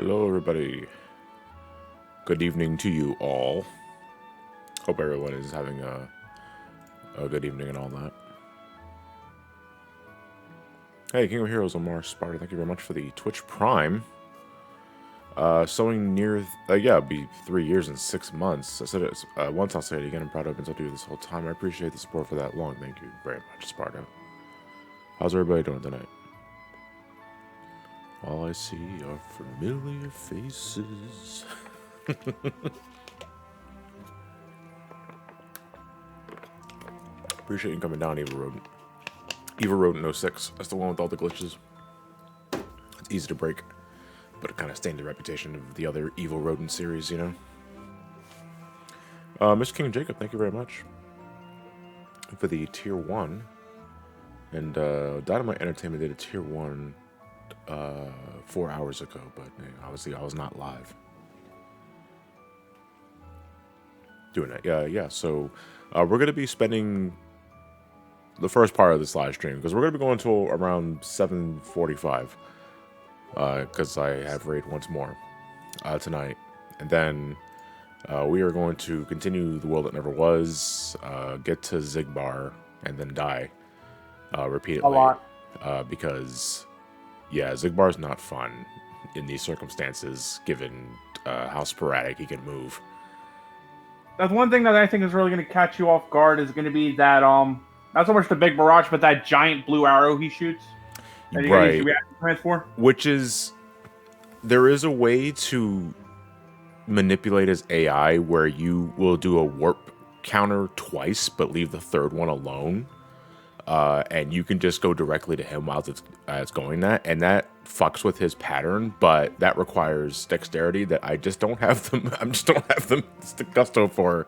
Hello, everybody. Good evening to you all. Hope everyone is having a good evening and all that. Hey, King of Heroes, Omar Sparta, thank you very much for the Twitch Prime. Sewing near, it'll be 3 years and 6 months. I said it once, I'll say it again. I'm proud I've been able to do this whole time. I appreciate the support for that long. Thank you very much, Sparta. How's everybody doing tonight? All I see are familiar faces. Appreciate you coming down, Evil Rodent. Evil Rodent 06. That's the one with all the glitches. It's easy to break, but it kind of stained the reputation of the other Evil Rodent series, you know? Mr. King Jacob, thank you very much for the Tier 1. And Dynamite Entertainment did a Tier 1 4 hours ago, but obviously I was not live doing it. Yeah. So we're going to be spending the first part of this live stream because we're going to be going until around 7:45 because I have raid once more tonight, and then we are going to continue the world that never was, get to Zigbar, and then die repeatedly. A lot. Because yeah, Zigbar's not fun in these circumstances, given how sporadic he can move. That's one thing that I think is really going to catch you off guard is going to be that not so much the big barrage, but that giant blue arrow he shoots. That you Right. use the reaction plans for. Which is, there is a way to manipulate his AI where you will do a warp counter twice, but leave the third one alone. And you can just go directly to him while it's going that, and that fucks with his pattern, but that requires dexterity that I just don't have them. I just don't have them gusto for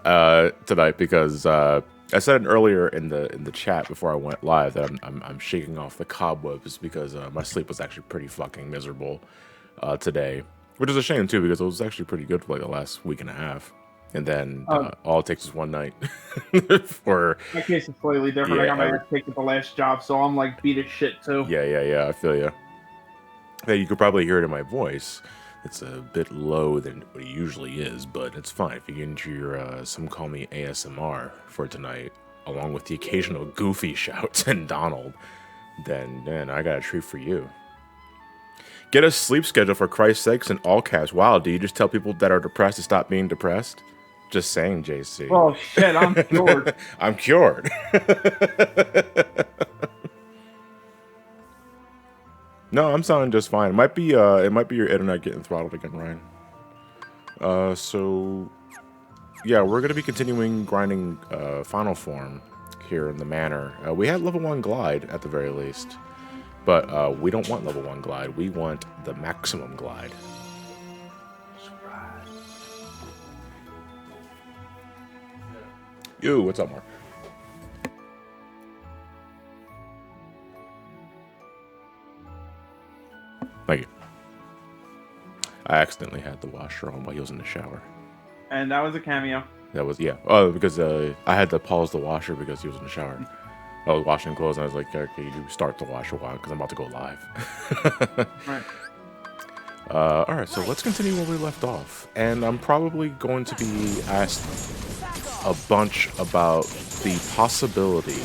tonight because I said it earlier in the chat before I went live that I'm shaking off the cobwebs because my sleep was actually pretty fucking miserable today, which is a shame too because it was actually pretty good for like the last week and a half. And then all it takes is one night for... My case is slightly different. Yeah, I got my ass kicked at the last job, so I'm like beat as shit too. Yeah, I feel you. Hey, you could probably hear it in my voice. It's a bit low than what it usually is, but it's fine. If you get into your, some call me ASMR for tonight, along with the occasional goofy shouts and Donald, then I got a treat for you. Get a sleep schedule for Christ's sakes in all caps. Wow, do you just tell people that are depressed to stop being depressed? Just saying, JC. Oh shit, I'm cured. I'm cured. No, I'm sounding just fine. It might be your internet getting throttled again, Ryan. So yeah, we're gonna be continuing grinding final form here in the manor. We had level 1 glide at the very least, but we don't want level 1 glide. We want the maximum glide. Yo, what's up, Mark? Thank you. I accidentally had the washer on while he was in the shower. And that was a cameo. That was, yeah. Oh, because I had to pause the washer because he was in the shower. I was washing clothes and I was like, okay, you start the washer while because I'm about to go live. Right. Alright, so let's continue where we left off. And I'm probably going to be asked a bunch about the possibility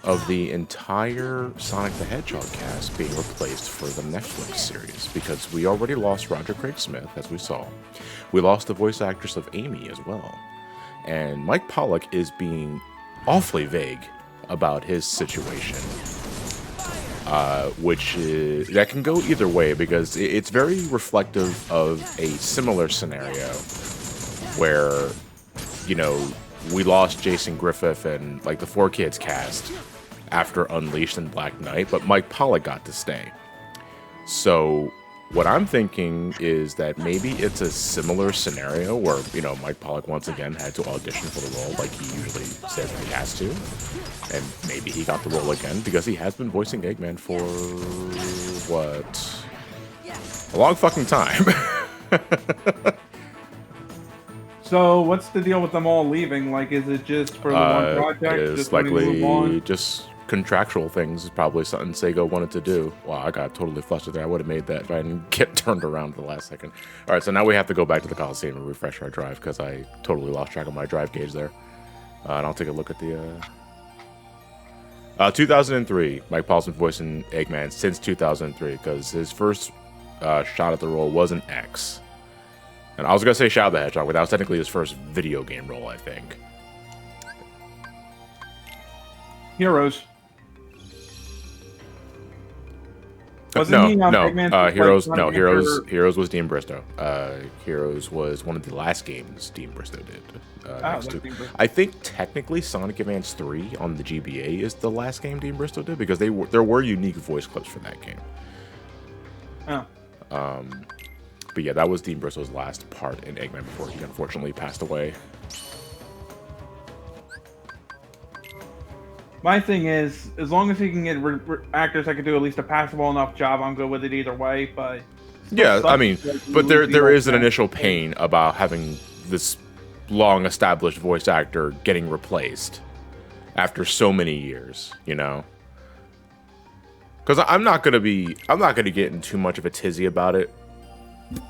of the entire Sonic the Hedgehog cast being replaced for the Netflix series, because we already lost Roger Craig Smith, as we saw. We lost the voice actress of Amy as well. And Mike Pollock is being awfully vague about his situation. Which is, that can go either way, because it's very reflective of a similar scenario where, you know, we lost Jason Griffith and like the 4Kids cast after Unleashed and Black Knight, but Mike Pollock got to stay. So what I'm thinking is that maybe it's a similar scenario where, you know, Mike Pollock once again had to audition for the role like he usually says he has to. And maybe he got the role again because he has been voicing Eggman for, what, a long fucking time. So what's the deal with them all leaving? Like, is it just for the one project? It's just when you move likely on? just contractual things is probably something Sega wanted to do. Wow, I got totally flustered there. I would have made that if I didn't get turned around at the last second. All right, so now we have to go back to the Coliseum and refresh our drive because I totally lost track of my drive gauge there. And I'll take a look at the 2003. Mike Paulson voicing Eggman since 2003 because his first shot at the role was an X. And I was gonna say Shadow the Hedgehog, but that was technically his first video game role, I think. Heroes. Heroes was Dean Bristow. Heroes was one of the last games Dean Bristow did. I think technically Sonic Advance 3 on the GBA is the last game Dean Bristow did because there were unique voice clips for that game. Oh. But yeah, that was Dean Bristow's last part in Eggman before he unfortunately passed away. My thing is, as long as he can get actors that can do at least a passable enough job, I'm good with it either way. But yeah, I mean, but there is an initial pain about having this long-established voice actor getting replaced after so many years, you know. Because I'm not gonna get in too much of a tizzy about it.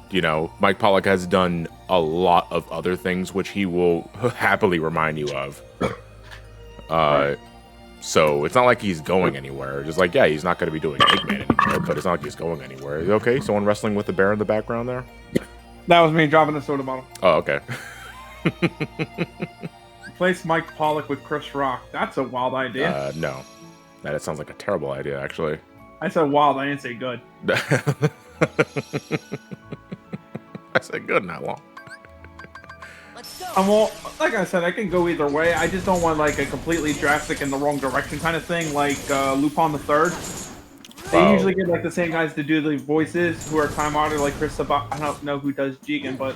You know, Mike Pollock has done a lot of other things which he will happily remind you of. So it's not like he's going anywhere. Just like, yeah, he's not going to be doing Eggman anymore, but it's not like he's going anywhere. Okay, someone wrestling with the bear in the background there? That was me dropping the soda bottle. Oh, okay. Replace Mike Pollock with Chris Rock. That's a wild idea. No. That sounds like a terrible idea, actually. I said wild, I didn't say good. I said good, not long. Like I said, I can go either way. I just don't want like a completely drastic in the wrong direction kind of thing, like Lupin the Third. They usually get like the same guys to do the voices who are time honored, like Chris Sabat. I don't know who does Jigen, but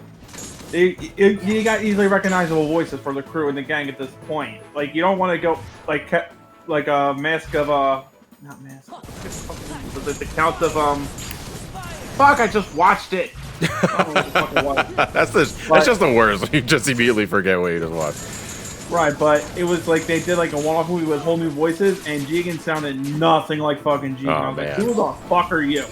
you got easily recognizable voices for the crew and the gang at this point. Like you don't want to go like a mask of not mask. The Count of Fuck! I just watched it. That's just the worst. You just immediately forget what you just watched. Right, but it was like they did like a one-off movie with whole new voices, and Jigen sounded nothing like fucking Jigen. I was like, who the fuck are you?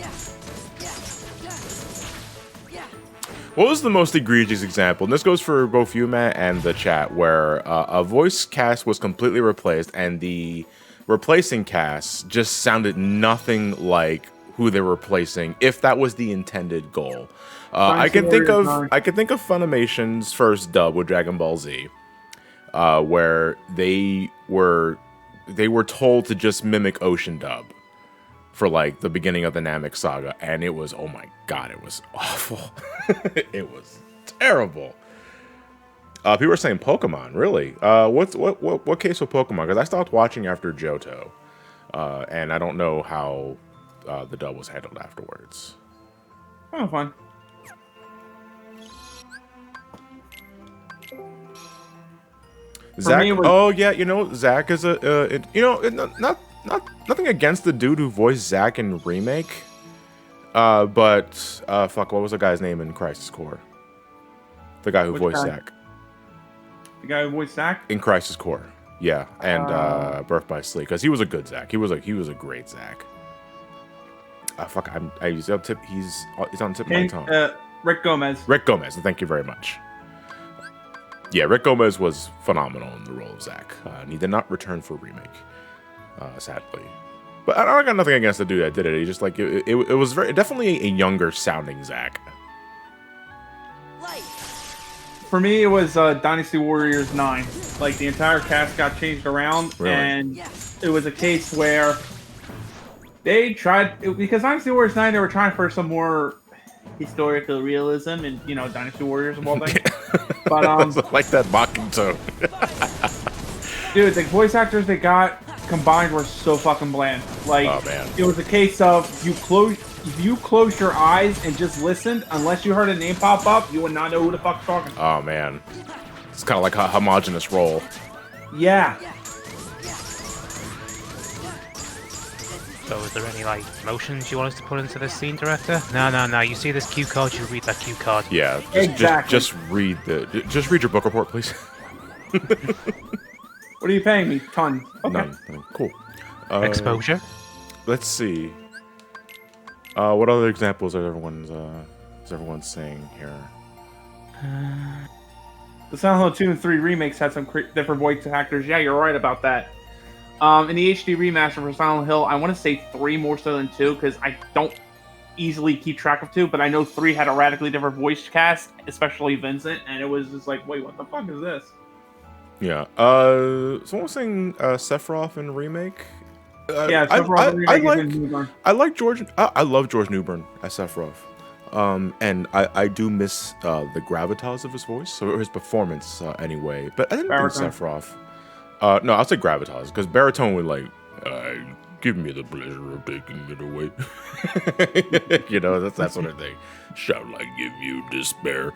What was the most egregious example? And this goes for both you, Matt, and the chat, where a voice cast was completely replaced, and the replacing cast just sounded nothing like who they were replacing, if that was the intended goal. I can think of Funimation's first dub with Dragon Ball Z, where they were told to just mimic Ocean dub for like the beginning of the Namek saga, and it was, oh my god, it was awful. It was terrible. People were saying Pokemon, really? What case with Pokemon? Because I stopped watching after Johto, and I don't know how the dub was handled afterwards. Oh, fun. Zach. Oh yeah, you know Zach is nothing against the dude who voiced Zach in remake, but fuck, what was the guy's name in Crisis Core? The guy who voiced Zach. The guy who voiced Zach in Crisis Core, yeah, and Birth by Sleep, because he was a good Zach. He was a great Zach. Fuck, he's on tip. He's on tip of my tongue. Rick Gomez. Rick Gomez. Thank you very much. Yeah, Rick Gomez was phenomenal in the role of Zack. And he did not return for a remake, sadly. But I got nothing against the dude that did it. He just like it was definitely a younger sounding Zack. For me, it was Dynasty Warriors 9. Like the entire cast got changed around, really? And it was a case where they tried, because Dynasty Warriors 9, they were trying for some more historical realism and, you know, Dynasty Warriors and all that. But I like that mocking tone. Dude, the voice actors they got combined were so fucking bland. Like, oh, man. It was a case of if you closed your eyes and just listened, unless you heard a name pop up, you would not know who the fuck's talking. Oh man, it's kind of like a homogenous role. Yeah. So is there any like motions you want us to put into this scene, director? No. You see this cue card, you read that cue card. Yeah, exactly. Just read your book report, please. What are you paying me? Tons. Okay. None. Cool. Exposure. Let's see. What other examples are everyone's saying here? The Silent Hill 2 and 3 remakes had some different voice actors. Yeah, you're right about that. In the HD remaster for Silent Hill, I want to say 3 more so than 2, because I don't easily keep track of 2, but I know 3 had a radically different voice cast, especially Vincent, and it was just like, wait, what the fuck is this? Yeah. Someone was saying Sephiroth in remake. Yeah, Sephiroth remake is in Newburn. I like George. I love George Newbern as Sephiroth. And I do miss the gravitas of his voice, or his performance anyway. But I didn't think Sephiroth. No, I'll say gravitas, because baritone would like, give me the pleasure of taking it away. You know, that's that sort of thing. Shall I give you despair?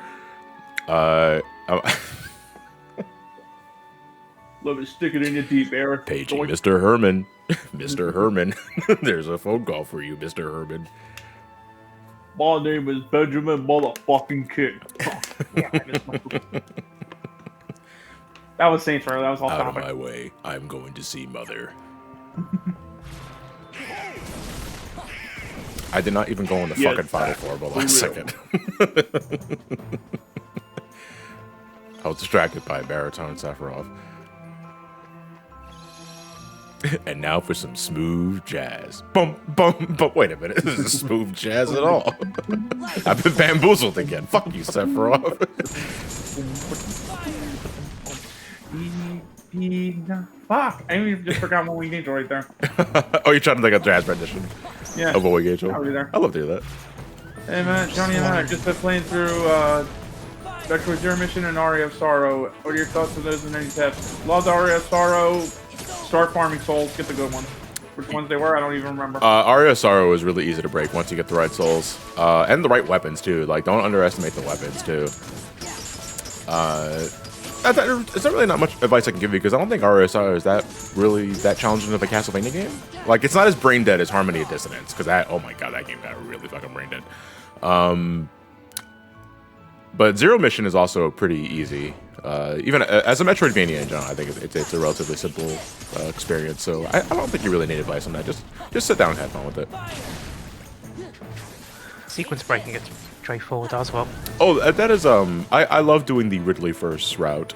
Love it, stick it in your deep, Eric. Paging Mr. Herman. Mr. Herman. There's a phone call for you, Mr. Herman. My name is Benjamin Motherfucking King. That was Saints Row. That was all Out topic. of my way. I'm going to see Mother. I did not even go on the fucking Final Four the last second. I was distracted by baritone Sephiroth. And now for some smooth jazz. Bum, bum, but wait a minute. This isn't smooth jazz at all. I've been bamboozled again. Fuck you, Sephiroth. Fuck! I even just forgot what Winged Angel right there. Oh, you're trying to like a jazz rendition? Yeah. Of a Winged Angel? I'll be there. I love to hear that. Hey man, Johnny and I have just been playing through Vector Zero Mission and Aria of Sorrow. What are your thoughts on those and any tips? Loved Aria of Sorrow. Start farming souls. Get the good ones. Which ones they were, I don't even remember. Aria of Sorrow is really easy to break once you get the right souls. And the right weapons, too. Like, don't underestimate the weapons, too. It's not really not much advice I can give you, because I don't think Aria of Sorrow is that challenging of a Castlevania game. Like, it's not as brain dead as Harmony of Dissonance, because that, oh my god, that game got really fucking brain dead. But Zero Mission is also pretty easy. Even as a Metroidvania in general, I think it's a relatively simple experience. So I don't think you really need advice on that. Just sit down and have fun with it. Sequence breaking it's straightforward as well. Oh, that is I love doing the Ridley first route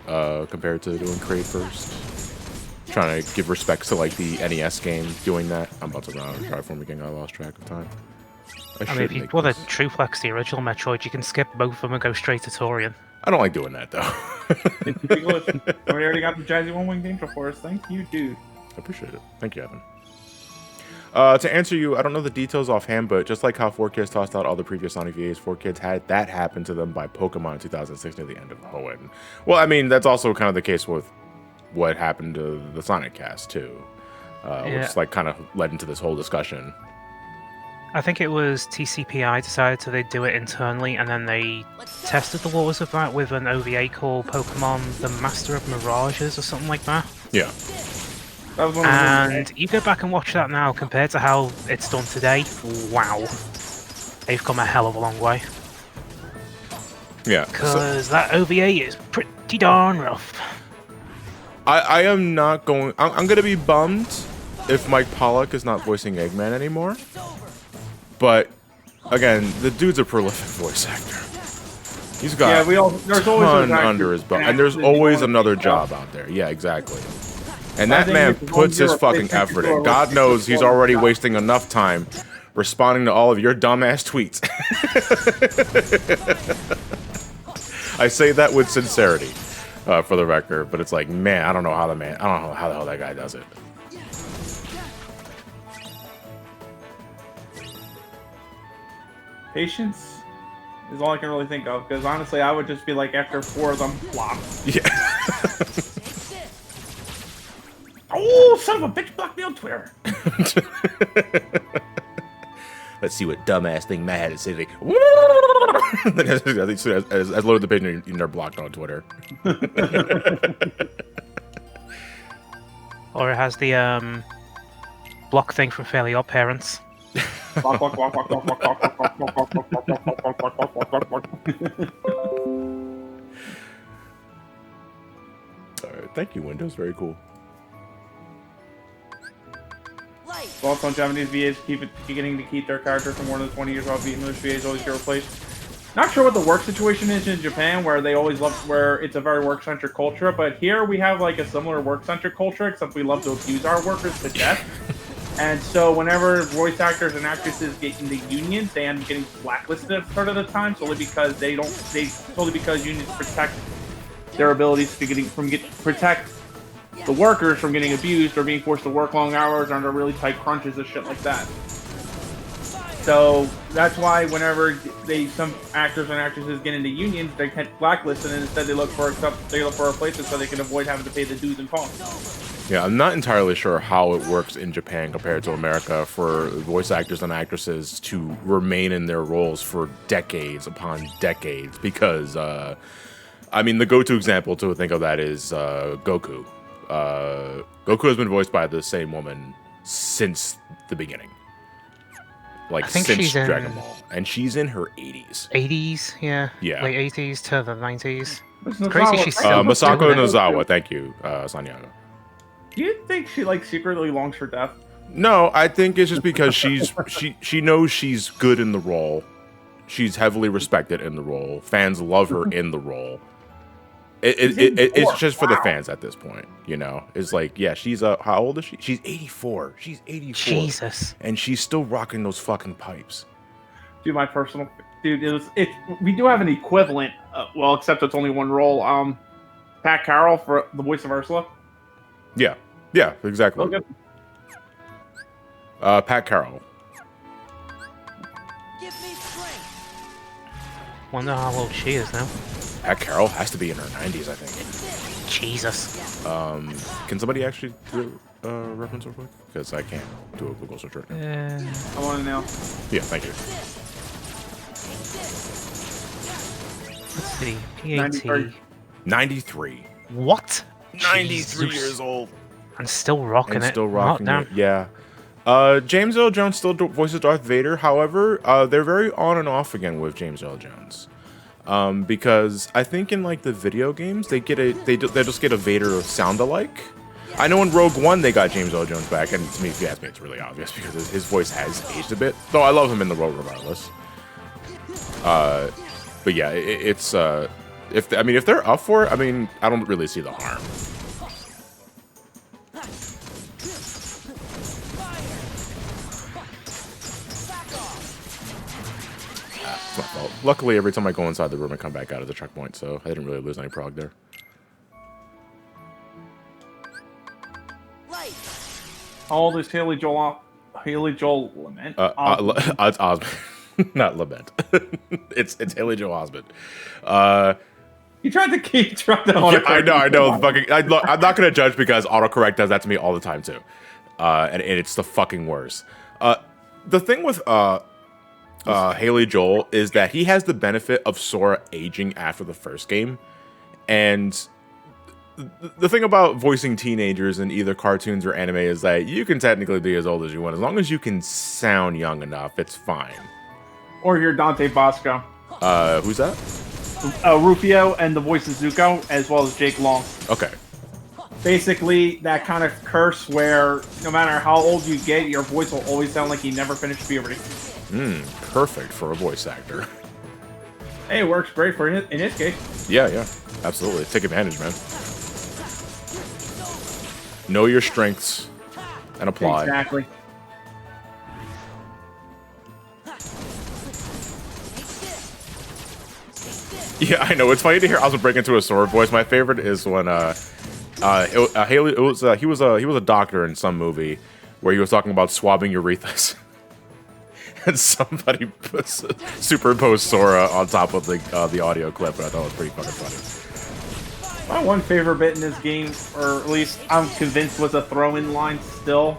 compared to doing Crate first. Trying to give respect to like the NES game doing that. I'm about to run out of Triform again. I lost track of time. I mean, if you want a Truplex, the original Metroid, you can skip both of them and go straight to Torian. I don't like doing that, though. We already got the Jazzy One Winged Angel for us. Thank you, dude. I appreciate it. Thank you, Evan. To answer you, I don't know the details offhand, but just like how 4Kids tossed out all the previous Sonic VAs, 4Kids had that happen to them by Pokemon in 2006 near the end of Hoenn. Well, I mean, that's also kind of the case with what happened to the Sonic cast, too. Which like kind of led into this whole discussion. I think it was TCPI decided to they do it internally, and then they tested the waters of that with an OVA called Pokemon The Master of Mirages or something like that. Yeah. That was one and you go back and watch that now compared to how it's done today. Wow. They've come a hell of a long way. Yeah. Because that OVA is pretty darn rough. I am not going... I'm going to be bummed if Mike Pollock is not voicing Eggman anymore. But, again, the dude's a prolific voice actor. He's got there's always ton under his belt. And there's always another job out there. Yeah, exactly. And that man puts his fucking effort in. God knows he's already wasting enough time responding to all of your dumbass tweets. I say that with sincerity, for the record. But it's like, man, I don't know how the hell that guy does it. Patience is all I can really think of, because honestly, I would just be like, after 4 of them, flop. Yeah. Oh, son of a bitch, blocked me on Twitter. Let's see what dumbass thing Matt had to say. Like, as loaded the page, and they're blocked on Twitter. Or it has the block thing from Fairly Odd Parents. Alright, thank you, Windows. Very cool. Thoughts on Japanese VAs getting to keep their character for more than 20 years while Vietnamese VAs always get replaced? Not sure what the work situation is in Japan, where they always love, where it's a very work-centric culture, but here we have like a similar work-centric culture, except we love to abuse our workers to death. And so whenever voice actors and actresses get into unions, they end up getting blacklisted a third of the time, solely because unions protect their abilities to protect the workers from getting abused or being forced to work long hours under really tight crunches and shit like that. So that's why whenever some actors and actresses get into unions, they get blacklisted, and instead they look for replacements so they can avoid having to pay the dues and costs. Yeah, I'm not entirely sure how it works in Japan compared to America for voice actors and actresses to remain in their roles for decades upon decades. Because, I mean, the go-to example to think of that is Goku. Goku has been voiced by the same woman since the beginning. Like, since Dragon Ball. And she's in her 80s. 80s, yeah. Yeah. Late 80s to the 90s. It's crazy she's still Masako Nozawa, thank you, Sanyago. Do you think she like secretly longs for death? No, I think it's just because she knows she's good in the role. She's heavily respected in the role. Fans love her in the role. It's just for the fans at this point, you know. It's like, yeah, she's how old is she? She's 84. She's 84. Jesus. And she's still rocking those fucking pipes. Dude, my personal we do have an equivalent. Well, except it's only one role. Pat Carroll for the voice of Ursula. Yeah, yeah, exactly. Okay. Pat Carroll. Give me strength. Wonder how old she is now. Pat Carroll has to be in her 90s, I think. Jesus. Can somebody actually do a reference real quick? Because I can't do a Google search right now. I want to know. Yeah, thank you. Let's see. PAT. 93. What? 93 Jesus. years old. And still rocking And it. still rocking Damn. it. Yeah. James Earl Jones still voices Darth Vader. However, they're very on and off again with James Earl Jones. Because I think in like the video games they just get a Vader sound alike. I know in Rogue One they got James Earl Jones back, and to me, if you ask me, it's really obvious because his voice has aged a bit. Though I love him in the role regardless. But yeah, it's if they're up for it, I mean, I don't really see the harm. It's my fault. Luckily, every time I go inside the room, I come back out of the checkpoint, so I didn't really lose any prog there. How old is Haley Joel Lament? It's Osmond, not Lament. it's Haley Joel Osment. You tried to Yeah, I know. I'm not gonna judge because autocorrect does that to me all the time too, and it's the fucking worst. The thing with Haley Joel is that he has the benefit of Sora aging after the first game, and the thing about voicing teenagers in either cartoons or anime is that you can technically be as old as you want. As long as you can sound young enough, it's fine. Or you're Dante Bosco. Who's that? Rufio and the voice of Zuko, as well as Jake Long. Okay. Basically, that kind of curse where no matter how old you get, your voice will always sound like you never finished puberty. Perfect for a voice actor. Hey, it works great for in his case. Yeah, absolutely. Take advantage, man. Know your strengths and apply. Exactly. Yeah, I know. It's funny to hear Ozma break into a Sora voice. My favorite is when Haley. He was a doctor in some movie where he was talking about swabbing urethras, and somebody superimposed Sora on top of the audio clip, and I thought it was pretty fucking funny. My one favorite bit in this game, or at least I'm convinced was a throw-in line still,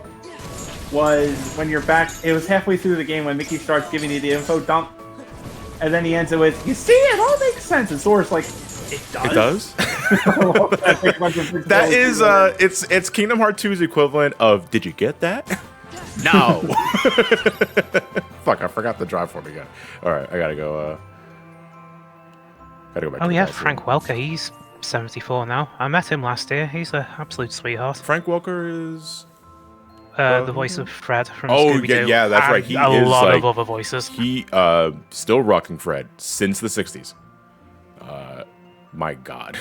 was when you're back. It was halfway through the game when Mickey starts giving you the info dump, and then he ends it with, "You see, it all makes sense." And Sora's like, "It does." It does. That is, it's Kingdom Hearts 2's equivalent of, "Did you get that?" No. Fuck, I forgot the drive form again. All right, I gotta go. Gotta go back. Oh to yeah, the Frank Welker. He's 74 now. I met him last year. He's an absolute sweetheart. Frank Welker is The voice of Fred from Oh, Scooby-Doo. yeah, that's right. And He a is, lot like- of other voices. He still rocking Fred since the 60s. My God.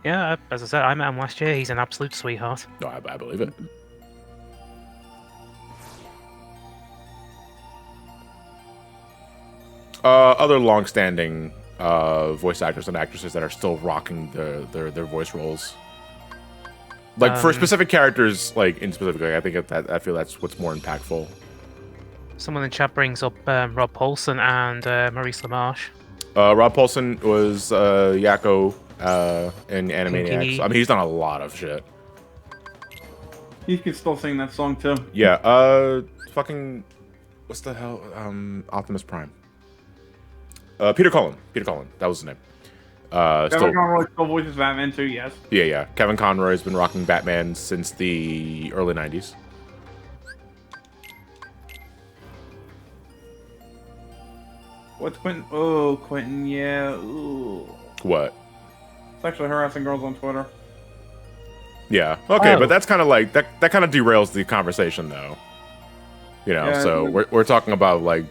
Yeah, as I said, I met him last year. He's an absolute sweetheart. No, I believe it. Other long-standing voice actors and actresses that are still rocking their voice roles. Like for specific characters, like in specifically, I think that I feel that's what's more impactful. Someone in chat brings up Rob Paulson and Maurice LaMarche. Rob Paulson was Yakko in Animaniacs. Pinky. I mean, he's done a lot of shit. He could still sing that song too. Yeah. Fucking what's the hell? Optimus Prime. Peter Cullen. Peter Cullen. That was his name. Kevin Conroy still voices Batman too. Yes. Yeah. Kevin Conroy's been rocking Batman since the early '90s. What's Quentin? Oh, Quentin. Yeah. Ooh. What? Sexually harassing girls on Twitter. Yeah. Okay, Oh. but that's kind of like that. That kind of derails the conversation, though. You know, Yeah. so we're talking about like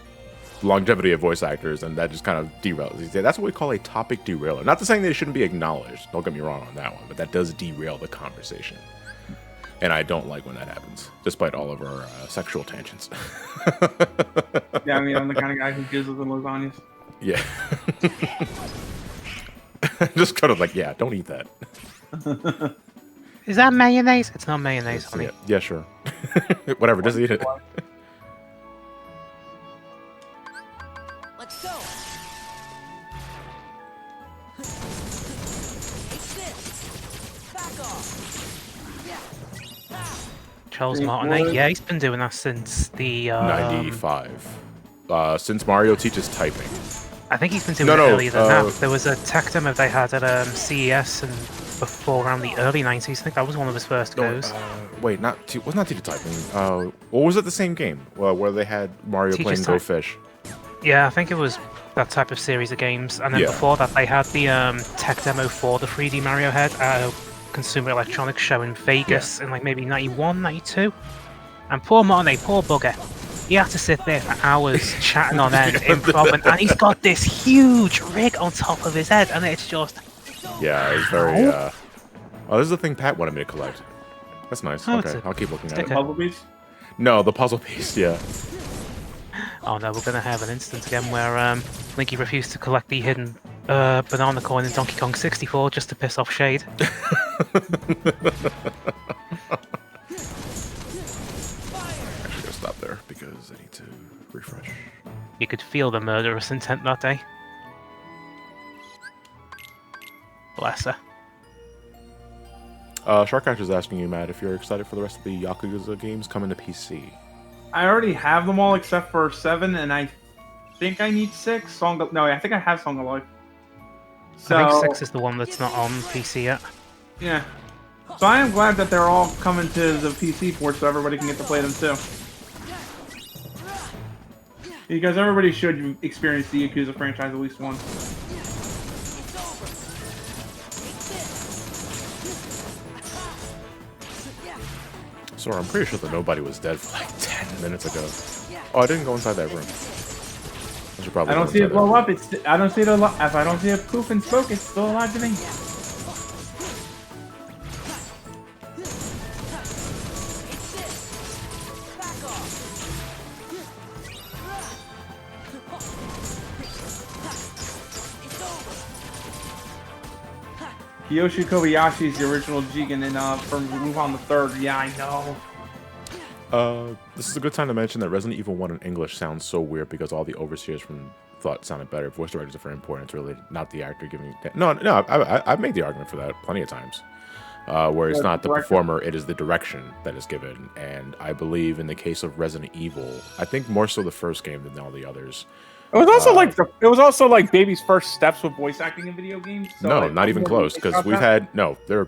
longevity of voice actors, and that just kind of derails. That's what we call a topic derailer. Not to saying they shouldn't be acknowledged. Don't get me wrong on that one, but that does derail the conversation, and I don't like when that happens, despite all of our sexual tangents. Yeah, I mean, I'm the kind of guy who gives them lasagnas. Yeah. Just kind of like, yeah, don't eat that. Is that mayonnaise? It's not mayonnaise, honey. Yeah, sure. Whatever, just eat it. Let's go. Take this. Back off. Yeah. Charles Pink Martinet. Floyd. Yeah, he's been doing that since the 95. Since Mario teaches typing. I think he's been doing No, it no, earlier than that. There was a tech demo they had at CES and before around the early 90s. I think that was one of his first goes. Wait, wasn't that teacher typing? Or was it the same game? Where they had Mario Teacher's playing Go Type. Fish? Yeah, I think it was that type of series of games. And then Yeah. before that, they had the tech demo for the 3D Mario Head at a Consumer Electronics show in Vegas in like maybe 91, 92. And poor Martinet, poor bugger. He had to sit there for hours chatting on end, improv, and he's got this huge rig on top of his head, and it's just... Yeah, it's very. Oh, this is the thing Pat wanted me to collect. That's nice. Oh, it's Okay, a I'll keep looking at sticker. it. Puzzle piece. No, the puzzle piece. Yeah. Oh no, we're going to have an instance again where Linky refused to collect the hidden banana coin in Donkey Kong 64 just to piss off Shade. Actually, gotta stop there because I need to refresh. You could feel the murderous intent that day. Bless her. Sharkcatcher's asking you, Matt, if you're excited for the rest of the Yakuza games coming to PC. I already have them all except for 7, and I think I need 6. No, I think I have Song of Life. So, I think 6 is the one that's not on PC yet. yeah. So I am glad that they're all coming to the PC port so everybody can get to play them too. Because everybody should experience the Yakuza franchise at least once. So I'm pretty sure that nobody was dead for like 10 minutes ago. Oh, I didn't go inside that room. I should probably I don't go see it inside blow that up. I don't see it alive. If I don't see it poof and smoke, it's still alive to me. Kiyoshi Kobayashi's the original Jigen and from Wuhan the Third. Yeah, I know. This is a good time to mention that Resident Evil 1 in English sounds so weird because all the overseers from thought it sounded better. Voice directors are very important. It's really not the actor giving... No, I've made the argument for that plenty of times. Where it's not the performer, it is the direction that is given. And I believe in the case of Resident Evil, I think more so the first game than all the others. It was also like baby's first steps with voice acting in video games. So No, like, not even close, because we've that. had... No, there are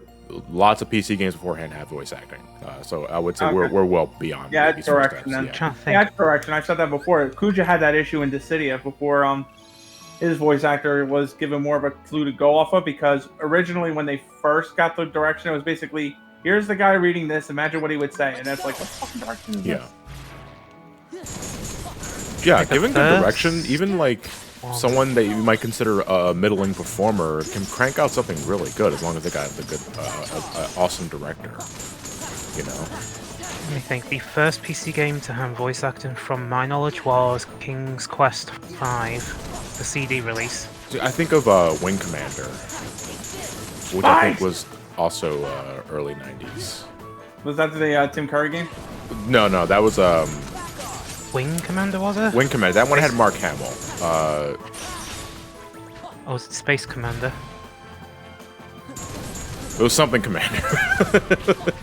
lots of PC games beforehand have voice acting. So I would say Okay. we're well beyond Yeah, baby's that's first correct. steps. Then. Yeah. Trying to think. Yeah, that's correction. I've said that before. Kuja had that issue in Dissidia before his voice actor was given more of a clue to go off of, because originally when they first got the direction, it was basically here's the guy reading this. Imagine what he would say, and it's like, what fucking direction is Yeah. this? Yeah, Like the given good first direction, even like someone that you might consider a middling performer can crank out something really good as long as they got the good, awesome director. You know. Let me think. The first PC game to have voice acting, from my knowledge, was King's Quest V, the CD release. See, I think of Wing Commander, which I think was also early '90s. Was that the Tim Curry game? No, that was Wing Commander, was it? Wing Commander. That one had Mark Hamill. Oh, was it Space Commander? It was something Commander.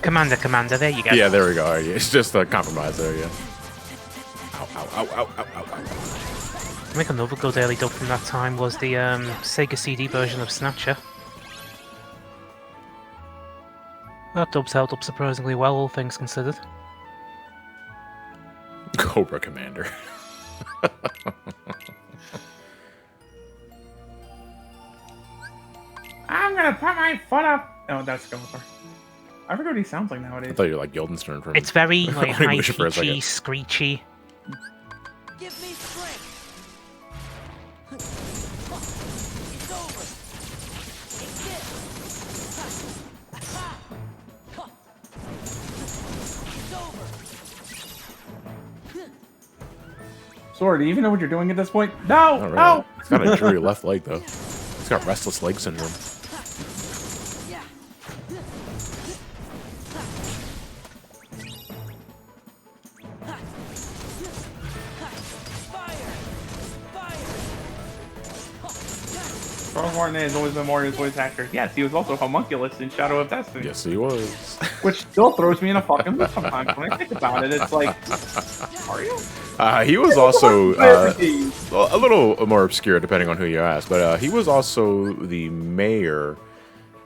Commander, there you go. Yeah, there we go. Alright, it's just a compromise there, yeah. Ow, ow, ow, ow, ow, ow, ow. I think another good early dub from that time was the Sega CD version of Snatcher. That dub's held up surprisingly well, all things considered. Cobra Commander. I'm gonna put my foot up. Oh, that's going for. I forget what he sounds like I nowadays. thought you were like Guildenstern from... It's very like high English for a second. pitchy, screechy. Give me strength. It's over. It's it. It's over. Sword, do you even know what you're doing at this point? No! Not really. No! It's got an injury left leg, though. It's got restless leg syndrome. Yeah. Charles Martinet has always been Mario's voice actor. Yes, he was also homunculus in Shadow of Destiny. Yes, he was. Which still throws me in a fucking loop sometimes when I think about it. It's like, Mario? He was also Abilities. a little more obscure, depending on who you ask, but he was also the mayor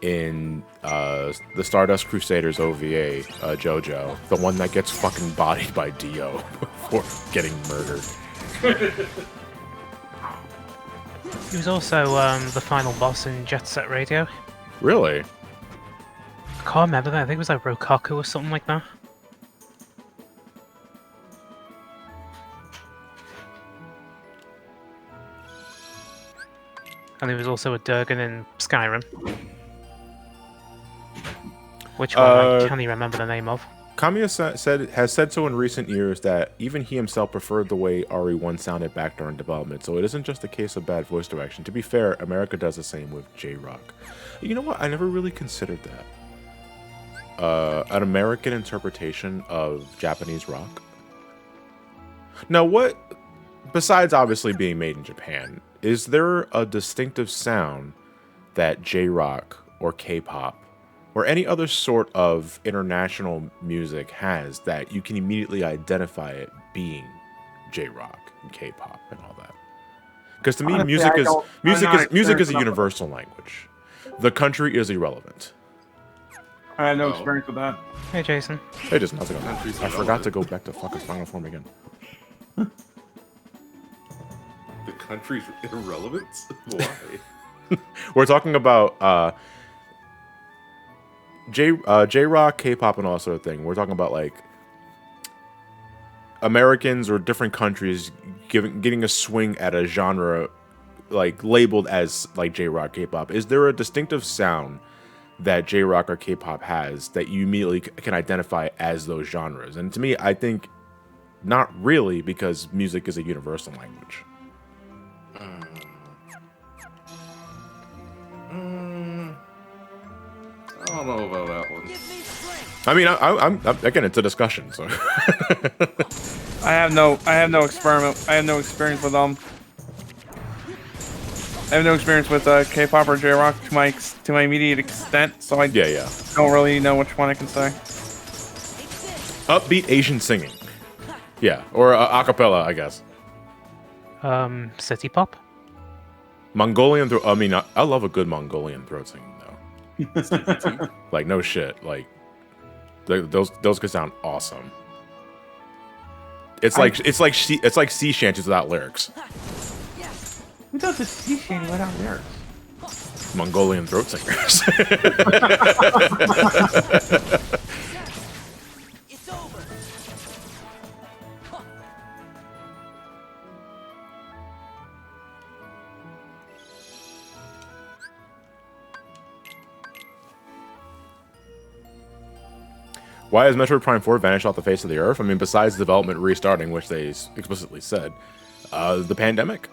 in the Stardust Crusaders OVA, JoJo, the one that gets fucking bodied by Dio before getting murdered. He was also the final boss in Jet Set Radio. Really? I can't remember that. I think it was like Rokaku or something like that. And he was also a Durgan in Skyrim. Which one I can't even remember the name of. Kamiya has said so in recent years that even he himself preferred the way RE1 sounded back during development, so it isn't just a case of bad voice direction. To be fair, America does the same with J-Rock. You know what? I never really considered that. An American interpretation of Japanese rock. Now, what, besides obviously being made in Japan, is there a distinctive sound that J-Rock or K-pop or any other sort of international music has that you can immediately identify it being J-rock and K-pop and all that? Because to me, Honestly, music is a universal language. The country is irrelevant. I had no experience with that. Hey, Jason. Hey, just nothing. I forgot to go back to fucking Final Form again. The country's irrelevant? Why? We're talking about J-rock, K-pop, and all that sort of thing. We're talking about like Americans or different countries getting a swing at a genre like labeled as like J-rock, K-pop. Is there a distinctive sound that J-rock or K-pop has that you immediately can identify as those genres? And to me, I think not really, because music is a universal language. I don't know about that one. Give me strength. I mean, I'm again, it's a discussion, so. I have no experiment. I have no experience with I have no experience with K-pop or J-rock to my immediate extent, so I yeah. don't really know which one I can say. Upbeat Asian singing. Yeah, or a cappella, I guess. City Pop? Mongolian throat. I mean, I love a good Mongolian throat singing though. Like no shit. Like those could sound awesome. It's like sea shanties without lyrics. Who does a sea shanty without lyrics? Mongolian throat singers. It's over. Why has Metroid Prime 4 vanished off the face of the earth? I mean, besides development restarting, which they explicitly said, the pandemic.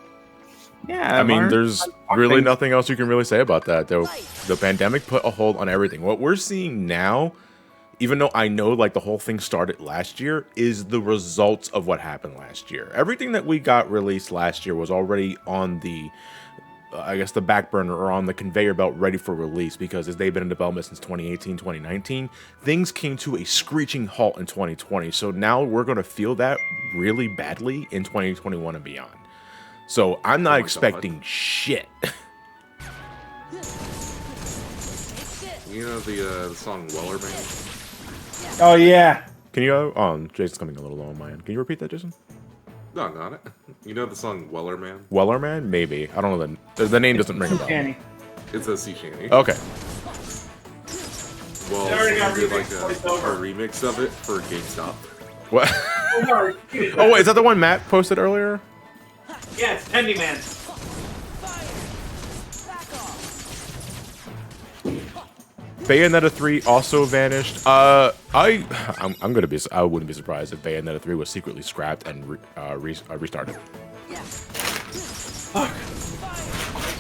Yeah, I mean, Mark. there's really nothing else you can really say about that. The pandemic put a hold on everything. What we're seeing now, even though I know like the whole thing started last year, is the results of what happened last year. Everything that we got released last year was already on the, I guess, the back burner or on the conveyor belt ready for release, because as they've been in development since 2018, 2019, things came to a screeching halt in 2020. So now we're going to feel that really badly in 2021 and beyond. So I'm not expecting shit. You know the song Weller Man? Oh yeah. Can you Jason's coming a little low on my end. Can you repeat that, Jason? No, not it. You know the song Weller Man? Weller Man? Maybe. I don't know. The name doesn't ring a bell. Danny. It's a sea shanty. Okay. Well, They already got someone did like remixed a over. remix of it for GameStop. What? Oh, wait, is that the one Matt posted earlier? Yes, Tendy Man. Bayonetta 3 also vanished. I wouldn't be surprised if Bayonetta 3 was secretly scrapped and restarted.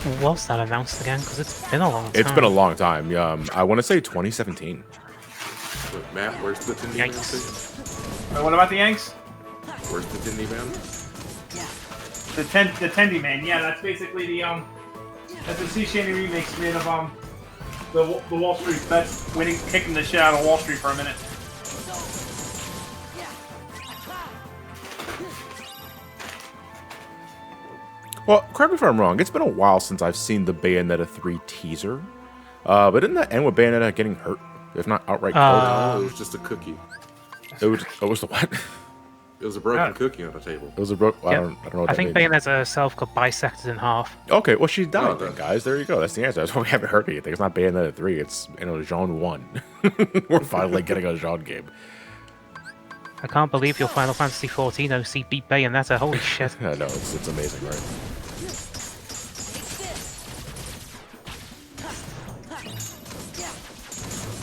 When was that announced again? Because it's been a long time. It's been a long time. I want to say 2017. But Matt, where's the Tindy Man Yikes. thing? What about the Yanks? Where's the Tindy Man? The Tendy Man. Yeah, that's basically the that's the sea shanty remix made of the Wall Street Bets winning, kicking the shit out of Wall Street for a minute. Well, correct me if I'm wrong. It's been a while since I've seen the Bayonetta 3 teaser. But didn't that end with Bayonetta getting hurt, if not outright killed? Oh, it was just a cookie. It was the what? It was a broken cookie on the table. It was a broke. Yep. I don't know what I that think means. Bayonetta herself got bisected in half. Okay, well she died Oh, then, okay. guys. There you go. That's the answer. That's why we haven't heard anything. It's not Bayonetta 3. It's Jean 1. We're finally getting a Jean game. I can't believe your Final Fantasy XIV OC beat Bayonetta. Holy shit. I know it's amazing, right?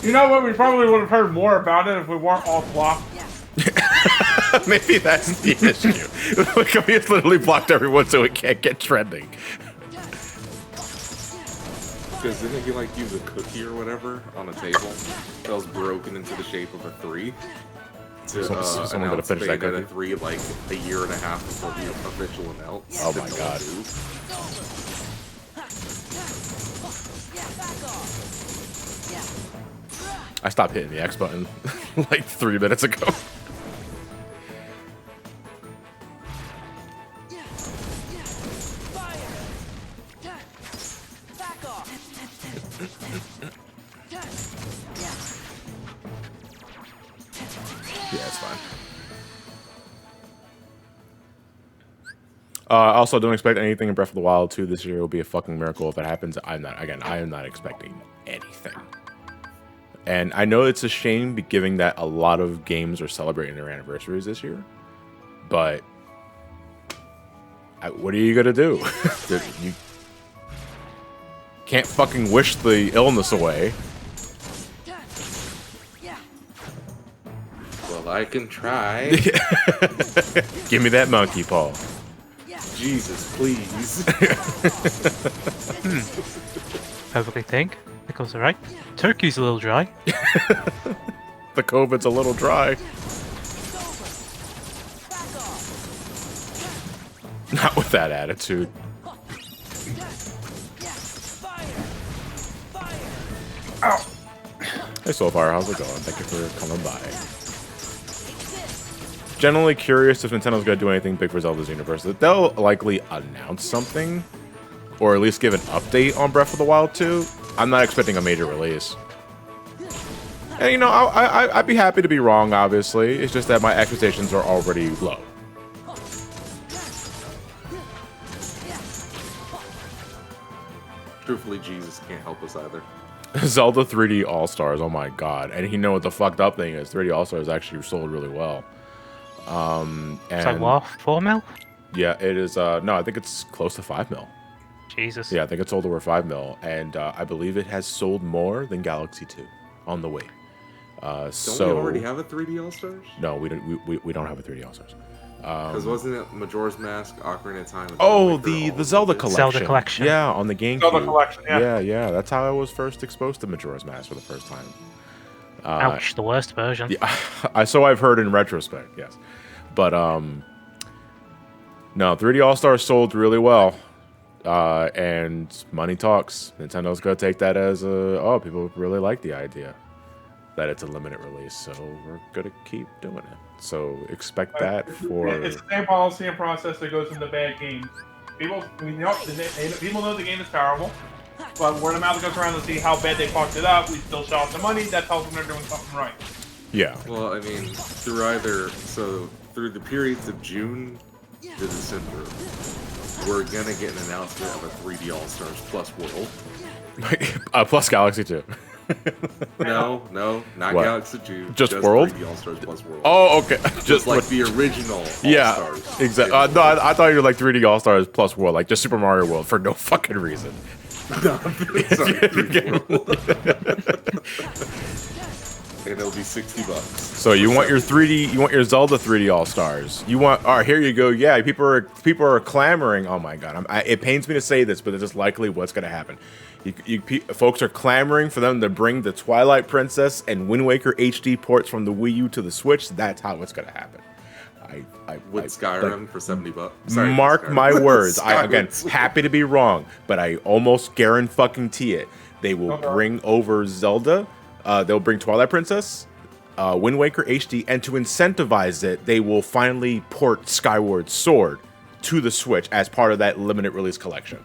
You know what? We probably would have heard more about it if we weren't all blocked. Maybe that's the issue. We literally blocked everyone so it can't get trending. Because didn't he like use a cookie or whatever on a table that was broken into the shape of a 3? To Someone gotta announce finish that Bayonetta cookie. 3 like a year and a half before the official announce. Oh that my no God. one knew. I stopped hitting the X button like 3 minutes ago. Yeah, it's fine. Also, don't expect anything in Breath of the Wild 2 this year. It will be a fucking miracle if it happens. I am not expecting anything. And I know it's a shame, given that a lot of games are celebrating their anniversaries this year. But what are you gonna do? You can't fucking wish the illness away. Well, I can try. Give me that monkey paw. Jesus, please. Perfectly think. It goes alright. Turkey's a little dry. The COVID's a little dry. Not with that attitude. Hey, Soulfire, how's it going? Thank you for coming by. Generally curious if Nintendo's going to do anything big for Zelda's universe. They'll likely announce something, or at least give an update on Breath of the Wild 2. I'm not expecting a major release. And, you know, I'd be happy to be wrong, obviously. It's just that my expectations are already low. Truthfully, Jesus can't help us either. Zelda 3D All Stars. Oh my god! And you know what the fucked up thing is? 3D All Stars actually sold really well. And It's like what? 4 mil? yeah, it is. No, I think it's close to 5 mil. Jesus. Yeah, I think it sold over 5 mil, and I believe it has sold more than Galaxy 2 on the way. Don't we already have a 3D All Stars? No, we don't. We don't have a 3D All Stars. Because wasn't it Majora's Mask, Ocarina of Time? and Oh, Wind Waker, the all Zelda of it? collection. Zelda collection. Yeah, on the GameCube. Zelda collection, yeah. Yeah. That's how I was first exposed to Majora's Mask for the first time. Ouch, the worst version. Yeah, so I've heard in retrospect, yes. But no, 3D All Stars sold really well, and money talks. Nintendo's gonna take that as oh, people really like the idea that it's a limited release, so we're gonna keep doing it. So expect that for. It's the same policy and process that goes into bad games. People, people know the game is terrible, but word of mouth goes around to see how bad they fucked it up. We still shell out the money. That tells them they're doing something right. Yeah. Well, I mean, through the periods of June to December, we're gonna get an announcement of a 3D All Stars Plus World. Plus Galaxy 2. No, not What? Galaxy 2. Just World? 3D All Stars Plus World. Oh, okay. Just like the original All yeah, Stars. exactly. No, I thought you were like 3D All Stars Plus World, like just Super Mario World for no fucking reason. No, sorry, 3D World. And it'll be $60. So you want your 3D, you want your Zelda 3D All Stars. You want, all right, here you go. Yeah, people are clamoring. Oh my god, it pains me to say this, but it's just likely what's gonna happen. Folks are clamoring for them to bring the Twilight Princess and Wind Waker HD ports from the Wii U to the Switch. That's how it's gonna happen. With Skyrim like, for $70. Sorry, mark my words. Again, Skyrim. happy to be wrong, but I almost guarantee it. They will bring over Zelda. They'll bring Twilight Princess, Wind Waker HD, and to incentivize it, they will finally port Skyward Sword to the Switch as part of that limited release collection.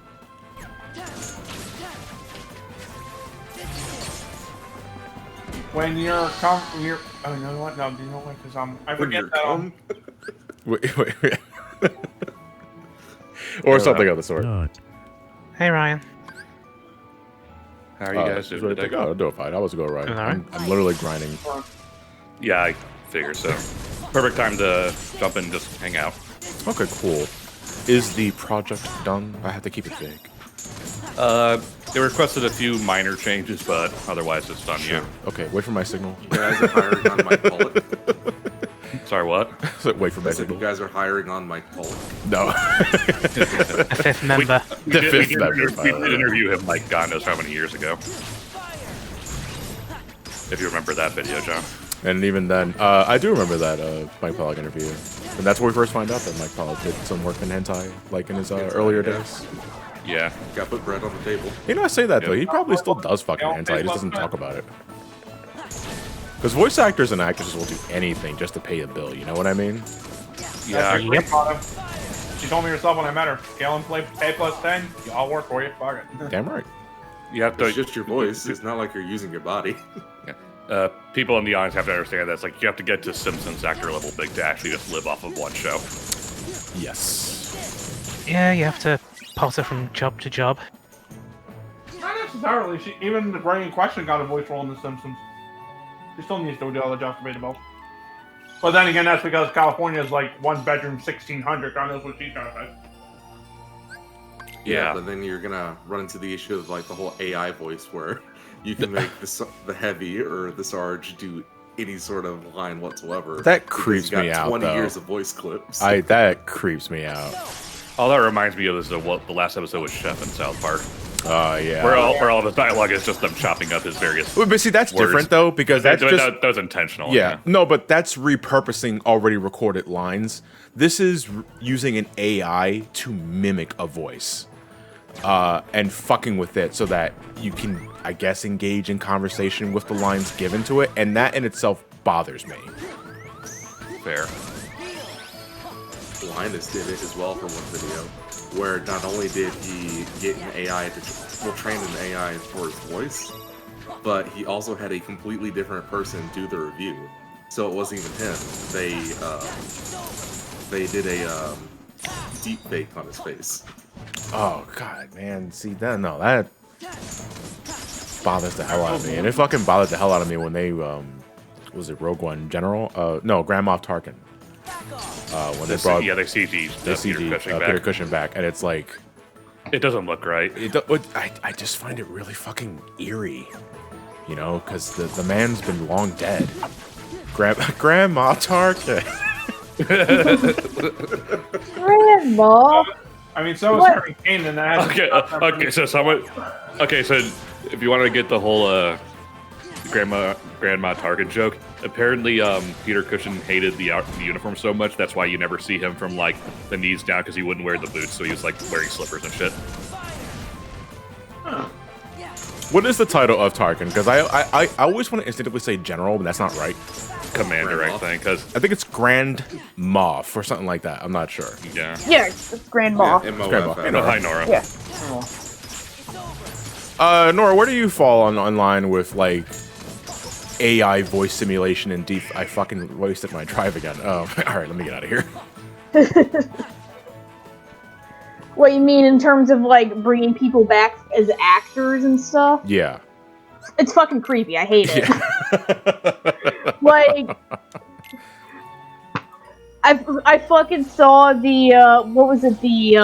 When you're oh, you know what? No, do you know what? Because I forget that. Wait. Or something of the sort. Hey, Ryan. How are you guys doing Ready to today? go. I'll do it fine. I was going right. Doing all right? I'm literally grinding. Yeah, I figure so. Perfect time to jump in and just hang out. Okay, cool. Is the project done? I have to keep it vague. They requested a few minor changes, but otherwise it's done, yeah. Okay, wait for my signal. You guys are hiring on Mike Pollock. Sorry, what? Wait for my I said you signal. guys are hiring on Mike Pollock. No. A fifth member. The We fifth did member. interview him like God knows how many years ago. If you remember that video, John. And even then, I do remember that Mike Pollock interview. And that's where we first find out that Mike Pollock did some work in hentai, like in his earlier yeah. days. Yeah. Got put bread on the table. You know, I say that though. Yeah. He probably still does fucking hentai. He just doesn't talk about it. Because voice actors and actresses will do anything just to pay a bill. You know what I mean? Yeah. Yep. She told me herself when I met her. Scale and pay plus 10. I'll work for you. Fuck it. Damn right. You have It's to. just your voice. It's not like you're using your body. People in the audience have to understand that it's like you have to get to Simpsons actor level big to actually just live off of one show. Yes. Yeah, you have to potter from job to job. Not necessarily. Even the brain in question got a voice role in The Simpsons. She still needs to do all the jobs debatable. But then again, that's because California is like one bedroom, 1,600. God knows what she's trying to say. Yeah. But then you're gonna run into the issue of like the whole AI voice where you can make the heavy or the Sarge do any sort of line whatsoever. That because creeps you got me out, 20 though. years of voice clips. That creeps me out. All that reminds me of is what the last episode was Chef in South Park, Yeah. where all the dialogue is just them chopping up his various. But see, that's words. different though, because that's just that was intentional. yeah. No, but that's repurposing already recorded lines. This is using an AI to mimic a voice, and fucking with it so that you can, I guess, engage in conversation with the lines given to it, and that in itself bothers me. Fair. Linus did it as well for one video, where not only did he get an AI train an AI for his voice, but he also had a completely different person do the review. So it wasn't even him. They did a deep fake on his face. Oh god, man. See that? No, that bothers the hell out of me, and it fucking bothered the hell out of me when they was it Rogue One General? No, Grand Moff Tarkin. When they brought Yeah, they CG Peter Cushing back, and it's like it doesn't look right. I just find it really fucking eerie, you know, because the man's been long dead. Grandma Tarkin. Grandma. I mean, so is What? Harry Kane, and that. Okay, so if you want to get the whole Grandma Target joke, apparently Peter Cushing hated the uniform so much that's why you never see him from like the knees down because he wouldn't wear the boots, so he was like wearing slippers and shit. What is the title of Tarkin? Because I always want to instinctively say General, but that's not right. Commander, Grand I Moff. think, because I think it's Grand Moff or something like that. I'm not sure. yeah. Yeah, it's Grandma. Grandma. No, hi Nora. Yeah. Nora, where do you fall online with like AI voice simulation and deep? I fucking wasted my drive again. All right, let me get out of here. What you mean in terms of like bringing people back as actors and stuff? Yeah. It's fucking creepy. I hate it. Yeah. Like, I fucking saw the what was it, it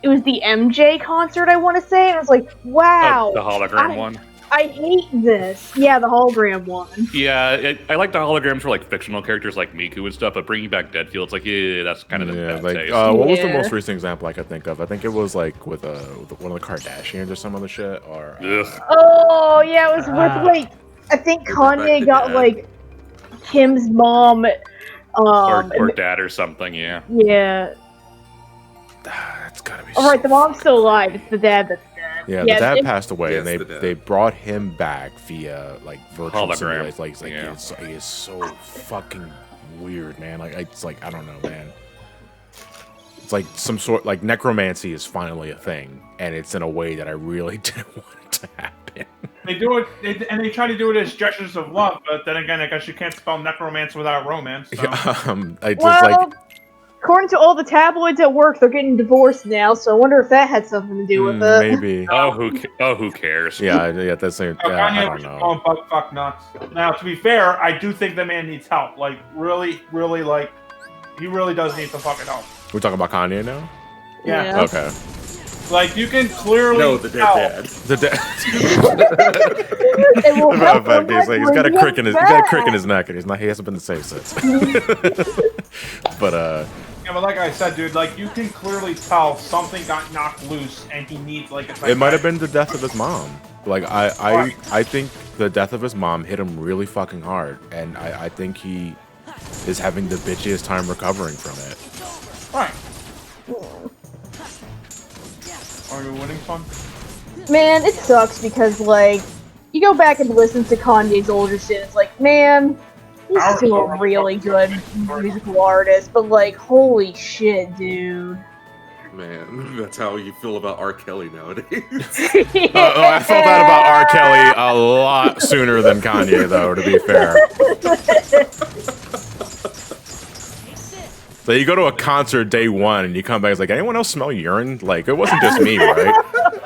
was the MJ concert, I want to say, and I was like, wow, The hologram one. I hate this. Yeah, the hologram one. Yeah, I like the holograms for like fictional characters like Miku and stuff, but bringing back Deadfield, it's like, yeah, that's kind of the bad like taste. what was the Yeah. most recent example I could think of? I think it was like with one of the Kardashians or some other shit. Or Ugh. Oh yeah, it was with like I think Bring back Kanye the got dad. like Kim's mom. Or dad or something, yeah. Yeah. it's gotta be. All right, so the mom's still alive. It's the dad that's dead. Yeah, the dad it- passed away, and Yes, the dad. they brought him back via like virtual Hologram. simulation. Like, Yeah. it's so fucking weird, man. Like it's like I don't know, man. It's like some sort like necromancy is finally a thing, and it's in a way that I really didn't want it to happen. They do it, they try to do it as gestures of love, but then again, I guess you can't spell necromancy without romance. So. It's Well, like according to all the tabloids at work, they're getting divorced now. So I wonder if that had something to do with it. maybe. Who cares? Yeah, that's Oh, I Kanye don't was know. calling butt fuck nuts. Now, to be fair, I do think the man needs help. Like, really, like, he really does need some fucking help. We're talking about Kanye now. Yeah. Okay. Like, you can clearly No, the dead tell. dad. The It will help fact him is, like, he's got a bring crick in his him he's got a back. crick in his neck, and he hasn't been the same since. But Yeah, but like I said, dude, like, you can clearly tell something got knocked loose, and he needs, like, a it might have been the death of his mom. Like I think the death of his mom hit him really fucking hard, and I think he is having the bitchiest time recovering from it. Right. Are you winning, son? Man, it sucks because like you go back and listen to Kanye's older shit. It's like, man, he's still a really good musical artist, but like, holy shit, dude. Man, that's how you feel about R. Kelly nowadays. I felt that about R. Kelly a lot sooner than Kanye, though. To be fair. So you go to a concert day one and you come back, it's like, anyone else smell urine? Like, it wasn't just me, right?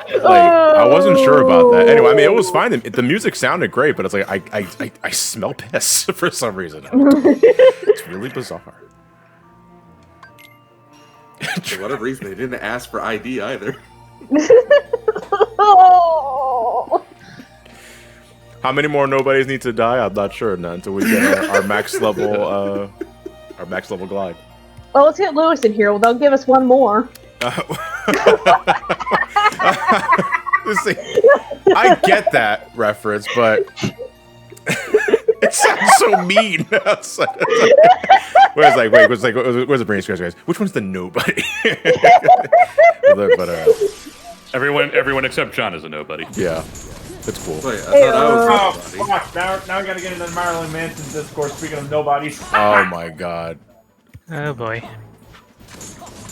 Like, I wasn't sure about that. Anyway, I mean, it was fine. The music sounded great, but it's like, I smell piss for some reason. It's really bizarre. For whatever reason, they didn't ask for ID either. Oh. How many more nobodies need to die? I'm not sure now until we get our max level, glide. Well, let's get Lewis in here. Well, they'll give us one more. See, I get that reference, but it sounds so mean. Where's the brain scratch, guys? Which one's the nobody? but Everyone except John is a nobody. yeah, it's cool. Wait, I thought I was Oh, somebody. fuck. Now we gotta get into the Marilyn Manson discourse, speaking of nobodies. Oh my god, Oh boy.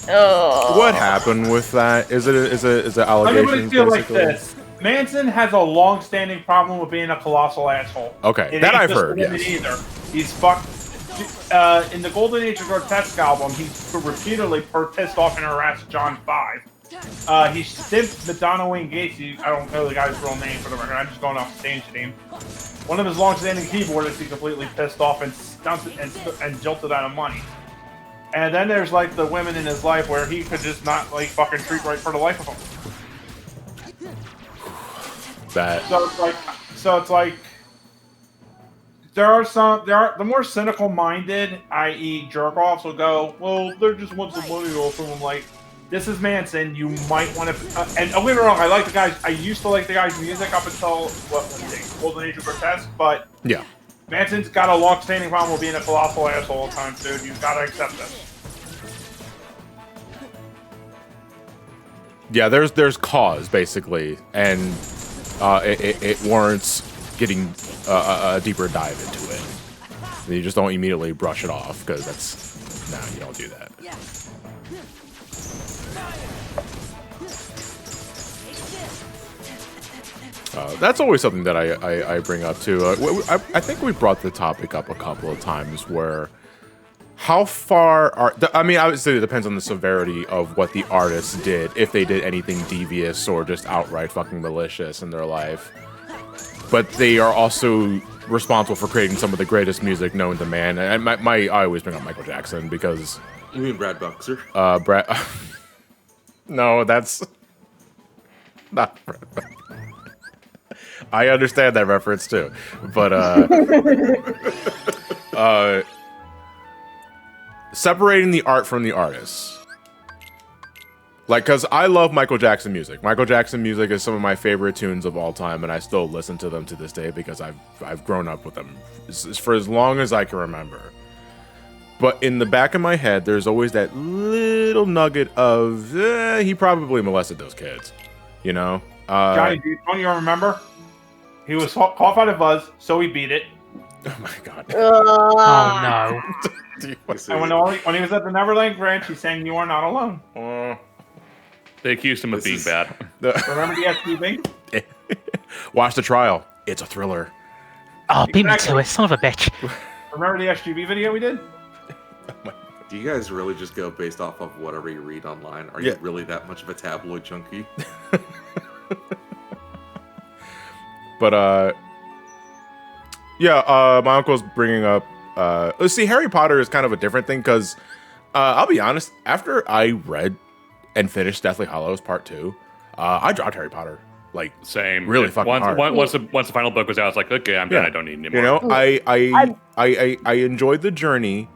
Oh. what happened with that? Is it Let me allegations? feel like basically? this. Manson has a long-standing problem with being a colossal asshole. Okay, It that ain't I've just heard. women Yes. Either. He's fucked. In the Golden Age of Grotesque album, he repeatedly pissed off and harassed John 5. He stiffed Madonna Wayne Gacy. I don't know the guy's real name for the record. I'm just going off stage name. One of his long-standing keyboardists, he completely pissed off and stunted and jilted out of money. And then there's like the women in his life where he could just not like fucking treat right for the life of him. That. So it's like there are the more cynical minded, i.e. jerk offs will go, well, they just want some money off of him. Like, this is Manson. You might want to, and don't get me wrong. I like the guys. I used to like the guy's music up until Golden Age of Grotesque, but Yeah. Manson's got a long-standing problem with being a colossal asshole all the time, dude. You've got to accept this. Yeah, there's cause basically, and it warrants getting a deeper dive into it. You just don't immediately brush it off because you don't do that. Yeah. That's always something that I bring up too. I think we brought the topic up a couple of times where how far are... I mean, obviously it depends on the severity of what the artists did, if they did anything devious or just outright fucking malicious in their life. But they are also responsible for creating some of the greatest music known to man. And I always bring up Michael Jackson because... You mean Brad Buxer? Brad... No, that's... Not Brad Buxer. I understand that reference too, but separating the art from the artist, like, cause I love Michael Jackson music. Michael Jackson music is some of my favorite tunes of all time, and I still listen to them to this day because I've grown up with them for as long as I can remember. But in the back of my head, there's always that little nugget of he probably molested those kids, you know. Johnny, don't you remember? He was caught by the buzz, so he beat it. Oh my god. Oh no. And when he was at the Neverland Ranch, he sang "You Are Not Alone." They accused him of being bad. Remember the SUV? Watch the trial. It's a thriller. Oh, beat me Exactly. to it, son of a bitch. Remember the SUV video we did? Do you guys really just go based off of whatever you read online? Are Yeah. you really that much of a tabloid junkie? But yeah, my uncle's bringing up. Let's see, Harry Potter is kind of a different thing because I'll be honest. After I read and finished Deathly Hallows Part 2, I dropped Harry Potter. Like, Same. Really fucking hard. Once the final book was out, I was like, okay, I'm done. I don't need any more. you know, I enjoyed the journey,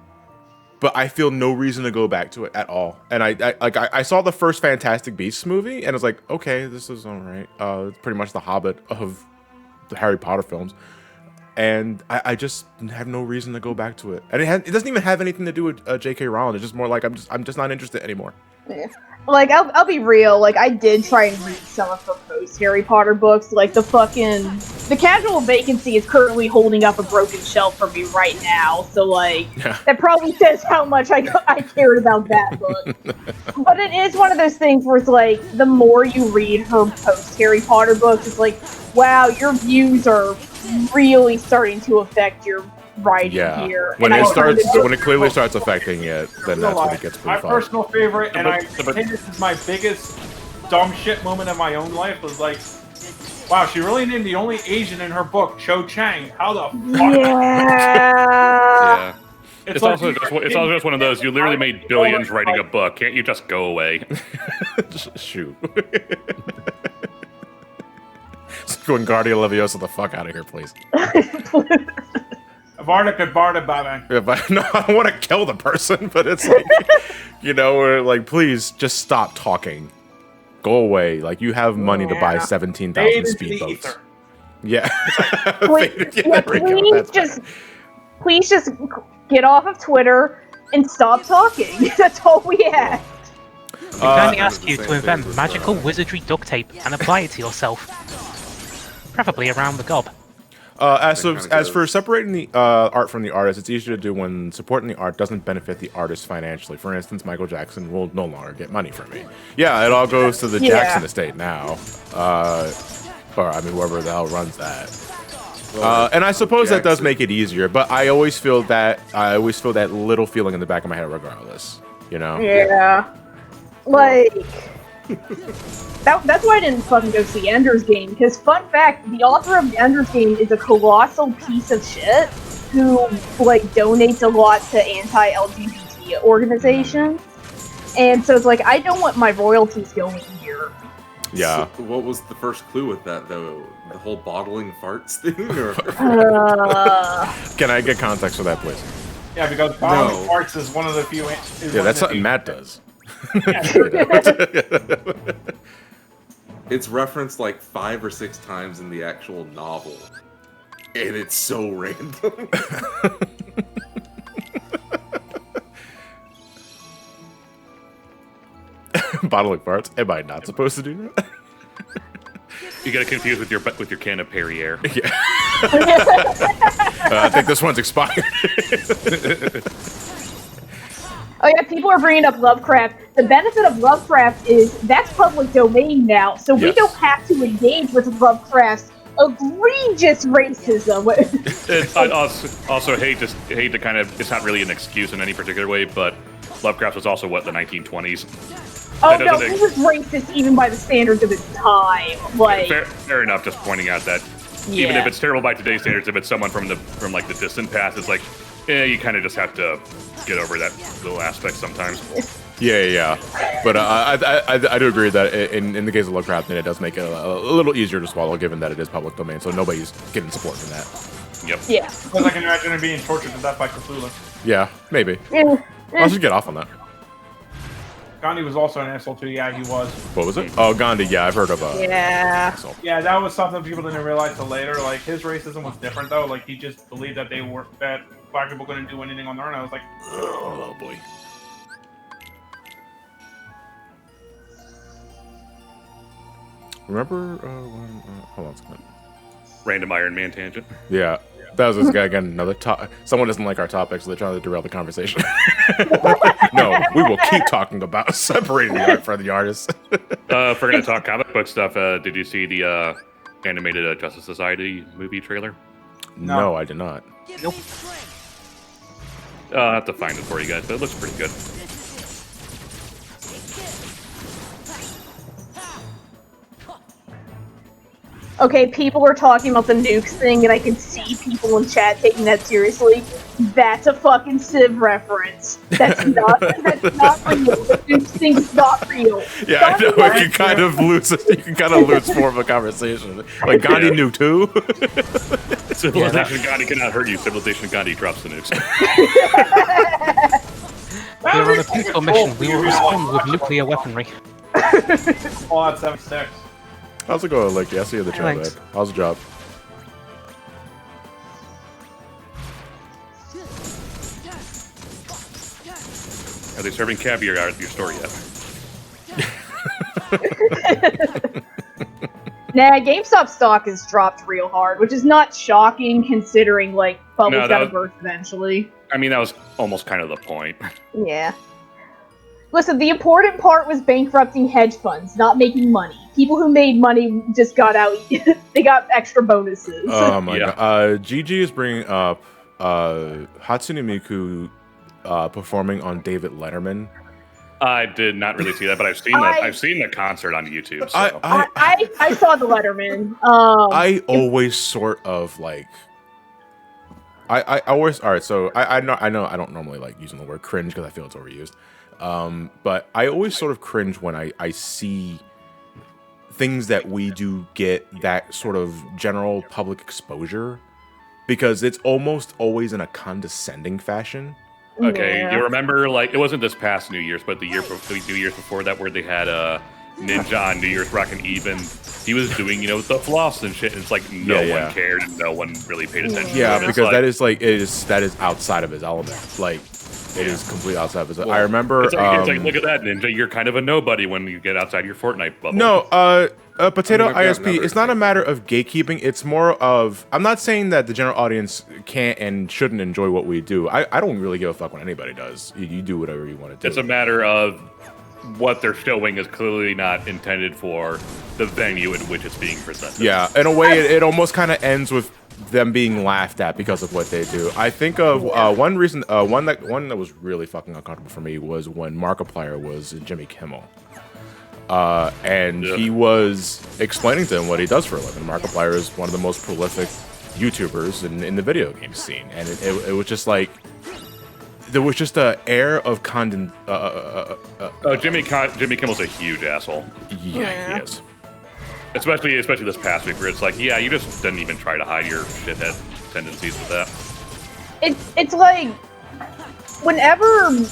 but I feel no reason to go back to it at all. And I saw the first Fantastic Beasts movie, and I was like, okay, this is all right. It's pretty much the Hobbit of the Harry Potter films, and I just have no reason to go back to it. And it doesn't even have anything to do with J.K. Rowling. It's just more like I'm just not interested anymore. Like, I'll be real, like, I did try and read some of her post-Harry Potter books, like, the Casual Vacancy is currently holding up a broken shelf for me right now, so, like, that probably says how much I cared about that book. But it is one of those things where it's like, the more you read her post-Harry Potter books, it's like, wow, your views are really starting to affect your writing here. When And when it clearly starts affecting it, then that's when it gets My pretty fun. personal favorite, and I think this is my biggest dumb shit moment of my own life, was like, wow, she really named the only Asian in her book Cho Chang. How the fuck? Yeah. It's also just one of those. You literally made billions writing a book. Can't you just go away? Shoot. Wingardium Leviosa the fuck out of here, please. Varda could Barda Baban. No, I don't want to kill the person, but it's like, you know, we're like, please just stop talking. Go away. Like, you have money to buy 17,000 speedboats. Yeah. Please just get off of Twitter and stop talking. That's all we ask. We kindly ask you to invent magical wizardry duct tape and apply it to yourself. Preferably around the gob. As for separating the art from the artist, it's easier to do when supporting the art doesn't benefit the artist financially. For instance, Michael Jackson will no longer get money from me. Yeah, it all goes to the Jackson estate now. Or, I mean, whoever the hell runs that. And I suppose that does make it easier, but I always feel that little feeling in the back of my head regardless, you know? Yeah. Like, That's why I didn't fucking go see Ender's Game, because fun fact, the author of Ender's Game is a colossal piece of shit who, like, donates a lot to anti-LGBT organizations. And so it's like, I don't want my royalties going here. Yeah. So what was the first clue with that, though? The whole bottling farts thing? Or Can I get context for that, please? Yeah, because bottling No. farts is one of the few. Yeah, that's something Matt does. It's referenced like 5 or 6 times in the actual novel. And it's so random. Bottling farts. Am I not supposed to do that? You get it confused with your can of Perrier. Yeah. I think this one's expired. Oh yeah, people are bringing up Lovecraft. The benefit of Lovecraft is that's public domain now, so we Yes. don't have to engage with Lovecraft's egregious racism. I also hate to kind of, it's not really an excuse in any particular way, but Lovecraft was also, what, the 1920s? Oh That no, doesn't he was racist even by the standards of his time. Like, Fair enough, just pointing out that even Yeah. if it's terrible by today's standards, if it's someone from like the distant past, it's like, you kind of just have to get over that little aspect sometimes. Yeah. But I do agree that in the case of Lovecraft, then it does make it a little easier to swallow, given that it is public domain, so nobody's getting support from that. Yep. yeah. Because I can imagine him being tortured to death by Cthulhu. Yeah, maybe. Eh, I'll just get off on that. Gandhi was also an asshole too. Yeah, he was. What was it? Oh, Gandhi. Yeah, I've heard of. Yeah. So. Yeah, that was something people didn't realize till later. Like his racism was different though. Like he just believed that that black people couldn't do anything on their own. I was like, Oh boy. Remember when? Hold on a second. Random Iron Man tangent. Yeah, that was this guy again. Another someone doesn't like our topic, so they're trying to derail the conversation. No, we will keep talking about separating the art from the artist. If we're gonna talk comic book stuff, did you see the animated Justice Society movie trailer? No, I did not. Give me strength. I'll have to find it for you guys, but it looks pretty good. Okay, people are talking about the nukes thing, and I can see people in chat taking that seriously. That's a fucking Civ reference. That's not real. The nukes thing is not real. Yeah, I know. Gandhi You can kind of lose. You can kind of lose form of a conversation. Like Gandhi Yeah. knew too. Civilization Gandhi cannot hurt you. Civilization Gandhi drops the nukes. We are on a peaceful mission. We will respond with nuclear weaponry. Fallout 76. How's it going, Licky? I see you in the chat, Thanks. man. How's the job? Are they serving caviar at your store yet? Nah, GameStop stock has dropped real hard, which is not shocking considering, like, Bubble's No, gotta that- burst eventually. I mean, that was almost kind of the point. Yeah. Listen, the important part was bankrupting hedge funds, not making money. People who made money just got out. They got extra bonuses. Oh my Yeah. god. GG is bringing up Hatsune Miku performing on David Letterman. I did not really see that, but I've seen that. I've seen the concert on YouTube. So. I saw the Letterman. I always sort of like. I always all right. So I know I don't normally like using the word cringe because I feel it's overused. But I always sort of cringe when I see things that we do get that sort of general public exposure, because it's almost always in a condescending fashion. Okay, Yeah. you remember, like, it wasn't this past New Year's, but the 2 years before that, where they had Ninja on New Year's Rockin' Even. He was doing, the floss and shit, and it's like no Yeah. one cared and no one really paid attention. Yeah, to it. It's because like, that is outside of his element. Like it is completely outside of his. I remember. It's like, look at that, Ninja. You're kind of a nobody when you get outside your Fortnite bubble. No, Potato I've got ISP, another it's not a matter of gatekeeping. It's more of, I'm not saying that the general audience can't and shouldn't enjoy what we do. I don't really give a fuck what anybody does. You do whatever you want to do. It's a matter of what they're showing is clearly not intended for the venue in which it's being presented. Yeah, in a way, it almost kind of ends with them being laughed at because of what they do. I think of one reason, one that was really fucking uncomfortable for me was when Markiplier was in Jimmy Kimmel. and he was explaining to him what he does for a living. Markiplier is one of the most prolific YouTubers in the video game scene, and it was just like there was just an air of Jimmy Kimmel's a huge asshole. Yeah, he is. Especially this past week, where it's like, yeah, you just didn't even try to hide your shithead tendencies with that. It's like whenever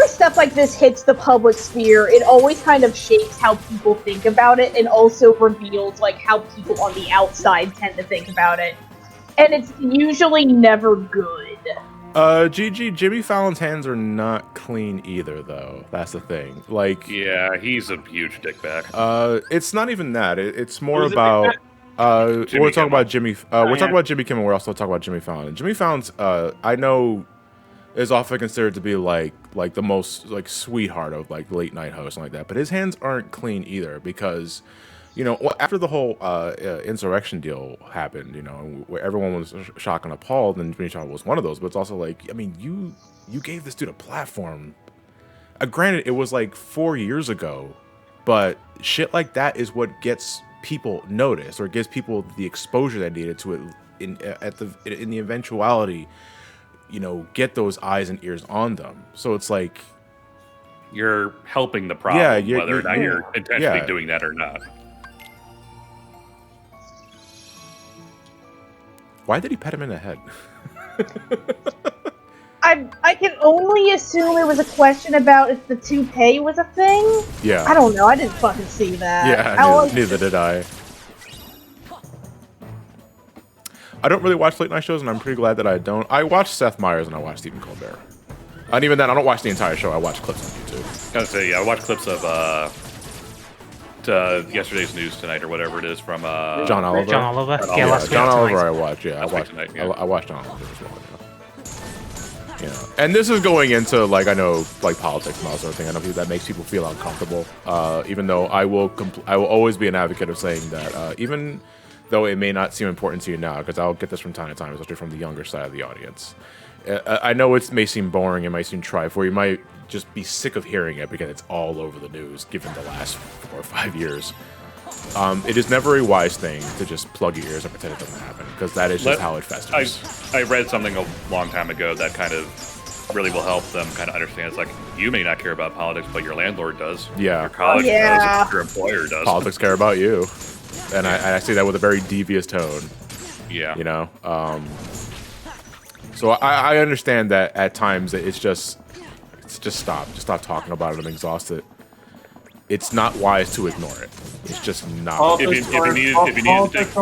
stuff like this hits the public sphere, it always kind of shapes how people think about it, and also reveals like how people on the outside tend to think about it, and it's usually never good. Jimmy Fallon's hands are not clean either, though. That's the thing. Like, yeah, he's a huge dickbag. It's not even that. It's more about. We're talking about Jimmy. We're talking about Jimmy Kimmel. We're also talking about Jimmy Fallon. Jimmy Fallon's, I know, is often considered to be like the most like sweetheart of like late night hosts and like that. But his hands aren't clean either because, you know, after the whole insurrection deal happened, you know, where everyone was shocked and appalled, and Jimmy Fallon was one of those. But it's also like, I mean, you gave this dude a platform. Granted, it was like 4 years ago, but shit like that is what gets people noticed or gives people the exposure they needed to it in the eventuality, you know, get those eyes and ears on them. So it's like you're helping the problem, yeah, whether or not you're intentionally doing that or not. Why did he pet him in the head? I can only assume it was a question about if the toupee was a thing. Yeah. I don't know. I didn't fucking see that. Yeah, neither did I. I don't really watch late night shows, and I'm pretty glad that I don't. I watch Seth Meyers and I watch Stephen Colbert. And even then, I don't watch the entire show. I watch clips on YouTube. I was gonna say, yeah, I watch clips of yesterday's news tonight or whatever it is from John Oliver. Yeah, last week. John Oliver. I watch. Yeah, I watch John Oliver as well. You know, and this is going into like I know like politics and all that sort of thing. I know that makes people feel uncomfortable. Even though I will always be an advocate of saying that even though it may not seem important to you now, because I'll get this from time to time, especially from the younger side of the audience. I know it may seem boring, it might seem trite, or you might just be sick of hearing it because it's all over the news, given the last 4 or 5 years. It is never a wise thing to just plug your ears and pretend it doesn't happen, because that is just how it festers. I read something a long time ago that kind of really will help them kind of understand. It's like, you may not care about politics, but your landlord does. Yeah. Your college does. Your employer does. Politics care about you. And I say that with a very devious tone. Yeah. You know? So I understand that at times it's just stop. Just stop talking about it. I'm exhausted. It's not wise to ignore it. It's just not. Politics are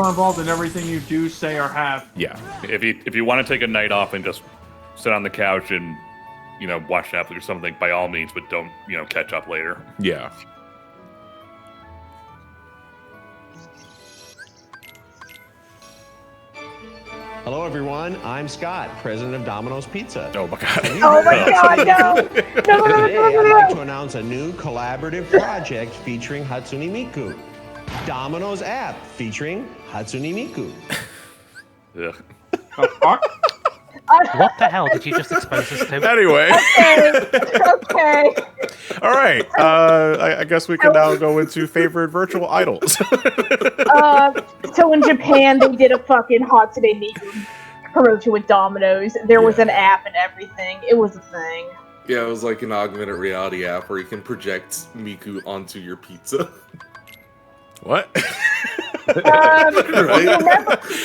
involved in everything you do, say, or have. Yeah. If you want to take a night off and just sit on the couch and, you know, watch Netflix or something, by all means, but don't, you know, catch up later. Yeah. Hello, everyone. I'm Scott, president of Domino's Pizza. Oh my god. Oh my god, no! Today, I'd like to announce a new collaborative project featuring Hatsune Miku. Domino's app featuring Hatsune Miku. Yeah. The fuck? What the hell did you just expose us to? Anyway. Okay. All right. I guess we can now go into favorite virtual idols. So in Japan, they did a fucking Hatsune Miku promotion with Domino's. There was an app and everything. It was a thing. Yeah, it was like an augmented reality app where you can project Miku onto your pizza. What? If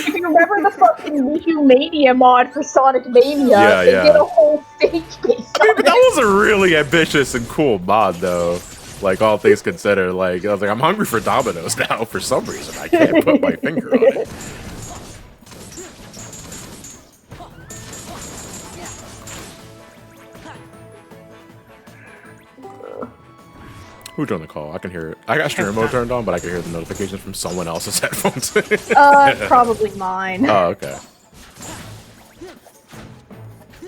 you remember the fucking Miku Mania mod for Sonic Mania, they did a whole stage based on it. That was a really ambitious and cool mod, though. Like, all things considered, like, I was like, I'm hungry for Domino's now for some reason. I can't put my finger on it. Who joined the call? I can hear it. I got stream mode turned on, but I can hear the notifications from someone else's headphones. Probably mine. Oh, okay.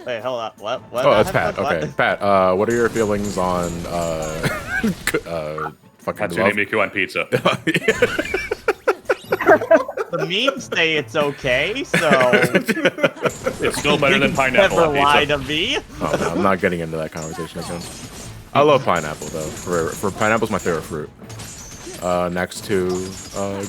Wait, hold up. What? Oh, that's Pat. Okay, Pat. What are your feelings on fucking Hatsune Miku on pizza. The memes say it's okay, so It's still better than pineapple never on lie pizza. to me. Oh, no, I'm not getting into that conversation again. I love pineapple though. For pineapple's my favorite fruit. Next to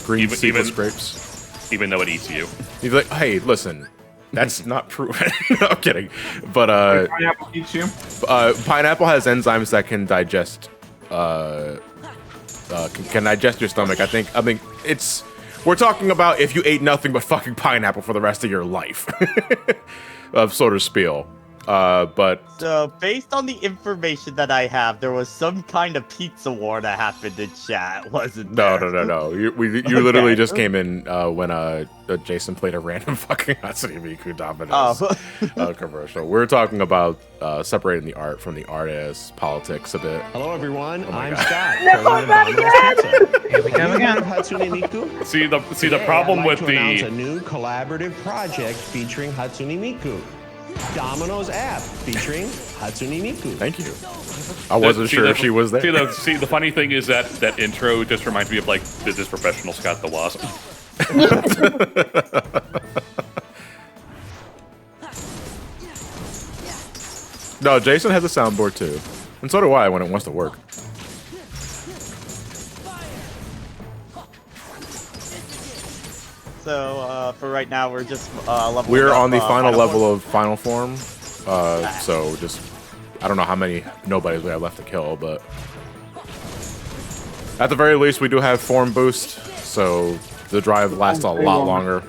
green seedless grapes. Even though it eats you. He's like, hey, listen, that's not proven. No, I'm kidding. But pineapple eats you. Pineapple has enzymes that can digest can digest your stomach. I think it's we're talking about if you ate nothing but fucking pineapple for the rest of your life. Of sort of spiel. But so based on the information that I have, there was some kind of pizza war that happened in chat, wasn't there? No. You literally just came in when Jason played a random fucking Hatsune Miku Domino's commercial. We're talking about separating the art from the artist, politics a bit. Hello, everyone. I'm God. Scott. No, not again! Here we go again. Hatsune Miku. See the Today, problem I'd like with to announce the a new collaborative project featuring Hatsune Miku. Domino's app featuring Hatsune Miku. Thank you. I wasn't sure if she was there. See, the funny thing is that intro just reminds me of like business professional Scott the Wasp. No, Jason has a soundboard too, and so do I when it wants to work. So for right now, we're just leveling We're up, on the final level form. of final form, so just I don't know how many nobodies we have left to kill, but at the very least we do have form boost, so the drive lasts a lot longer.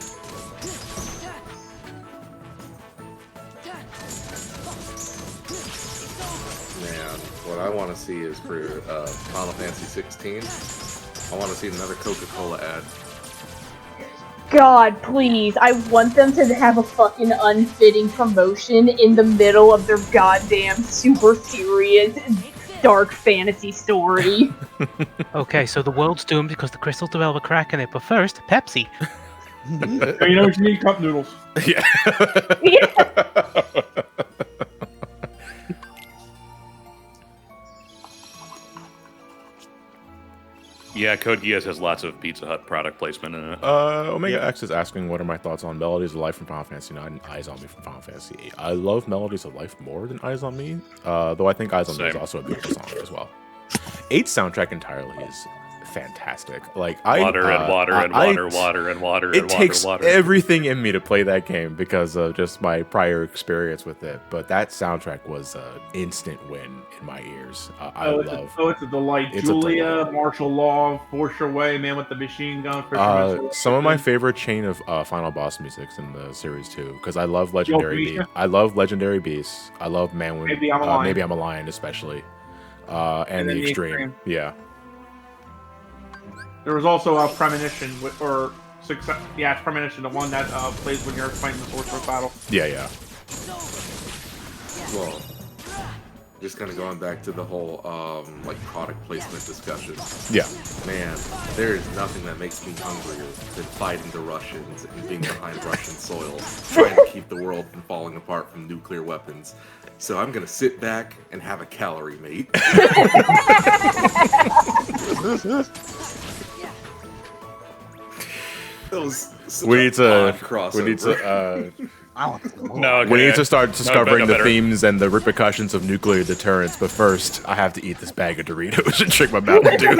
Man, what I want to see is for Final Fantasy 16. I want to see another Coca-Cola ad. God, please. I want them to have a fucking unfitting promotion in the middle of their goddamn super serious dark fantasy story. Okay, so the world's doomed because the crystals develop a crack in it, but first, Pepsi. Hey, you know what you need? Cup noodles. Yeah. Yeah, Code Geass has lots of Pizza Hut product placement in it. Omega X is asking, what are my thoughts on Melodies of Life from Final Fantasy 9 and Eyes on Me from Final Fantasy 8? I love Melodies of Life more than Eyes on Me, though I think Eyes on Me is also a beautiful song as well. 8's soundtrack entirely is fantastic. Like water and water and water, water and water and water. It takes water. everything in me to play that game because of just my prior experience with it. But that soundtrack was an instant win in my ears. It's a delight. It's Julia, a delight. Martial Law, Force Your Way, Man with the Machine Gun. Some of my favorite chain of final boss musics in the series too, because I love Legendary Misha? Beasts. I love Legendary Beasts. I love Man with Maybe I'm a Lion. Maybe I'm a Lion, especially, and the Extreme. Yeah. There was also a Premonition, or Success. Yeah, it's Premonition, the one that plays when you're fighting the Sorcerer's Battle. Yeah. Well, just kind of going back to the whole like product placement discussion. Yeah. Man, there is nothing that makes me hungrier than fighting the Russians and being behind Russian soil, trying to keep the world from falling apart from nuclear weapons. So I'm gonna sit back and have a calorie, mate. We need to start discovering the themes and the repercussions of nuclear deterrence. But first, I have to eat this bag of Doritos and drink my Mountain Dew.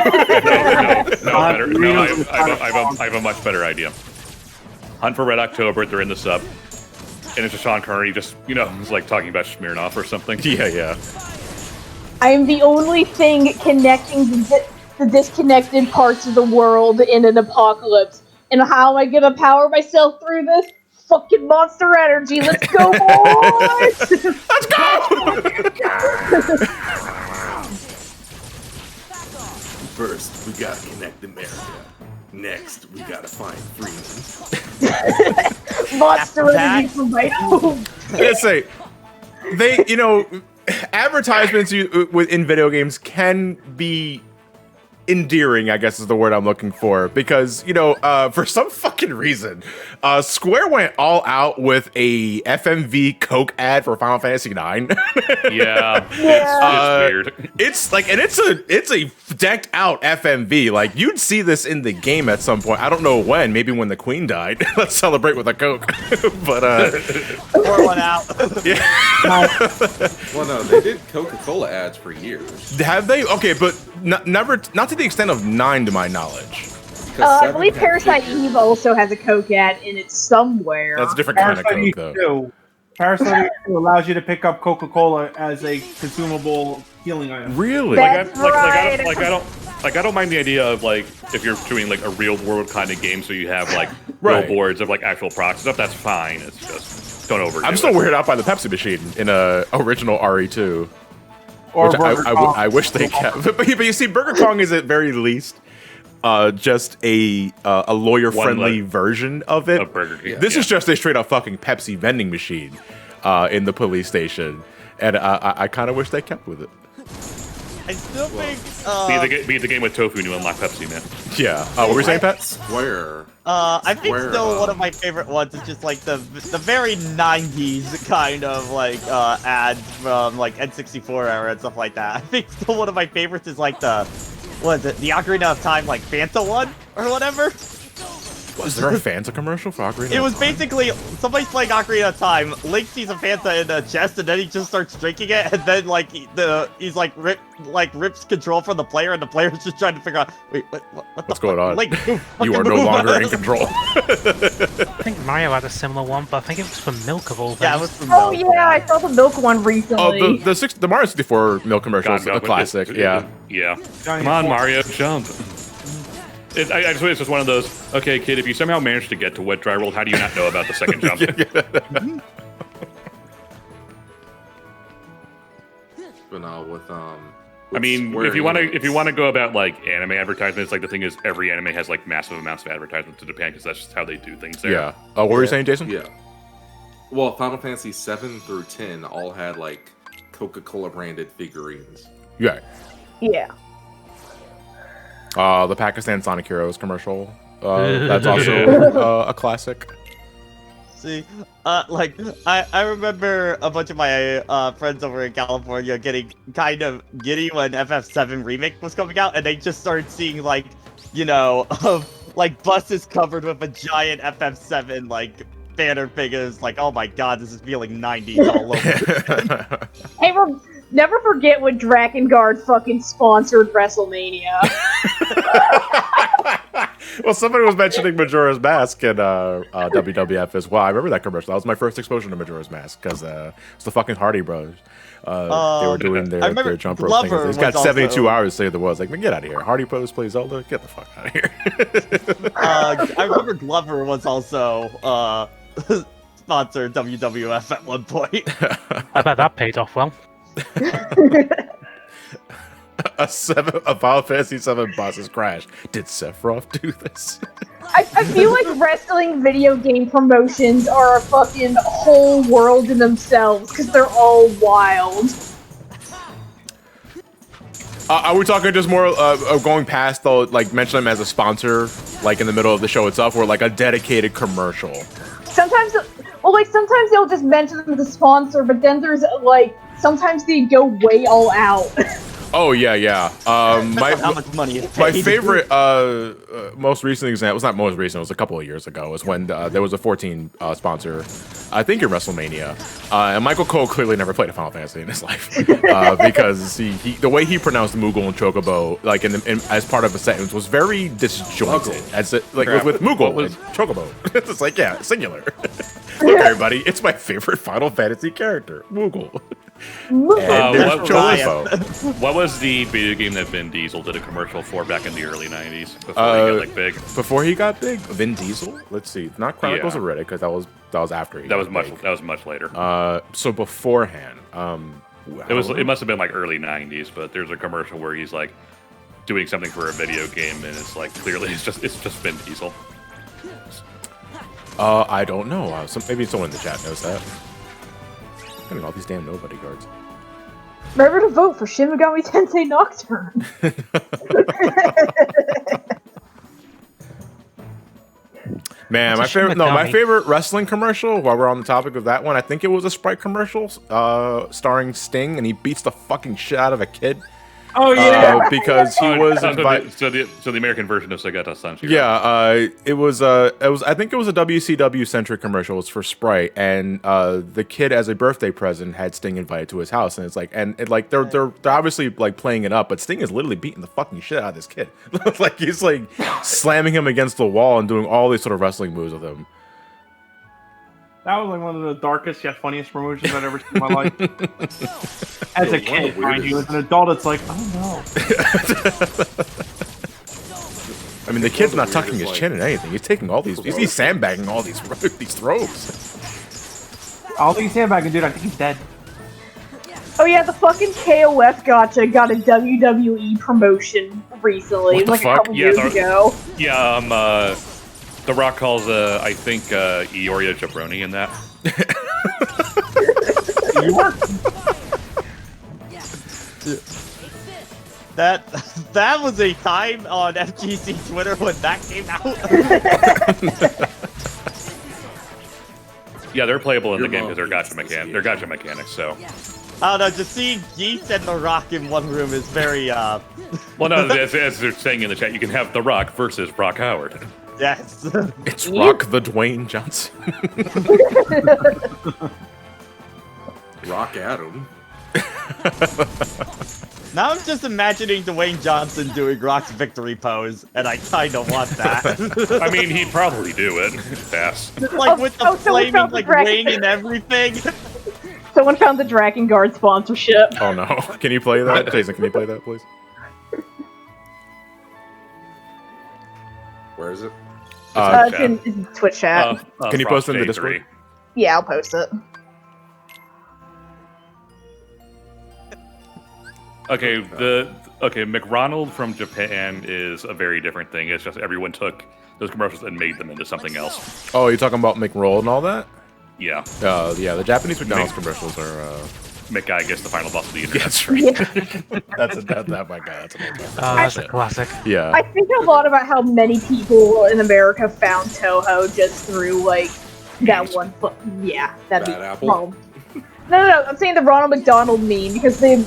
I have a much better idea. Hunt for Red October. They're in the sub, and it's a Sean Connery just it's like talking about Smirnoff or something. Yeah. I am the only thing connecting the disconnected parts of the world in an apocalypse. And how am I gonna power myself through this? Fucking monster energy! Let's go, boys! Let's go! First, we gotta connect America. Next, we gotta find freedom. Monster energy from my home. Let's say advertisements in video games can be endearing, I guess is the word I'm looking for, because for some fucking reason, Square went all out with a FMV Coke ad for Final Fantasy IX. Yeah, it's weird. It's like, and it's a decked out FMV. Like, you'd see this in the game at some point. I don't know when. Maybe when the Queen died. Let's celebrate with a Coke. But Pour one out. yeah. Well, no, they did Coca-Cola ads for years. Have they? Okay, but not to the extent of 9, to my knowledge. I believe Parasite Eve also has a Coke ad in it somewhere. That's a different kind of Coke, though. Parasite Eve allows you to pick up Coca-Cola as a consumable healing item. Really? That's I don't mind the idea of like if you're doing like a real world kind of game, so you have like Right. billboards of like actual procs stuff. That's fine. It's just don't overdo I'm it. still weirded out by the Pepsi machine in original RE2. Or Which Burger Kong. I wish they kept. But you see, Burger Kong is at very least just a lawyer-friendly version of it. Of Burger King, This yeah. is just a straight-up fucking Pepsi vending machine in the police station, and I kind of wish they kept with it. I still think. Beat the game with tofu and you unlock Pepsi, man. Yeah. What were you saying, Pat? Square. I think Square, still one of my favorite ones is just like the very 90s kind of like ads from like N64 era and stuff like that. I think still one of my favorites is like the Ocarina of Time like Fanta one or whatever. Was there a Fanta commercial for Ocarina? It of was Time? basically somebody's playing Ocarina of Time. Link sees a Fanta in a chest, and then he just starts drinking it, and then like he's like rips control from the player, and the player's just trying to figure out What's going on? Link, You are no longer in control. I think Mario had a similar one, but I think it was for Milk of all things. Yeah, it was from Oh Milk. yeah, I saw the milk one recently. Oh, the Mario 64 milk commercial is a classic. Yeah. Yeah. Johnny Come on, Four. Mario, jump. It's just one of those. Okay, kid, if you somehow manage to get to Wet Dry World, how do you not know about the second jump? But no, with I mean, Square if you want Enix. to go about like anime advertisements, like the thing is, every anime has like massive amounts of advertisements to Japan because that's just how they do things there. Yeah. What were you saying, Jason? Yeah. Well, Final Fantasy 7 through 10 all had like Coca-Cola branded figurines. Yeah. Yeah. The Pakistan Sonic Heroes commercial. That's also a classic. See, like I remember a bunch of my friends over in California getting kind of giddy when FF7 Remake was coming out, and they just started seeing like, like buses covered with a giant FF7 like banner figures. Like, oh my god, this is feeling 90s all over. Hey, never forget when Drakengard fucking sponsored WrestleMania. Well, somebody was mentioning Majora's Mask in WWF as well. I remember that commercial. That was my first exposure to Majora's Mask because it's the fucking Hardy Brothers. They were doing their jump rope thing. Glover He's got was 72 also- hours to save the world. It's like, man, get out of here. Hardy Brothers play Zelda. Get the fuck out of here. I remember Glover was also sponsored WWF at one point. I bet that paid off well. a Final Fantasy 7 boss's crash. Did Sephiroth do this? I feel like wrestling video game promotions are a fucking whole world in themselves because they're all wild. Are we talking just more of going past though, like mention them as a sponsor, like in the middle of the show itself, or like a dedicated commercial? Sometimes they'll just mention them as a sponsor, but then there's like sometimes they go way all out. Oh yeah. How much money is paid. My favorite, most recent example, it's not most recent, it was a couple of years ago, was when there was a 14 sponsor, I think in WrestleMania, and Michael Cole clearly never played a Final Fantasy in his life, because the way he pronounced Moogle and Chocobo, like as part of a sentence, was very disjointed, with Moogle and Chocobo. It's like, yeah, singular. Look, everybody, it's my favorite Final Fantasy character, Moogle. And there's Chocobo. What was the video game that Vin Diesel did a commercial for back in the early 90s before he got like big? Before he got big, Vin Diesel. Let's see, not Chronicles of Riddick, because that was after he. That was got much later. So beforehand, It must have been like early 90s, but there's a commercial where he's like doing something for a video game, and it's like clearly it's just Vin Diesel. I don't know. Maybe someone in the chat knows that. Getting all these damn nobody cards. Remember to vote for Shin Megami Tensei Nocturne. Man, That's a shame my Megami. favorite wrestling commercial, while we're on the topic of that one, I think it was a Sprite commercial starring Sting, and he beats the fucking shit out of a kid. Oh yeah. Because he was invited. So the American version of Segata-san. Yeah, it was. I think it was a WCW centric commercial. It was for Sprite, and the kid, as a birthday present, had Sting invited to his house, and it's like, they're obviously like playing it up, but Sting is literally beating the fucking shit out of this kid. Like he's like slamming him against the wall and doing all these sort of wrestling moves with him. That was like one of the darkest yet funniest promotions I've ever seen in my life. As a kid, mind you, as an adult, it's like, oh no. I mean, the kid's not tucking his chin in anything. He's taking all these. He's sandbagging all these throws. All these sandbagging, dude. I think he's dead. Oh yeah, the fucking KOF gotcha got a WWE promotion recently, What the like fuck? a couple years ago. Yeah, The Rock calls, I think, Ioria Jabroni in that. That was a time on FGC Twitter when that came out. Yeah, they're playable in the Your game because mom they're gacha mechanics. So, I don't know, just seeing Geese and The Rock in one room is very, well, no, as they're saying in the chat, you can have The Rock versus Brock Howard. yes. It's Rock the Dwayne Johnson. Rock Adam. Now I'm just imagining Dwayne Johnson doing Rock's victory pose, and I kind of want that. I mean, he'd probably do it. Fast. Like with the someone flaming found the like dragon. wing and everything. Someone found the Dragon Guard sponsorship. Oh no! Can you play that, Jason? Can you play that, please? Where is it? It's in Twitch chat. Can you post it in the Discord? Yeah, I'll post it. Okay, McRonald from Japan is a very different thing. It's just everyone took those commercials and made them into something else. Oh, you're talking about McRoll and all that? Yeah. Yeah. The Japanese McDonald's commercials are. McGuy gets the final boss of the internet. That's right. That my guy. That's amazing. That's a classic. Yeah. I think a lot about how many people in America found Toho just through like that one. Yeah, that'd Bad be apple? wrong. No. I'm saying the Ronald McDonald meme because the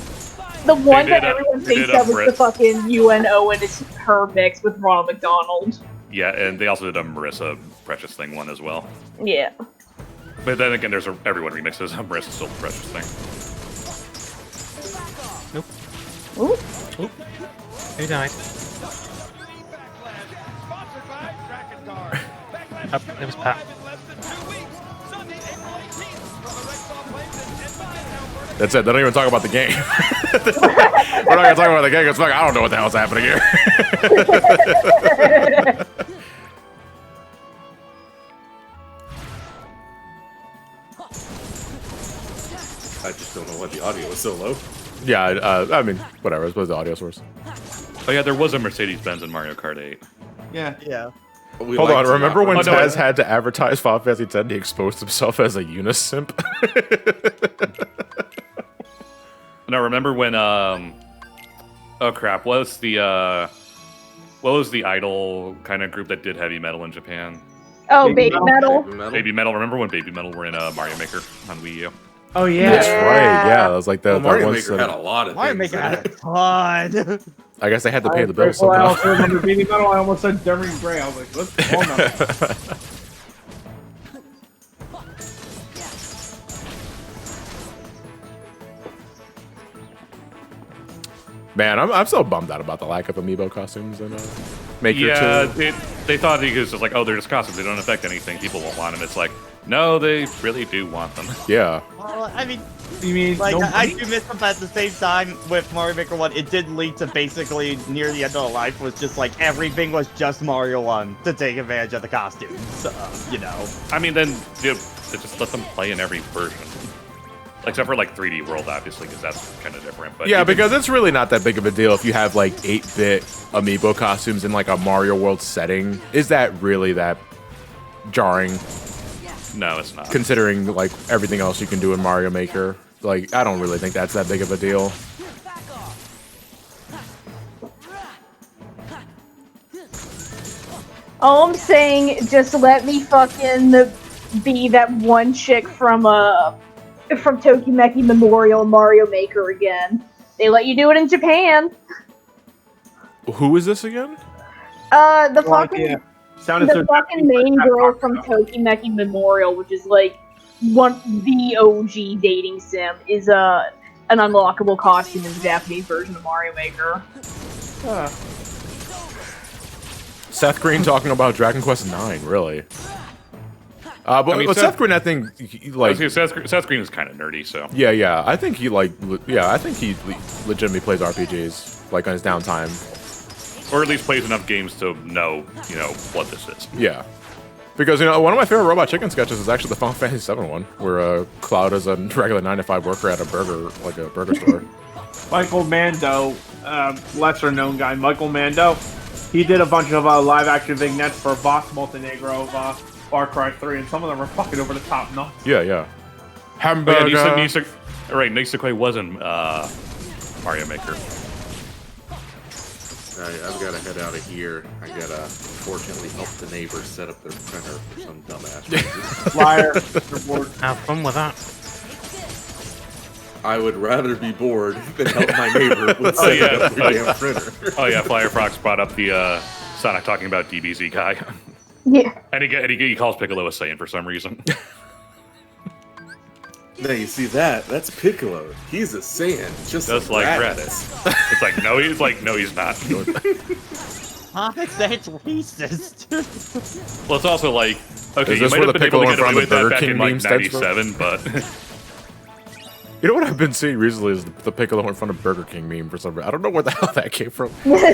one They did that everyone they thinks did a of is the Brit. fucking UNO and it's her mix with Ronald McDonald. Yeah, and they also did a Marissa Precious Thing one as well. Yeah. But then again, everyone remixes Marissa's still the Precious Thing. Ooh. Who died? Oh, it was Pat. That's it. They don't even talk about the game. We're not gonna talk about the game because I don't know what the hell's happening here. I just don't know why the audio is so low. Yeah, I mean, whatever. I suppose the audio source. Oh yeah, there was a Mercedes-Benz in Mario Kart 8. Yeah. Yeah. But we Hold like on. to Remember not when Oh, no, Taz I- had to advertise Final Fantasy X? He exposed himself as a unisimp. No, remember when oh crap, what was the idol kind of group that did heavy metal in Japan? Oh, Baby Metal. Baby Metal. Remember when Baby Metal were in Mario Maker on Wii U? Oh yeah. That's right. Yeah, it was like Well, that Mario ones Maker that- had a lot of Mario things. Maker in had it. a ton. I guess they had to pay the Well, bills I somehow. also remember Baby Metal. I almost said Derry Gray. I was like, what's going on? Man, I'm so bummed out about the lack of amiibo costumes in Maker Yeah, 2. they thought it was just like, oh, they're just costumes. They don't affect anything. People won't want them. It's like, no, they really do want them. Yeah. Well, I mean, You mean like, no I money? do miss them, but at the same time, with Mario Maker 1, it did lead to basically near the end of the life was just like everything was just Mario 1 to take advantage of the costumes, you know. I mean, then they just let them play in every version. Except for like 3D World, obviously, because that's kind of different. But Yeah, even- because it's really not that big of a deal if you have like 8-bit amiibo costumes in like a Mario World setting. Is that really that jarring, no, it's not. considering like everything else you can do in Mario Maker? Like, I don't really think that's that big of a deal. All I'm saying, just let me fucking be that one chick from Tokimeki Memorial Mario Maker again. They let you do it in Japan. Who is this again? The No idea. Sounded so fucking Japanese, main like girl that. from Tokimeki Memorial, which is like the OG dating sim, is an unlockable costume in the Japanese version of Mario Maker. Seth Green talking about Dragon Quest IX, really. But I mean, Seth Green, I think, Seth Green is kind of nerdy, so. Yeah. I think he legitimately plays RPGs like on his downtime. Or at least plays enough games to know, what this is. Yeah. Because, one of my favorite Robot Chicken sketches is actually the Final Fantasy VII one, where Cloud is a regular 9-to-5 worker at a burger store. Michael Mando, lesser known guy, Michael Mando, he did a bunch of live-action vignettes for Boss Montenegro of Far Cry 3, and some of them are fucking over the top nuts. Yeah. Hamburger. Right, Nisekoi was in Mario Maker. I've got to head out of here. I gotta, fortunately, help the neighbors set up their printer for some dumbass reason. Liar. Have fun with that. I would rather be bored than help my neighbor with setting up their damn printer. Oh yeah, Firefox brought up the Sonic talking about DBZ guy. Yeah. And he calls Piccolo a Saiyan for some reason. Now you see that's Piccolo. He's a Saiyan, just like Raditz. It's like, no, he's not. Sonic, that's racist. Well, it's also like, okay, Is you this might where have the been able to Piccolo in get away front of with the that Burger back King in like meme stems from? 97, but... You know what I've been seeing recently is the Piccolo in front of Burger King meme for some reason. I don't know where the hell that came from. I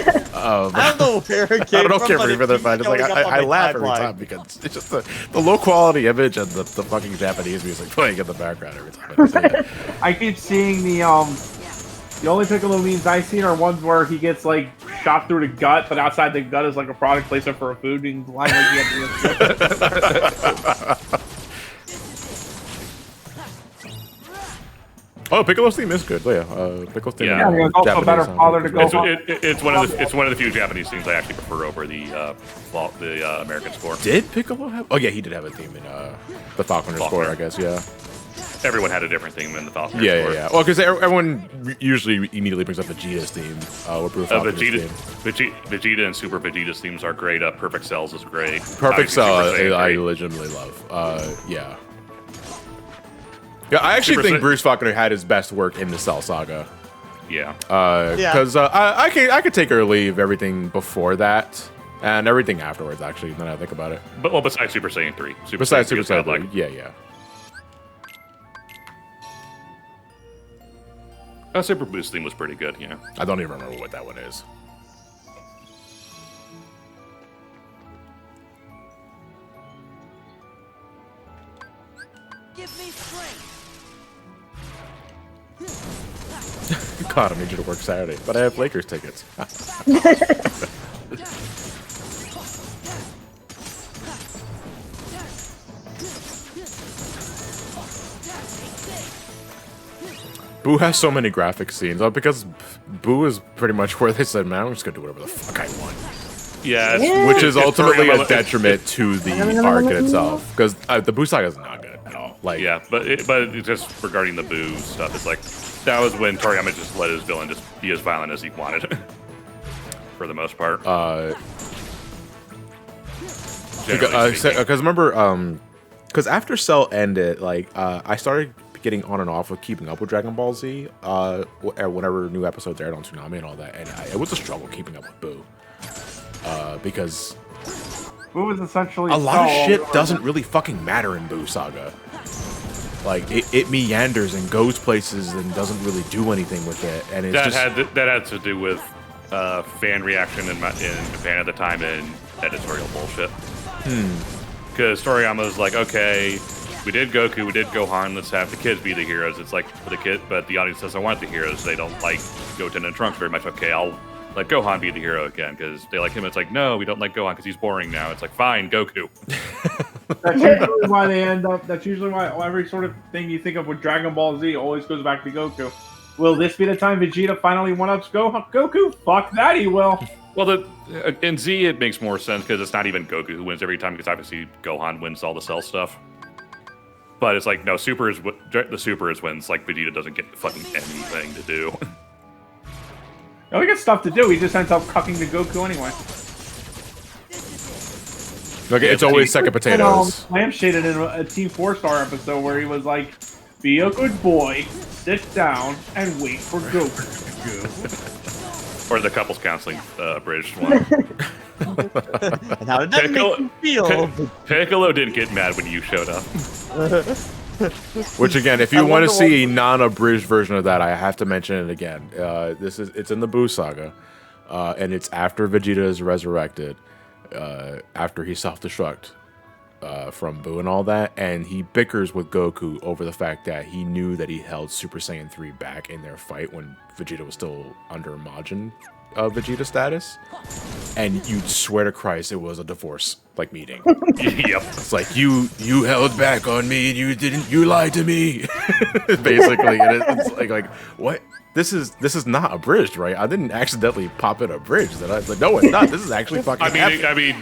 don't know where it came from. I don't care but for it that. keeps Like, going up I on my laugh every timeline. time because it's just the low quality image and the fucking Japanese music playing in the background every time I see it. I keep seeing the only Piccolo memes I've seen are ones where he gets like shot through the gut, but outside the gut is like a product placement for a food being line like he had to Oh, Piccolo's theme is good. Oh, yeah, Piccolo's theme. Yeah, it's also a better father to go. It's one of the few Japanese themes I actually prefer over the American score. Did Piccolo have? Oh yeah, he did have a theme in the Falconer score, I guess. Yeah. Everyone had a different theme in the Falconer Yeah, score. yeah. Well, because everyone usually immediately brings up Vegeta's theme. Vegeta and Super Vegeta's themes are great. Perfect Cells is great. Perfect Cell, I great. legitimately love. Yeah. Yeah, I actually think Super Bruce Faulconer had his best work in the Cell Saga. Yeah. Because I could take or leave everything before that and everything afterwards. Actually, now that I think about it. But well, besides Super Saiyan 3. Besides Super Saiyan Saiyan 3, yeah. Super Boost theme was pretty good. Yeah. I don't even remember what that one is. Give me strength. God, I need you to work Saturday, but I have Lakers tickets. Boo has so many graphic scenes, because Boo is pretty much where they said, man, I'm just gonna do whatever the fuck I want. Yeah, Which is it's ultimately very a detriment to the arc in itself, because the Boo saga is not good at all. Like, yeah, but it's just regarding the Boo stuff, it's like that was when Toriyama just let his villain just be as violent as he wanted, for the most part. Because remember, because after Cell ended, like I started getting on and off with keeping up with Dragon Ball Z. Whenever new episodes aired on Toonami and all that, and it was a struggle keeping up with Boo. Because Boo is essentially a lot of shit doesn't really fucking matter in Boo Saga. Like it meanders and goes places and doesn't really do anything with it, and it's that had to do with fan reaction in Japan at the time and editorial bullshit. Because Toriyama was like, okay, we did Goku, we did Gohan, let's have the kids be the heroes. It's like for the kid, but the audience doesn't want the heroes. They don't like Goten and Trunks very much. Okay, I'll let Gohan be the hero again because they like him. It's like, no, we don't like Gohan because he's boring now. It's like, fine, Goku. That's usually why they end up. That's usually why every sort of thing you think of with Dragon Ball Z always goes back to Goku. Will this be the time Vegeta finally one-ups Goku? Fuck that, he will. Well, in Z it makes more sense because it's not even Goku who wins every time, because obviously Gohan wins all the Cell stuff. But it's like, no, the Super is when it's like Vegeta doesn't get fucking anything to do. No, he gets stuff to do. He just ends up cucking to Goku anyway. Okay, it's always second potatoes. Lampshaded in a Team 4-Star episode where he was like, "Be a good boy, sit down, and wait for Goku." Or the couples counseling abridged one. And how did that make you feel? Piccolo didn't get mad when you showed up. Which again, if you want to see a non-abridged version of that, I have to mention it again. It's in the Buu saga, and it's after Vegeta is resurrected, after he self-destruct from Buu and all that, and he bickers with Goku over the fact that he knew that he held Super Saiyan 3 back in their fight when Vegeta was still under Majin Vegeta status, and you'd swear to Christ it was a divorce meeting. Yep. It's like you held back on me and you lied to me. Basically, and it's like what? This is not abridged, right? I didn't accidentally pop it abridged. And I was like, no, it's not. This is actually fucking happening. I mean,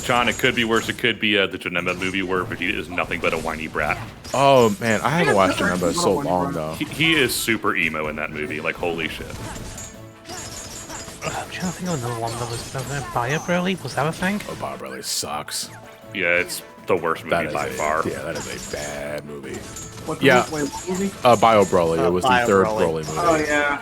John, it could be worse. It could be the Janemba movie where Vegeta is nothing but a whiny brat. Oh man, I haven't watched Janemba in so long though. He is super emo in that movie. Like, holy shit. I'm trying to think of another one that was Bio Broly. Was that a thing? Oh, Bio Broly sucks. Yeah, it's the worst movie by far. Yeah, that is a bad movie. What movie? Bio Broly. It was the third Broly movie. Oh yeah.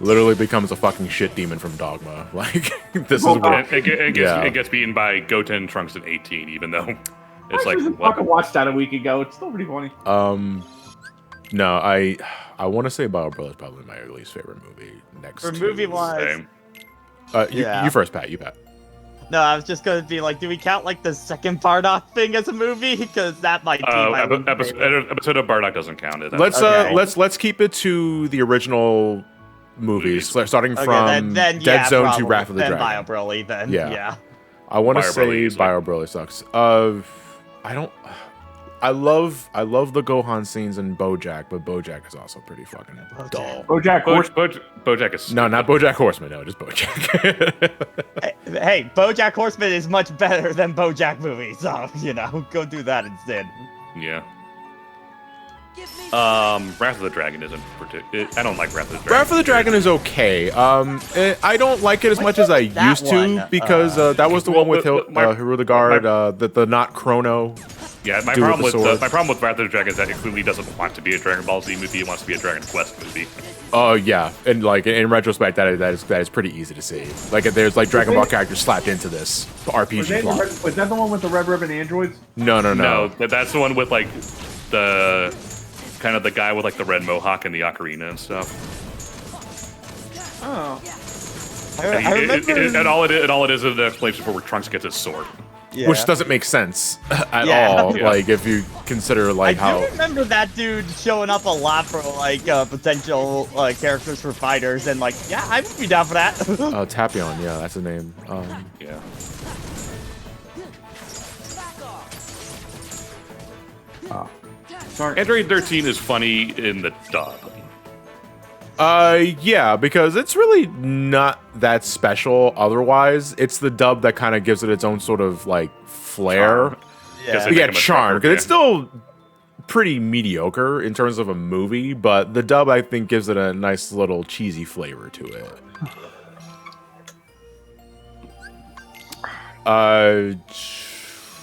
Literally becomes a fucking shit demon from Dogma. Like, this is what it gets beaten by Goten, Trunks, and 18, even though it's like, what? I watched that a week ago. It's still pretty funny. No, I want to say Bio Broly is probably my least favorite movie. Next For to movie-wise, you first, Pat. You Pat. No, I was just gonna be like, do we count like the second Bardock thing as a movie? Because that might be my episode of Bardock doesn't count it. Let's keep it to the original movies, starting from then, Dead Zone probably. to Wrath of the then Dragon. Bio Broly, then Yeah. I want to say Bio Broly sucks. I love the Gohan scenes in BoJack, but BoJack is also pretty fucking dull. BoJack is no, not BoJack Horseman. No, just BoJack. hey, BoJack Horseman is much better than BoJack movie, so go do that instead. Yeah. Wrath of the Dragon isn't particular. I don't like Wrath of the Dragon. Wrath of the Dragon is okay. I don't like it as much as I used to because that was the one with Hildegard, the not Chrono. Yeah, my problem with Wrath of the Dragon is that it clearly doesn't want to be a Dragon Ball Z movie. It wants to be a Dragon Quest movie. Oh yeah, and like in retrospect, that is pretty easy to see. Like there's like Dragon Ball characters slapped into this RPG plot. Was that the one with the red ribbon androids? No. That's the one with like the kind of the guy with like the red mohawk and the ocarina and stuff. Oh. I remember. And all it is an explanation for where Trunks gets his sword. Yeah. Which doesn't make sense at all. Yeah. Like if you consider like I do remember that dude showing up a lot for like potential characters for fighters, and like, yeah, I would be down for that. Tapion, yeah, that's his name. Yeah. Sorry. Android 13 is funny in the dub. Yeah, because it's really not that special otherwise. It's the dub that kind of gives it its own sort of like flair. Yeah, charm. Because it's still pretty mediocre in terms of a movie, but the dub I think gives it a nice little cheesy flavor to it. I'm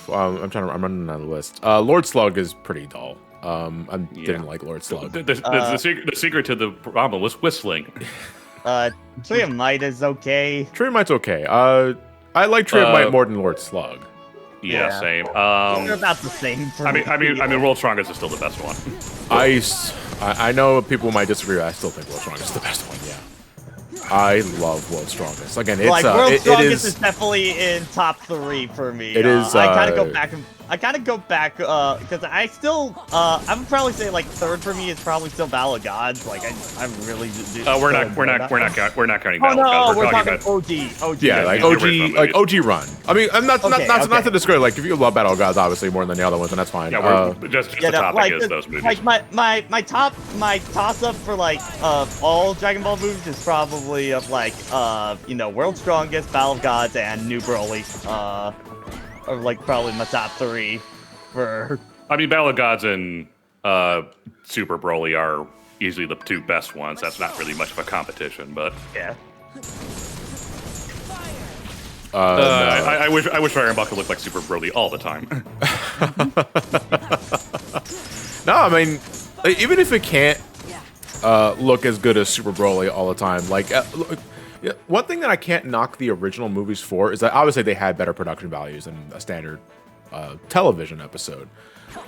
running down the list. Lord Slug is pretty dull. I didn't like Lord Slug. The secret to the problem was whistling. Triomite is okay. Triomite's okay. I like Triomite more than Lord Slug. Yeah, same. They're about the same for me. I mean, World Strongest is still the best one. I know people might disagree. I still think World Strongest is the best one. Yeah. I love World's Strongest. Again, it's World's Strongest is definitely in top 3 for me. It is. I kind of go back and I kind of go back because I still I would probably say like third for me is probably still Battle of Gods. Like I really do. We're not counting Oh Battle of Gods. no, we're talking about OG. Yeah, like OG run. I mean, I'm not to discourage. Like, if you love Battle of Gods, obviously more than the other ones, then that's fine. Yeah, just the topic like, is those movies. Like my toss up for like all Dragon Ball movies is probably of like World's Strongest, Battle of Gods, and New Broly. Are like probably my top 3 for. I mean, Battle of Gods and Super Broly are easily the 2 best ones. That's not really much of a competition, but yeah. No. I wish Dragon Ball could look like Super Broly all the time. No, I mean, even if it can't look as good as Super Broly all the time, like. One thing that I can't knock the original movies for is that obviously they had better production values than a standard television episode,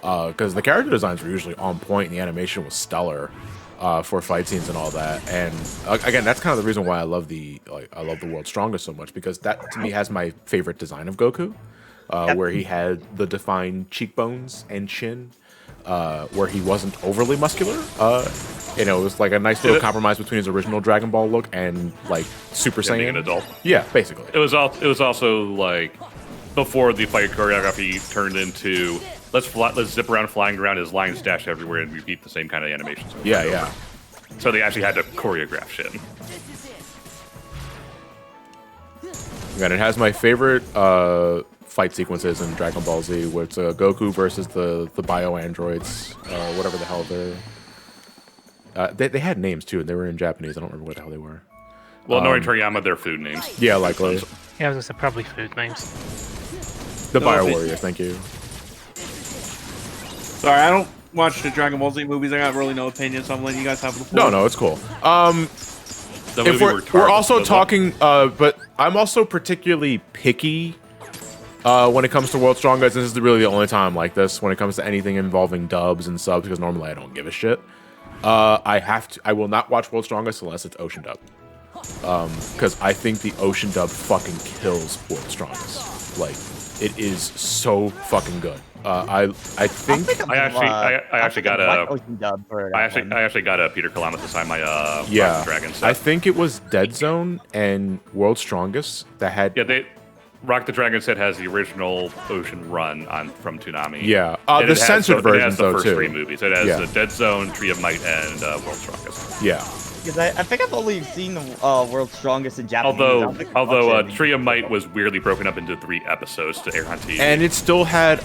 because the character designs were usually on point and the animation was stellar for fight scenes and all that. And again, that's kind of the reason why I love the World's Strongest so much, because that to me has my favorite design of Goku, where he had the defined cheekbones and chin, where he wasn't overly muscular. It was like a nice little compromise between his original Dragon Ball look and like Super Saiyan. Being an adult. Yeah, basically. It was also like before the fight choreography turned into let's zip around flying around as lines dash everywhere and repeat the same kind of animations. Yeah. So they actually had to choreograph shit. Again, it has my favorite fight sequences in Dragon Ball Z, where it's Goku versus the bio androids, whatever the hell they're. They had names too, and they were in Japanese. I don't remember what the hell they were. Well, Nori Toriyama, they're food names. Yeah, likely. Yeah, I was gonna say probably food names. The Bio Warriors, thank you. Sorry, I don't watch the Dragon Ball Z movies. I got really no opinion, so I'm letting you guys have the floor. No, it's cool. If we're also talking, but I'm also particularly picky when it comes to World's Strongest. This is really the only time like this when it comes to anything involving dubs and subs, because normally I don't give a shit. I will not watch World's Strongest unless it's Ocean dub, because I think the Ocean dub fucking kills World's Strongest. Like, it is so fucking good. I think I actually got a Ocean dub for I actually got a Peter Kalamas to sign my Dragon set. I think it was Dead Zone and World's Strongest that had Rock the Dragon set has the original Ocean run from Toonami. Yeah, the censored versions though too. It has the first 3 movies. It has the Dead Zone, Tree of Might, and World's Strongest. Yeah. Because I think I've only seen the World's Strongest in Japanese. Although Tree of Might was weirdly broken up into 3 episodes to air on TV. And it still had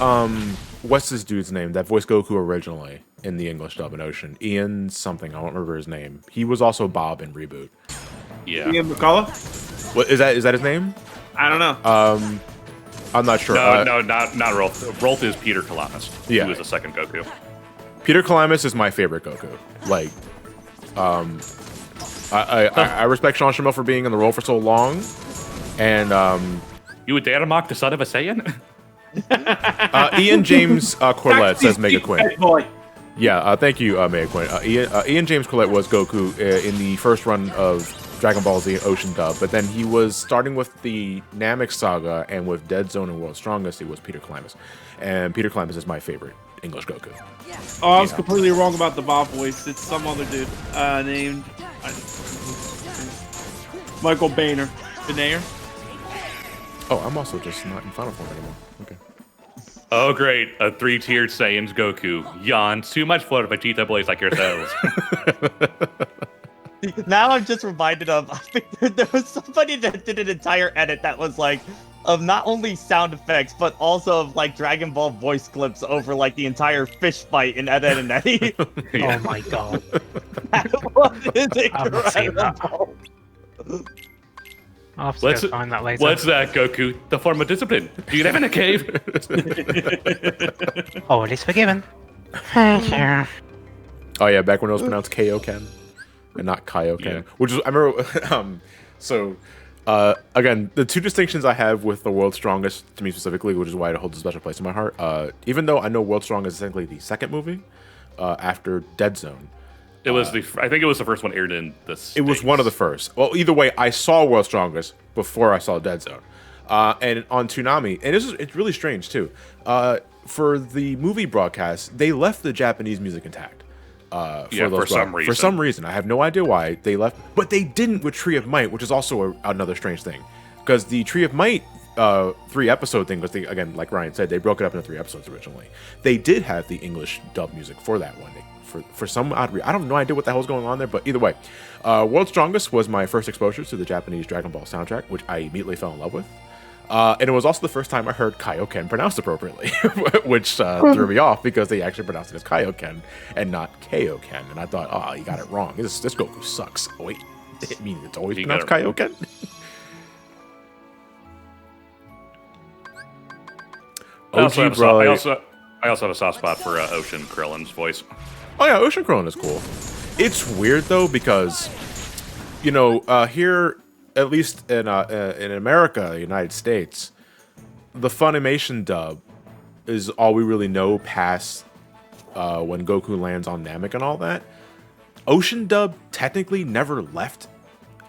what's this dude's name that voiced Goku originally in the English dub in Ocean? Ian something. I don't remember his name. He was also Bob in Reboot. Yeah. Ian McCullough? What is that? Is that his name? I don't know. I'm not sure. No, not Rolf. Rolf is Peter Kalamas. Yeah. Who is the second Goku. Peter Kalamas is my favorite Goku. Like, I respect Sean Schemmel for being in the role for so long, and you would dare mock the son of a Saiyan? Ian James Corlett says Mega Quinn. Boy. Yeah, thank you, Mega Quinn. Ian James Corlett was Goku in the first run of Dragon Ball Z Ocean dub, but then he was starting with the Namek Saga, and with Dead Zone and World's Strongest, he was Peter Kalamas. And Peter Kalamas is my favorite English Goku. Oh, I was completely wrong about the Bob voice. It's some other dude named Michael Boehner. Benayer. Oh, I'm also just not in Final Form anymore. Okay. Oh, great. A 3-tiered Saiyan's Goku. Yawn. Too much flood of Vegeta boys like yourselves. Now I'm just reminded of, I think there was somebody that did an entire edit that was like, of not only sound effects, but also of like Dragon Ball voice clips over like the entire fish fight in Ed, Edd and Eddy. Oh my god. That is incredible. I'll have to go find that later. What's that, Goku? The form of discipline. Do you live in a cave? Oh, it is forgiven. Thank you. Oh yeah, back when it was pronounced Kaioken and not Kaioken, Yeah. which is I remember. Again, the 2 distinctions I have with the World's Strongest to me specifically, which is why it holds a special place in my heart. Even though I know World's Strongest is technically the second movie after Dead Zone. It was I think it was the first one aired in the States. It was one of the first. Well, either way, I saw World's Strongest before I saw Dead Zone. And on Toonami, and it's really strange too. for the movie broadcast, they left the Japanese music intact. For some reason. For some reason, I have no idea why they left, but they didn't with Tree of Might, which is also another strange thing, because the Tree of Might 3-episode thing was again, like Ryan said, they broke it up into 3 episodes originally. They did have the English dub music for that one. For some odd reason, I don't have no idea what the hell's going on there, but either way, World's Strongest was my first exposure to the Japanese Dragon Ball soundtrack, which I immediately fell in love with. And it was also the first time I heard Kaioken pronounced appropriately, which threw me off because they actually pronounced it as Kaioken and not Kaioken. And I thought, oh, you got it wrong. This Goku sucks. Oh, wait, I mean, it's always pronounced Kaioken? I also have a soft spot for Ocean Krillin's voice. Oh yeah, Ocean Krillin is cool. It's weird though because, you know, here at least in America, United States, the Funimation dub is all we really know past when Goku lands on Namek and all that. Ocean dub technically never left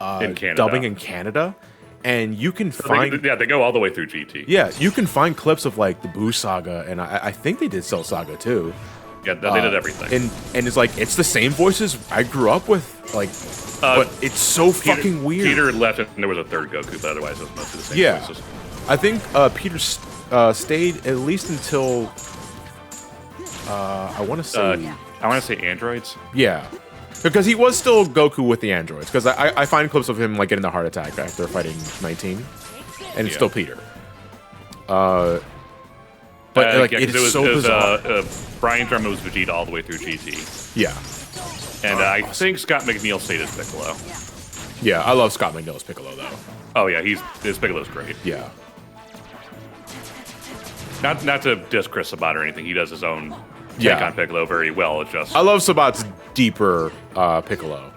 in Canada. Dubbing in Canada. And you can find... they go all the way through GT. Yeah, you can find clips of, like, the Buu Saga, and I think they did Cell Saga, too. Yeah, they did everything. And it's like, it's the same voices I grew up with, like, but it's so fucking weird. Peter left, and there was a third Goku, but otherwise it was mostly the same voices. I think Peter stayed at least until... I want to say androids? Yeah. Because he was still Goku with the androids. Because I find clips of him like getting the heart attack after fighting 19, and it's still Peter. But like it was so bizarre. Brian Drummond was Vegeta all the way through GT. Yeah, and I think Scott McNeil stayed as Piccolo. Yeah, I love Scott McNeil's Piccolo though. Oh yeah, his Piccolo's great. Yeah. Not to diss Chris Sabat or anything. He does his own take on Piccolo very well. It's just I love Sabat's deeper Piccolo.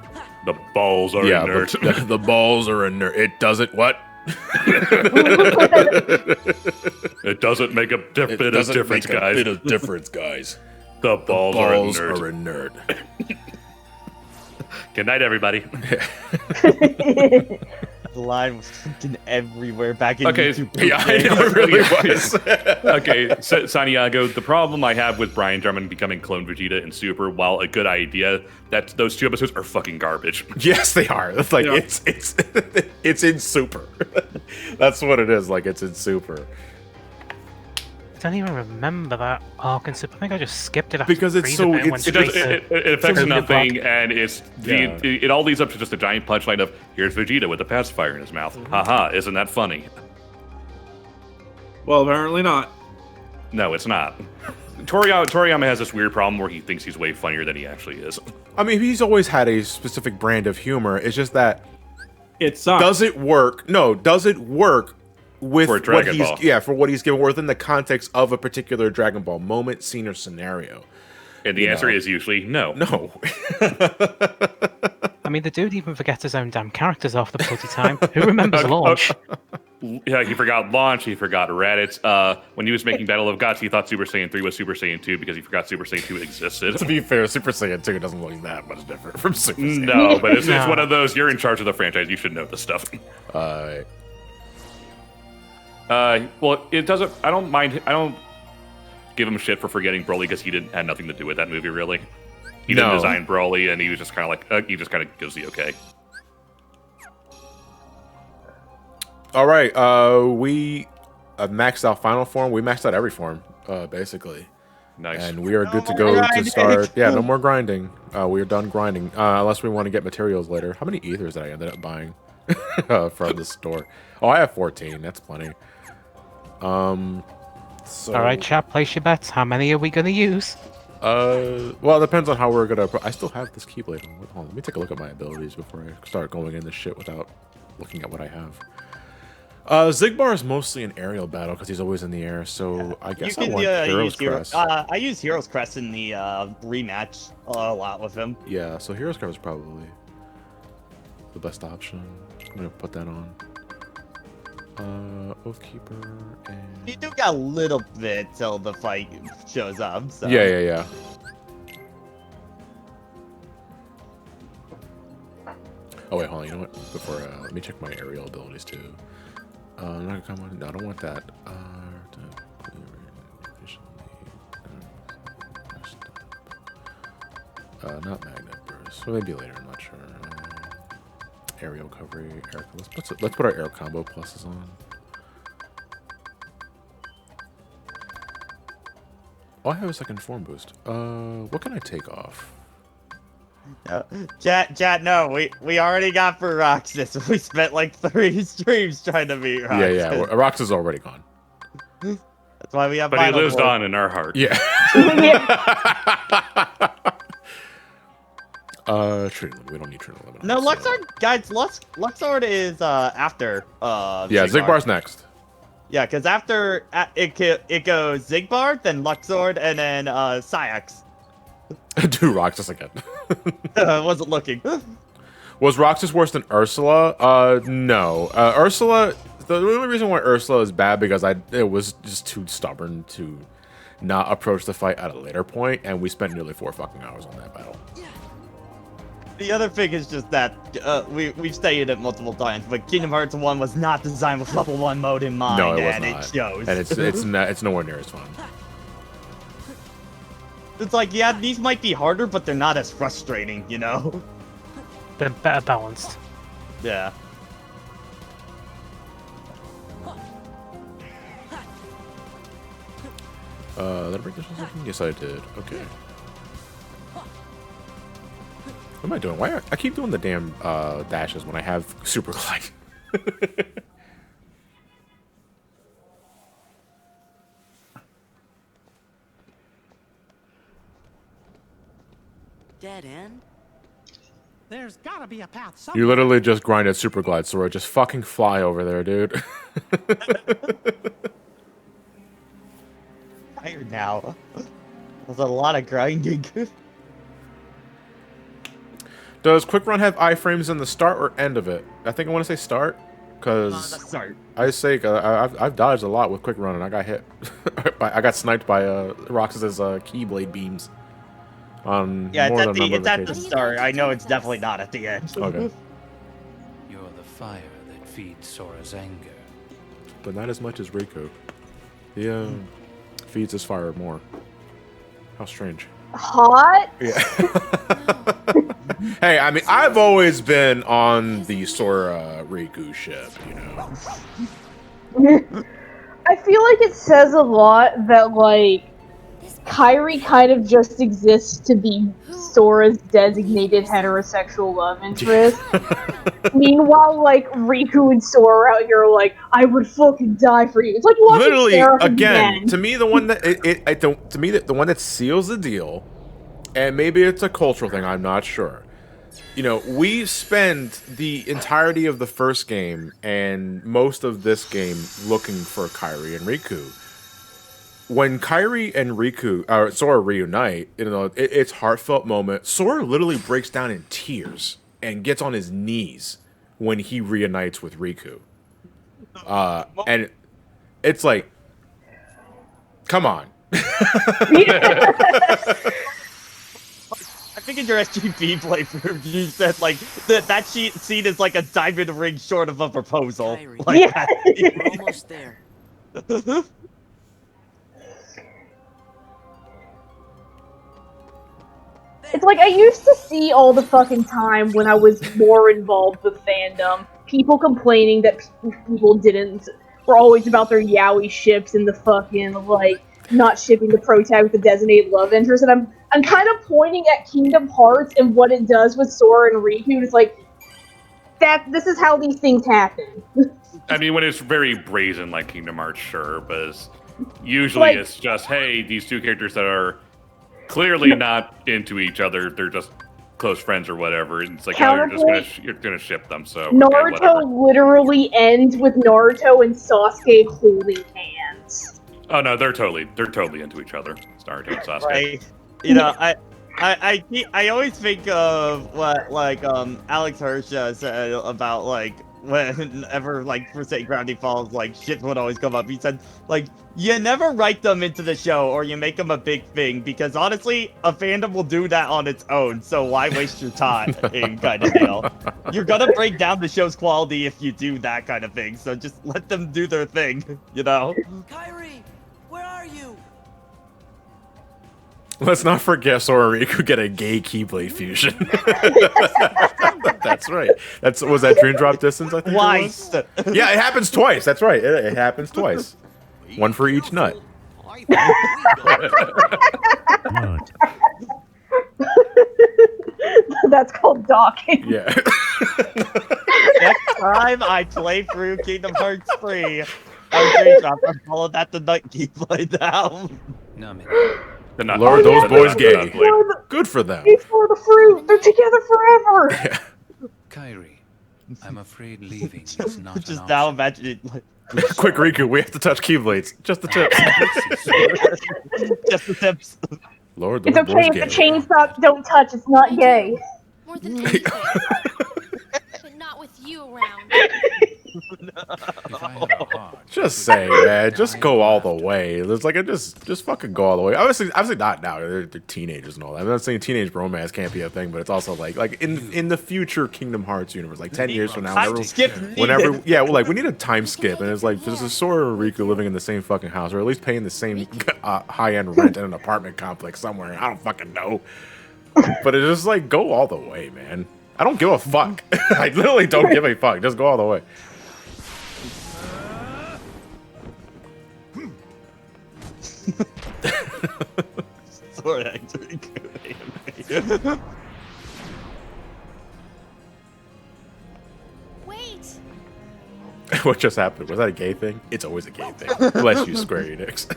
The balls are inert. The balls are inert. It doesn't what? It doesn't make a bit of difference, guys. Bit of difference, guys. The balls are inert. Good night, everybody. The line was fucking everywhere back in YouTube. Yeah, I know, it really was. Okay, Santiago, the problem I have with Brian Drummond becoming Clone Vegeta in Super, while a good idea, that those 2 episodes are fucking garbage. Yes, they are. It's like it's in Super. That's what it is. Like it's in Super. I don't even remember that arc in Super. I think I just skipped it because it's so it affects nothing, and it all leads up to just a giant punchline of here's Vegeta with a pacifier in his mouth. Haha, isn't that funny? Well, apparently not. No, it's not. Toriyama has this weird problem where he thinks he's way funnier than he actually is. I mean, he's always had a specific brand of humor. It's just that it sucks. Does it work? No, does it work with for Dragon Ball? For what he's given within the context of a particular Dragon Ball moment, scene, or scenario? And the answer is usually no. No. I mean, the dude even forgets his own damn characters half the bloody time. Who remembers Launch? Yeah, he forgot Launch, he forgot Raditz. When he was making Battle of Gods, he thought Super Saiyan 3 was Super Saiyan 2 because he forgot Super Saiyan 2 existed. To be fair, Super Saiyan 2 doesn't look that much different from Super Saiyan. No, but it's one of those, you're in charge of the franchise, you should know this stuff. Well, it doesn't, I don't give him shit for forgetting Broly because he had nothing to do with that movie, really. He didn't design Broly, and he was just kind of like, he just kind of gives the okay. All right, we maxed out Final Form. We maxed out every form, basically. Nice. And we are good to go to start. Yeah, no more grinding. We are done grinding, unless we want to get materials later. How many ethers did I ended up buying from the store? Oh, I have 14. That's plenty. So, all right, chat, place your bets. How many are we going to use? Well, it depends on how we're going to... I still have this Keyblade. Hold on, let me take a look at my abilities before I start going in this shit without looking at what I have. Zigbar is mostly an aerial battle because he's always in the air, so I guess I want Hero's Crest. I use Hero's Crest in the rematch a lot with him. Yeah, so Hero's Crest is probably the best option. I'm going to put that on. Oathkeeper and... You do got a little bit till the fight shows up, so... Yeah. Oh wait, hold on, you know what? Before, let me check my aerial abilities too. Not gonna come on. No, I don't want that. Not magnet burst. Well, maybe later. I'm not sure. Aerial recovery. Let's put our air combo pluses on. Oh, I have a second form boost. What can I take off? Chat, no, we already got for Roxas. We spent like 3 streams trying to beat Roxas. Yeah. Rox is already gone. That's why we have. But he Final lives Form. on in our heart. Yeah. Trinity. We don't need Trinity limit. No, Luxord, guys. Luxord is after. Yeah, Zigbar's next. Yeah, because after it goes Zigbar, then Luxord, and then Syx. Dude, Roxas again. Wasn't looking. Was Roxas worse than Ursula? No. Ursula. The only reason why Ursula is bad because it was just too stubborn to not approach the fight at a later point, and we spent nearly 4 fucking hours on that battle. The other thing is just that we've stated it multiple times, but Kingdom Hearts 1 was not designed with level 1 mode in mind, No, it was and not. it shows. And it's nowhere near as fun. It's like, yeah, these might be harder, but they're not as frustrating, you know? They're better balanced. Yeah. Did I break this one second? Yes, I did. Okay. What am I doing? Why I keep doing the damn dashes when I have super glide? Dead end? There's gotta be a path somewhere. You literally just grinded super glide, Sora. Just fucking fly over there, dude. Tired now. There's a lot of grinding. Does Quick Run have iframes in the start or end of it? I think I want to say start, because Start. I say I've dodged a lot with Quick Run and I got hit. I got sniped by Roxas's Keyblade beams. On Yeah, more it's than a number it's of at the occasions. start. I know it's definitely not at the end. Okay, You're the fire that feeds Sora's anger. but not as much as Riku. He feeds his fire more. How strange. Hot? Yeah. Hey, I mean, I've always been on the Sora Riku ship, you know. I feel like it says a lot that, like, Kairi kind of just exists to be Sora's designated heterosexual love interest. Meanwhile, like, Riku and Sora out here are like, I would fucking die for you. It's like watching Literally, Seraph again, to me, the one that to me, the one that seals the deal, and maybe it's a cultural thing, I'm not sure. You know, we spend the entirety of the first game and most of this game looking for Kairi and Riku. When Kairi and Sora reunite, you know, it's heartfelt moment. Sora literally breaks down in tears and gets on his knees when he reunites with Riku. And it's like, come on. I think in your SGP playthrough, you said like that scene is like a diamond ring short of a proposal. Kyrie. Like, Yeah. We're almost there. It's like I used to see all the fucking time when I was more involved with fandom. People complaining that people were always about their yaoi ships and the fucking, like, not shipping the pro tag with the designated love interest. And I'm kind of pointing at Kingdom Hearts and what it does with Sora and Riku. It's like, this is how these things happen. I mean, when it's very brazen like Kingdom Hearts, sure, but usually Like- it's just, hey, these two characters that are clearly not into each other, they're just close friends or whatever, and it's like, oh, you're gonna ship them, so okay, Naruto whatever. literally ends with Naruto and Sasuke holding hands. Oh no, they're totally into each other. It's Naruto and Sasuke. right? You know, I always think of what like Alex Hirsch said about like whenever like for say Gravity Falls, like shit would always come up. He said like you never write them into the show or you make them a big thing because honestly a fandom will do that on its own. So why waste your time in kind of deal? You're gonna break down the show's quality if you do that kind of thing. So just let them do their thing, you know. Kyrie, where are you? Let's not forget Sora and Riku get a gay Keyblade fusion. That's right. Was that Dream Drop Distance, I think Twice. it was? Yeah, it happens twice. That's right. It happens twice. One for each nut. That's called docking. Yeah. Next time I play through Kingdom Hearts 3, I'm follow that the nut Keyblade down. They're not- Lord, those they're boys not- gay. they're not blade. Good for them. Before the fruit, they're together forever. Kyrie, I'm afraid leaving is not Just an now option. imagine it like Quick, Riku, we have to touch Keyblades. Just the tips. just the tips. Lord, those It's okay boys if the gay. chainsaw don't touch. It's not gay. More than anything. But not with you around. If I had a heart, Just say, man. Just go all the way. It's like just fucking go all the way. Obviously not now. They're teenagers and all that. I'm not saying teenage romance can't be a thing, but it's also like in the future Kingdom Hearts universe, like 10 years from now, Time skip whenever needed. yeah, well, like we need a time skip, and it's like this is Sora and Riku living in the same fucking house, or at least paying the same high end rent in an apartment complex somewhere. I don't fucking know. But it's just like go all the way, man. I don't give a fuck. I literally don't give a fuck. Just go all the way. Sorry, actually good. Wait. What just happened? Was that a gay thing? It's always a gay thing. Bless you, Square Enix.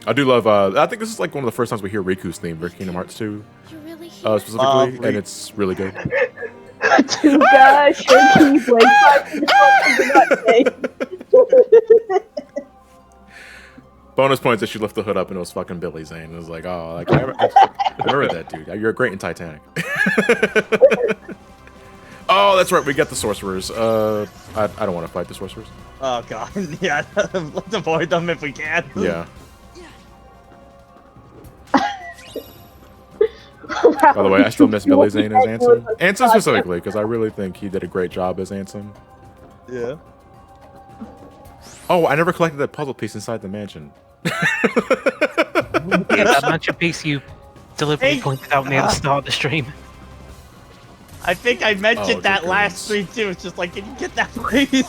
I do love, I think this is like one of the first times we hear Riku's theme for Kingdom Hearts 2, You're really here. specifically, and it's really good. Two guys share Keyblade. Bonus points that she lift the hood up and it was fucking Billy Zane. It was like, oh, like, I remember that, dude. You're great in Titanic. Oh, that's right. We got the sorcerers. I don't want to fight the sorcerers. Oh god, yeah. Let's avoid them if we can. Yeah. By the way, I still miss Billy Zane as Ansem. Ansem specifically, because I really think he did a great job as Ansem. Yeah. Oh, I never collected that puzzle piece inside the mansion. Yeah, that mansion piece you deliberately Hey. pointed out near the start of the stream. I think I mentioned Oh, that good last goodness. stream too. It's just like, can you get that please?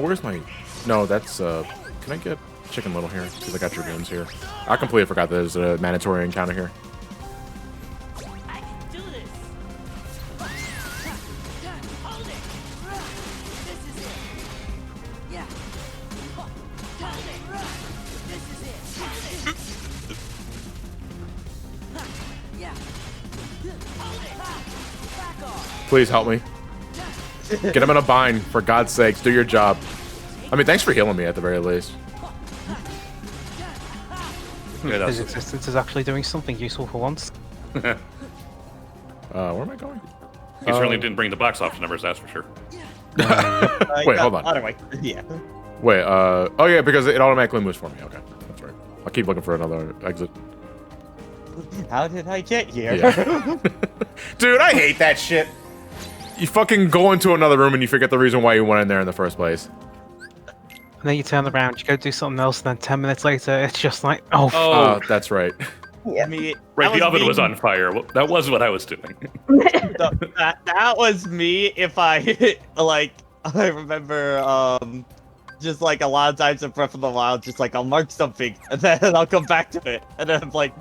Where's my... No, that's, can I get Chicken Little here? Because I got Dragoons here. I completely forgot there's a mandatory encounter here. I can do this. Hold it. This is it. Yeah. Hold it. This is it. Hold it. Yeah. Hold it. Back off. Please help me. Get him in a bind, for God's sakes. Do your job. I mean, thanks for healing me at the very least. Yeah, His that's, existence is actually doing something useful for once. Where am I going? he certainly didn't bring the box office numbers, that's for sure. Wait, hold on. Other way. Yeah. Wait, oh yeah, because it automatically moves for me. Okay, that's right. I'll keep looking for another exit. How did I get here? Yeah. Dude, I hate that shit. You fucking go into another room and you forget the reason why you went in there in the first place. And then you turn around, you go do something else, and then 10 minutes later, it's just like, oh, Oh, That's right. Yeah. Me, right, that the oven me. was on fire. Well, that was what I was doing. That was me if I like I remember just like a lot of times in Breath of the Wild, just like I'll mark something and then I'll come back to it and then I'm like,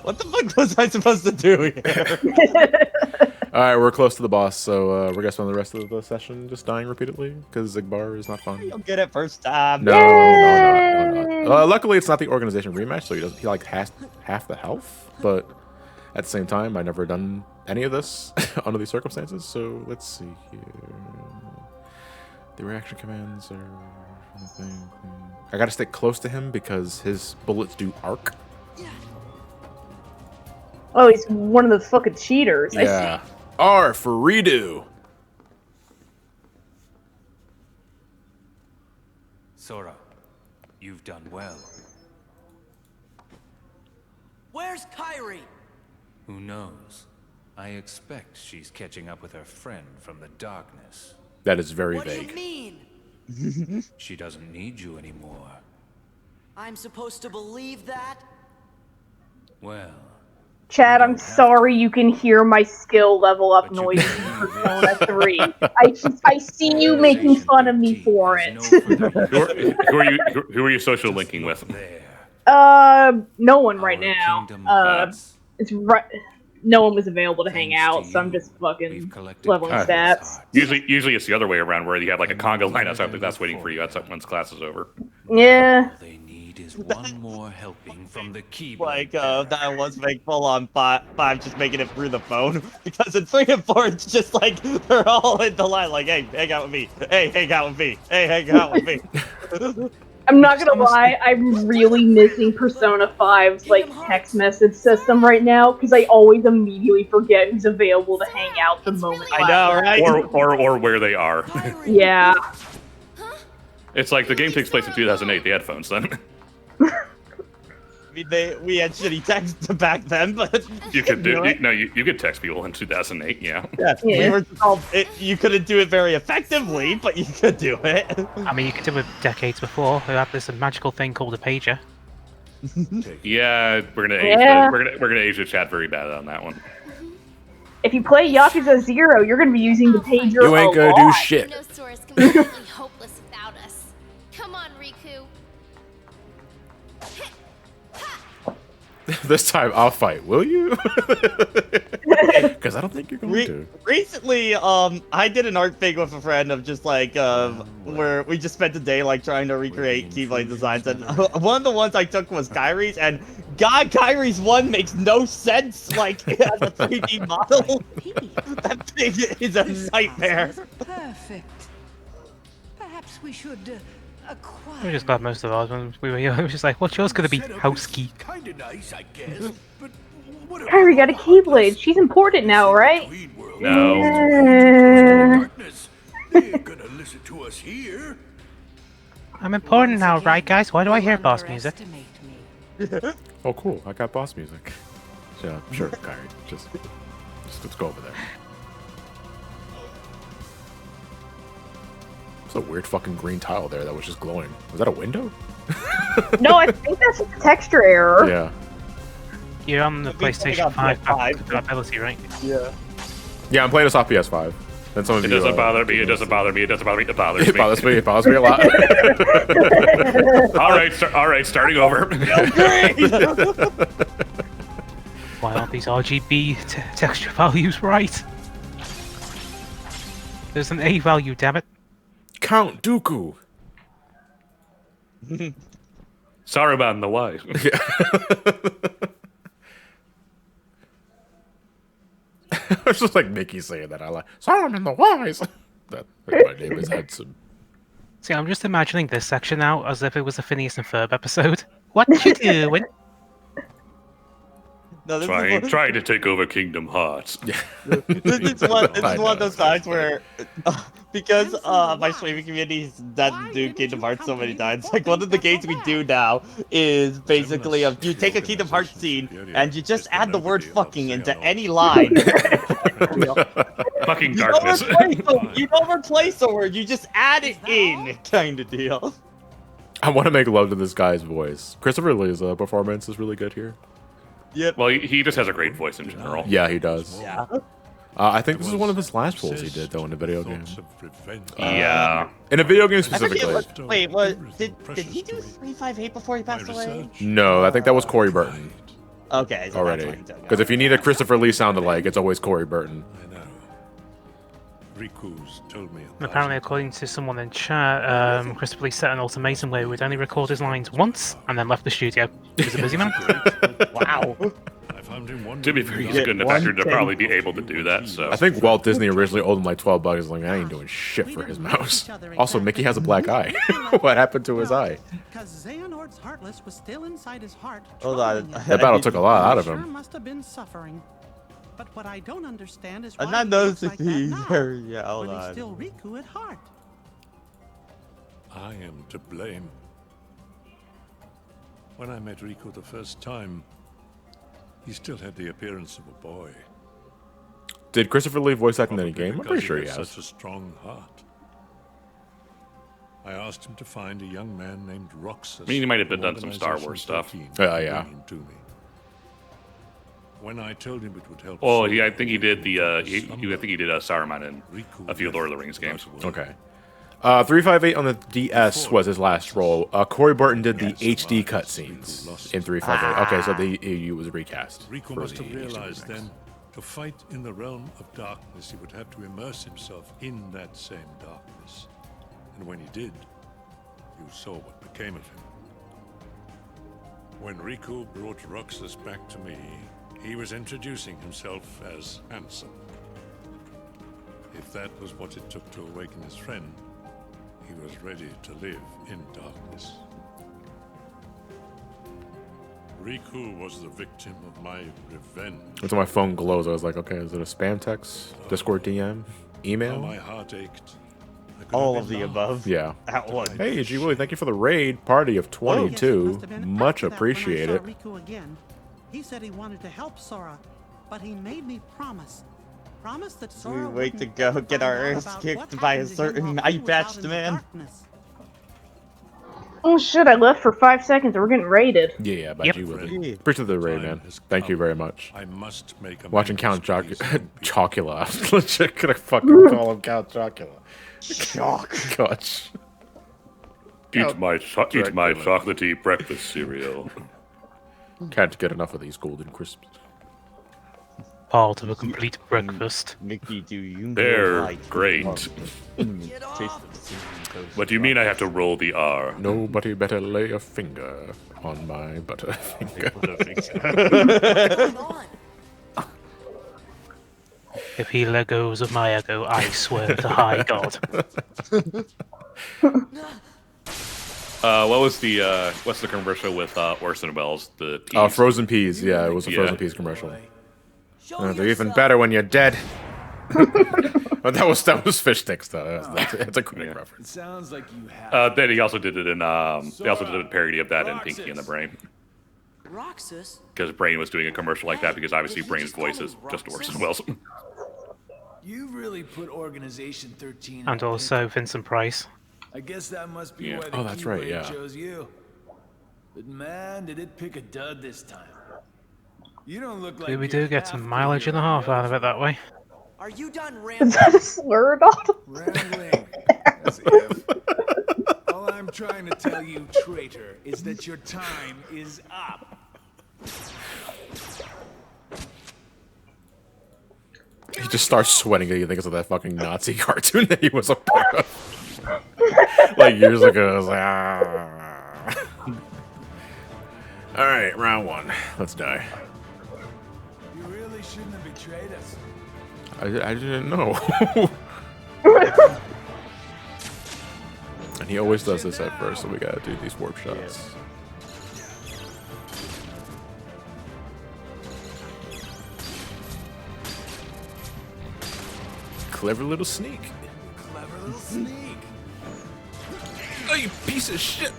what the fuck was I supposed to do here? All right, we're close to the boss, so we're gonna spend the rest of the session just dying repeatedly because Zigbar is not fun. You'll get it first time. No, not. Luckily, it's not the organization rematch, so he like has half the health. But at the same time, I've never done any of this under these circumstances. So let's see here. The reaction commands are. I gotta stay close to him because his bullets do arc. Oh, he's one of those fucking cheaters. I Yeah. R for redo. Sora, you've done well. Where's Kyrie? Who knows? I expect she's catching up with her friend from the darkness. That is very What do you vague. mean? She doesn't need you anymore. I'm supposed to believe that? Well, Chad, I'm sorry you can hear my skill level up But you noises can in do Persona this. 3. I see you making fun of me for it. Who are you social linking with? No one right Our now. kingdom hearts. It's right. No one was available to hang Thanks out, to so I'm you, just fucking we've collected leveling countless stats. hearts. Usually it's the other way around, where you have like a conga line outside that's waiting for you outside once class is over. Yeah. All they need is one more helping from the Keyblade. Like, that was make full on five just making it through the phone. Because in 3 and 4, it's just like, they're all in the line, like, hey, hang out with me. Hey, hang out with me. Hey, hang out with me. I'm not gonna lie, I'm really missing Persona 5's like text message system right now because I always immediately forget who's available to hang out the moment. I know, right? Or where they are. Yeah. It's like the game takes place in 2008. They had phones then. I mean, we had shitty text back then, but You could do it. you could text people in 2008. Yeah. Yeah, Yeah. we were told you couldn't do it very effectively, but you could do it. I mean, you could do it decades before. Who had this magical thing called a pager. Yeah, we're gonna Yeah. we're gonna age the chat very bad on that one. If you play Yakuza 0, you're gonna be using the pager You ain't a gonna lot. do shit. No store is completely hopeless without us. Come on, Riku. This time I'll fight, will you? Because I don't think you're going to. Recently, I did an art thing with a friend of just like, where we just spent the day like trying to recreate Keyblade designs, and one of the ones I took was Kyrie's, and God, Kyrie's one makes no sense, like, as a 3D model. That thing is a nightmare. Perfect. Perhaps we should acquire. We were just glad most of ours when we were young. It was just like, what's yours gonna be? House key. Kinda nice, I guess. But what about Kyrie got a Keyblade. She's important now, right? No. Yeah. darkness? They ain't gonna listen to us here. I'm important now, right, guys? Why do I hear boss music? Oh, cool. I got boss music. Yeah, sure, Kyrie. Just let's go over there. It's a weird fucking green tile there that was just glowing. Was that a window? No, I think that's just a texture error. Yeah. You're on the PlayStation 5 compatibility, right? Yeah. Yeah, I'm playing this off PS5. Then some of It you, doesn't bother me. It doesn't bother me. It doesn't bother me. It bothers me. It bothers me. It bothers me a lot. all right, starting over. Why aren't these RGB texture values right? There's an A value, damn it. Count Dooku. Saruman the Wise. It's just like Mickey saying that. I like Saruman the Wise. My name is Hudson. See, I'm just imagining this section now as if it was a Phineas and Ferb episode. What you doing? No, this Trying to take over Kingdom Hearts. This is one of those times where, because my streaming community doesn't do Kingdom Hearts so many times, like one of the games we do now is basically you take a Kingdom Hearts scene and you just add the word fucking into any line. Fucking darkness. You don't replace a word, you just add it in, kind of deal. I want to make love to this guy's voice. Christopher Lee's performance is really good here. Yep. Well, he just has a great voice in general. Yeah, he does. Yeah. I think this is one of his last roles he did, though, in a video game. Yeah. In a video game I think specifically. wait, what? Did he do 358 before he passed away? No, I think that was Corey Burton. Okay. So Already. Because if you need a Christopher Lee sound-alike, it's always Corey Burton. I know. Riku's told me. Apparently, according to someone in chat, Christopher Lee set an ultimatum where he would only record his lines once and then left the studio. He was a busy man. Wow. To be fair, he's a good enough actor to probably be able to do that. So I think Walt Disney originally owed him like $12. Like, I ain't doing shit for his mouse. Also, Mickey has a black eye. What happened to his eye? Because Xehanort's Heartless was still inside his heart. Hold on. That battle took a lot out of Sure him. must have been suffering. But what I don't understand is I'm why not he looks noticing like that now, either. Yeah, hold when he's on. still Riku at heart. I am to blame. When I met Riku the first time, he still had the appearance of a boy. Did Christopher Lee voice act in any Probably game? I'm because pretty sure he has has. such a strong heart. I asked him to find a young man named Roxas. I mean, he might have been from done some Star Organization Wars stuff. 13, Yeah. bring him to me. When I told him it would help. Oh, solve I think he did the. I slumber, think he did Saruman in a few Lord of the Rings games. Okay. 358 on the DS was his last role. Corey Burton did the HD cutscenes in 358. Okay, so he was recast. Riku must have realized then, to fight in the realm of darkness, he would have to immerse himself in that same darkness. And when he did, you saw what became of him. When Riku brought Roxas back to me, he was introducing himself as Handsome. If that was what it took to awaken his friend, he was ready to live in darkness. Riku was the victim of my revenge. Until my phone glows, I was like, okay, is it a spam text, Discord DM, email? My heart ached. All of the above. Yeah. At once. Hey, G Willie, thank you for the raid party of 22. Much appreciate it. Riku again. He said he wanted to help Sora, but he made me promise. Promise that We Sora wait to wouldn't go ever get find our out ass about kicked what by a happened to him certain while he was out eye-patched in the man. darkness. Oh shit, I left for 5 seconds. We're getting raided. Yeah, by Yep. G Willie. Appreciate the raid, man. Thank you very much. I must make a Watching Count Chocula. I was legit gonna fucking call him Count Chocula. Gosh. Eat my chocolatey breakfast cereal. Can't get enough of these golden crisps. Part of a complete breakfast. Mickey, do you They're like great. taste of the cinnamon toast? What do you mean I have to roll the R? Nobody better lay a finger on my butterfinger. If he let goes of my ego, I swear to high God. What was the what's the commercial with Orson Welles? The peas? Oh, frozen peas. Yeah, it was a frozen peas commercial. They're even better when you're dead. But that was fish sticks though. That's a quick reference. It sounds like you have. Then he also did it in. They also did a parody of that in Pinky and the Brain. Roxas? Because Brain was doing a commercial like that because obviously Brain's voice is just Orson Welles. You really put Organization 13. And also Vincent Price. I guess that must be Yeah. why the Oh, that's right, keyword yeah. chose you. But man, did it pick a dud this time. You don't look like We you're do get half some the mileage and a hero half out of it that way. Are you done Is rambling? that a slur, Donald? Rambling. As if. All I'm trying to tell you, traitor, is that your time is up. He just starts sweating and he thinks of that fucking Nazi cartoon that he was a part of. Like years ago, I was like, ah. Alright, round one. Let's die. You really shouldn't have betrayed us. I didn't know. And he always does this at first, so we gotta do these warp shots. Clever little sneak. Clever little sneak. Oh, you piece of shit!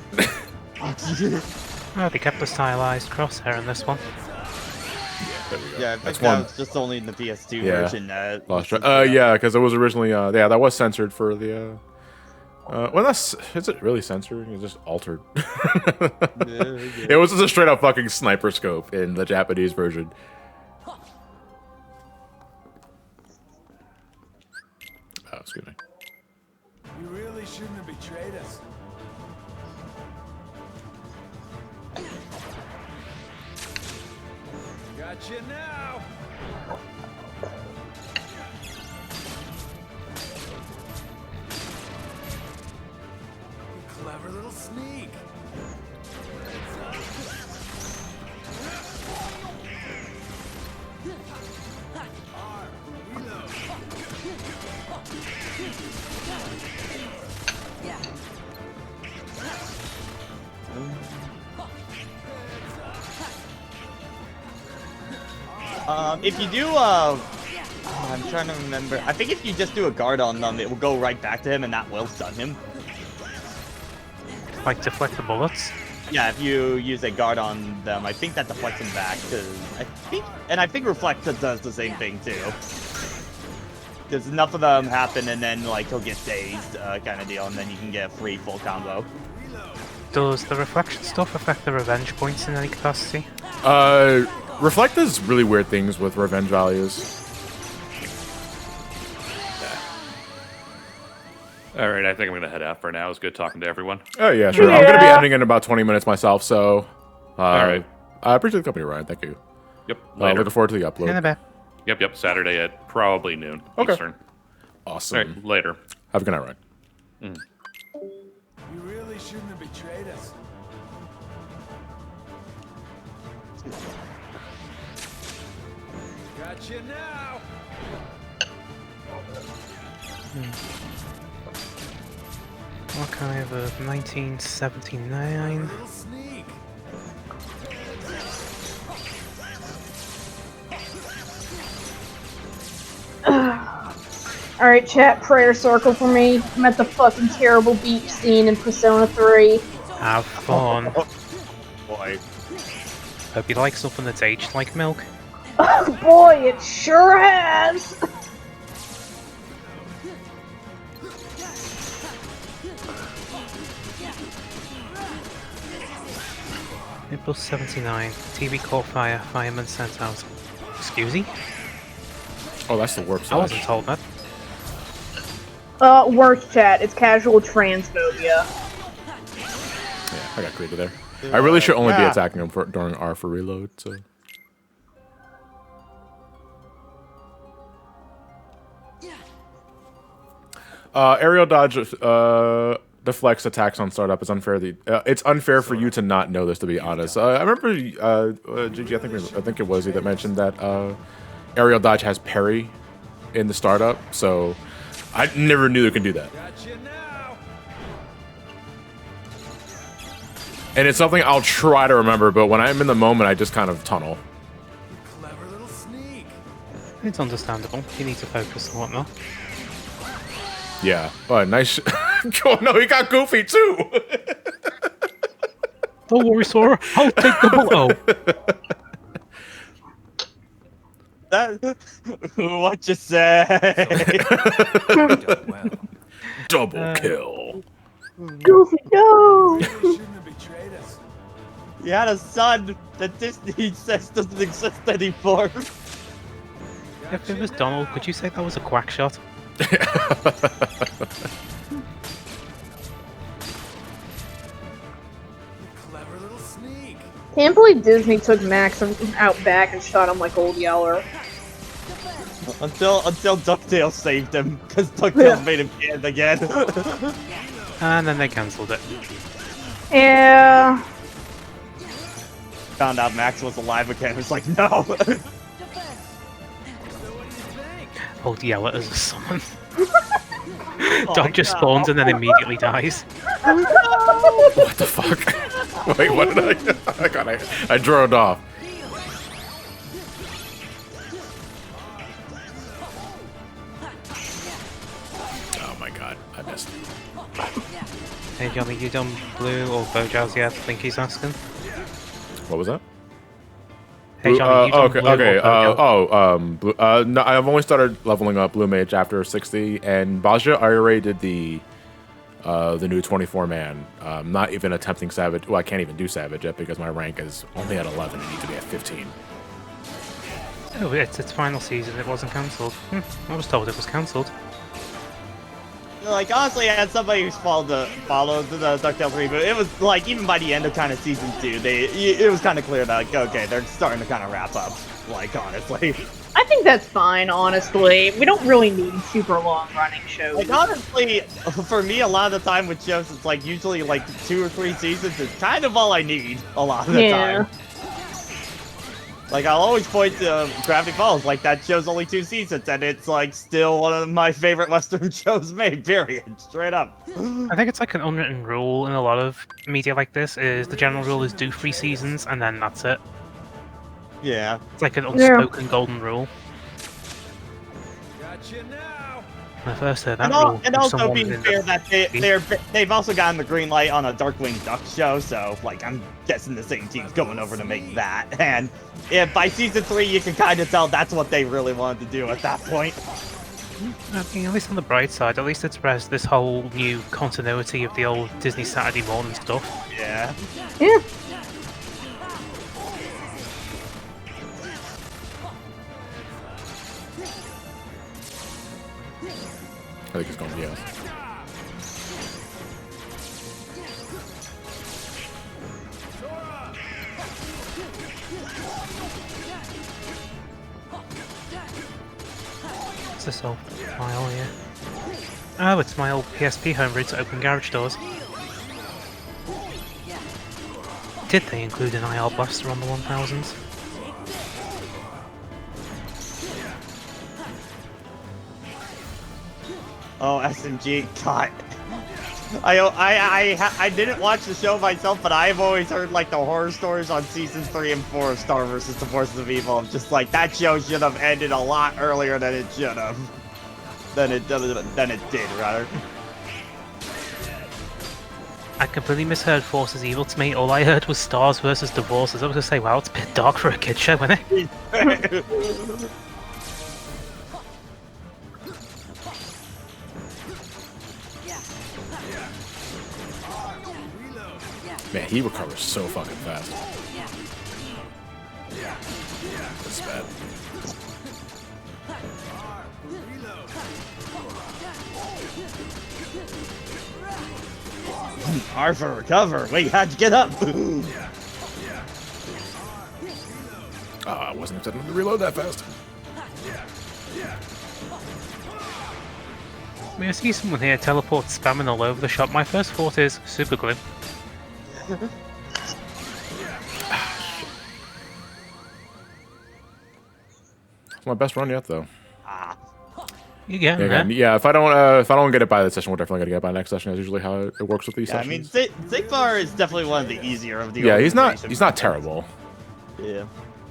Oh, they kept the stylized crosshair in this one. There we go. Yeah, I think That's that one. was just only in the PS2 Yeah. version. Lost track. Yeah, because it was originally, yeah, that was censored for the, well, that's, is it really censored? It's just altered. It was just a straight up fucking sniper scope in the Japanese version. Oh, excuse me. You really shouldn't have betrayed us. Gotcha now. You clever little sneak. If you do, I'm trying to remember. I think if you just do a guard on them, it will go right back to him, and that will stun him. Like deflect the bullets. Yeah, if you use a guard on them, I think that deflects them back. I think Reflect does the same thing too. Because enough of them happen, and then like he'll get dazed, kind of deal, and then you can get a free full combo. Does the reflection stuff affect the revenge points in any capacity? Reflect does really weird things with revenge values. All right, I think I'm gonna head out for now. It was good talking to everyone. Oh yeah, sure. I'm gonna be ending in about 20 minutes myself, so. All right. I appreciate the company, Ryan. Thank you. Yep. Later. Looking forward to the upload. In a bit. Yep. Saturday at probably noon Eastern. Awesome. All right, later. Have a good night, Ryan. You really shouldn't have betrayed us. Gotcha now. Archive of 1979. Little sneak. Alright, chat, prayer circle for me. I'm at the fucking terrible beach scene in Persona 3. Have fun. Boy. Hope you like something that's aged like milk. Oh boy, it sure has! April 79. TV caught fire. Fireman sent out. Excuse me? Oh, that's the warp I wasn't told that. Worst chat, it's casual transphobia. Yeah, I got created there. I really should only be attacking him during R for reload, so. Aerial dodge deflects attacks on startup. It's unfair. It's unfair for you to not know this, to be honest. I remember, Gigi, I think it was you that mentioned that aerial dodge has parry in the startup, so I never knew it could do that. And it's something I'll try to remember, but when I'm in the moment, I just kind of tunnel. Clever little sneak. It's understandable. You need to focus and whatnot. Yeah. Oh, nice. Oh no, he got goofy too. Don't worry, Sora. I'll take the bullet. That, what you say? Double kill. Goofy, no! You had a son that Disney says doesn't exist anymore. If it was Donald, could you say that was a quack shot? Clever little sneak. Can't believe Disney took Max out back and shot him like Old Yeller. Until DuckTales saved him, because DuckTales made him dead again. And then they cancelled it. Yeah. Found out Max was alive again. It was like, no. Old Yeller as a summon. Dog just spawns and then immediately dies. What the fuck? Wait, what did I droned off. Oh my god, I missed. Hey Johnny, you done Blue or Bojaz yet? I think he's asking. What was that? Hey Johnny, you done Blue or Bojaz? Blue, no, I've only started leveling up Blue Mage after 60, and Baja, I already did the new 24-man. Not even attempting Savage. Well, I can't even do Savage yet because my rank is only at 11. I need to be at 15. Oh, it's its final season. It wasn't cancelled. I was told it was cancelled. Like, honestly, as somebody who's followed the DuckTales reboot, it was like, even by the end of kind of season 2, it was kind of clear that, like, okay, they're starting to kind of wrap up, like, honestly. I think that's fine, honestly. We don't really need super long-running shows. Like, honestly, for me, a lot of the time with shows, it's like, usually, like, 2 or 3 seasons is kind of all I need a lot of the time. Like, I'll always point to Gravity Falls, like, that show's only 2 seasons, and it's, like, still one of my favorite Western shows made, period. Straight up. I think it's like an unwritten rule in a lot of media like this, is the general rule is do 3 seasons, and then that's it. Yeah. It's like an unspoken golden rule. Gotcha now. When I first heard that And, rule, and also someone being in fair the- that they've also gotten the green light on a Darkwing Duck show, so like I'm guessing the same team's going over to make that. And if by season 3 you can kind of tell that's what they really wanted to do at that point. I mean, at least on the bright side, at least it's this whole new continuity of the old Disney Saturday morning stuff. Yeah. Yeah. I think it's going to be yes. What's this old file here? Oh, it's my old PSP home route to open garage doors. Did they include an IR blaster on the 1000s? Oh, SMG, God. I didn't watch the show myself, but I've always heard like the horror stories on seasons 3 and 4 of Star vs. the Forces of Evil. I'm just like, that show should have ended a lot earlier than it should have. Than it did, rather. I completely misheard Forces Evil to me. All I heard was Stars versus Divorces. I was gonna say, wow, it's a bit dark for a kid show, isn't it? Man, he recovers so fucking fast. That's bad. R for recover. Wait, how'd you get up? I wasn't expecting him to reload that fast. I mean, I see someone here teleport spamming all over the shop. My first thought is super glue. It's my best run yet, though. You get yeah, there. yeah, if I don't get it by this session, we're definitely gonna get it by next session. That's usually how it works with these sessions. I mean, Zigbar is definitely one of the easier of the. Yeah, he's not terrible. Yeah.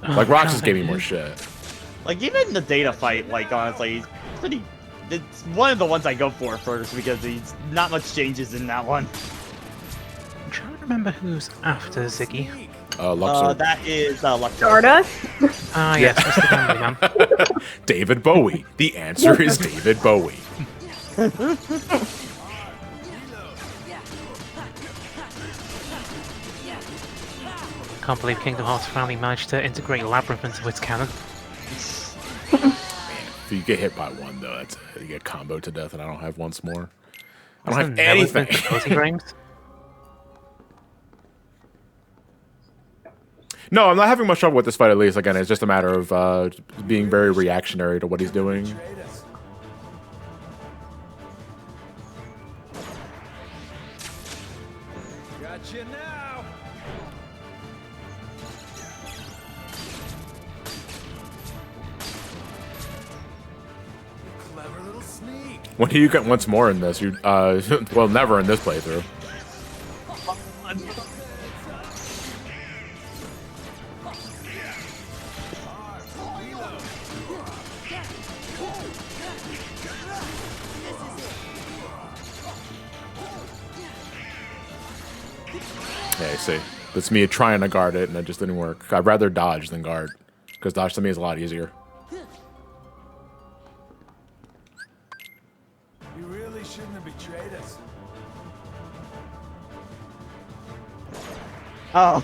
Like Roxas gave me more shit. Like even the data fight, like honestly, he's pretty. It's one of the ones I go for first because he's not much changes in that one. I'm trying to remember who's after Ziggy. Luxor. That is Luxor. Stardust? Ah, yes, Mr. Gambling Man. David Bowie. The answer is David Bowie. Can't believe Kingdom Hearts finally managed to integrate Labyrinth into its canon. If you get hit by one, though, that's you get comboed to death, and I don't have once more. I don't have Isn't that anything. ability frames? No, I'm not having much trouble with this fight, at least. Again, it's just a matter of being very reactionary to what he's doing. Gotcha now. Clever little sneak. When do you get once more in this? You well, never in this playthrough. Yeah, you see. It's me trying to guard it, and it just didn't work. I'd rather dodge than guard, because dodge to me is a lot easier. You really shouldn't have betrayed us. Oh.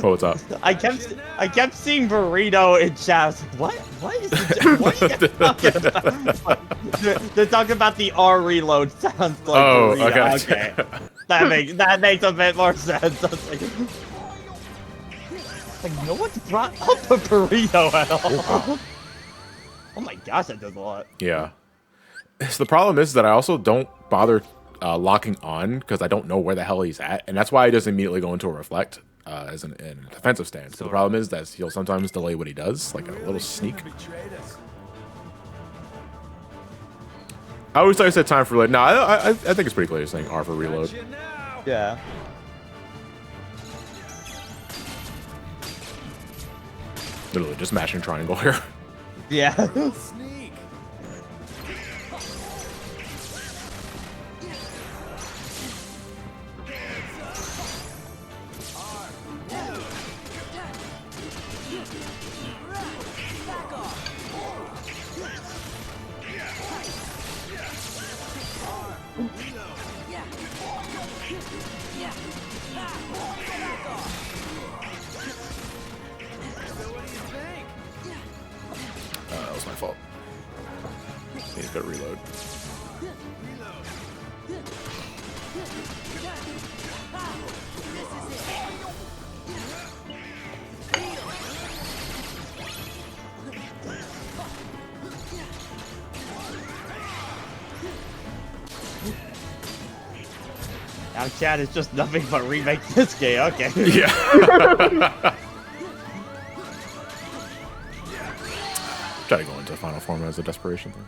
Oh, what's up? I kept seeing burrito in chat. What? What is the, what are you talking about? They're talking about the R reload sounds like burrito. Okay. That makes a bit more sense. I was like no one's brought up a burrito at all. Oh my gosh, that does a lot. Yeah. So the problem is that I also don't bother locking on because I don't know where the hell he's at, and that's why I just immediately go into a reflect as in a defensive stance. So the problem is that he'll sometimes delay what he does, like a little sneak. I always thought I said time for reload. No, I think it's pretty clear saying R for reload. Yeah. Literally just mashing triangle here. Yeah. He's got to reload. Now chat is just nothing but remake this game. Okay. Yeah. Try to go into final form as a desperation thing.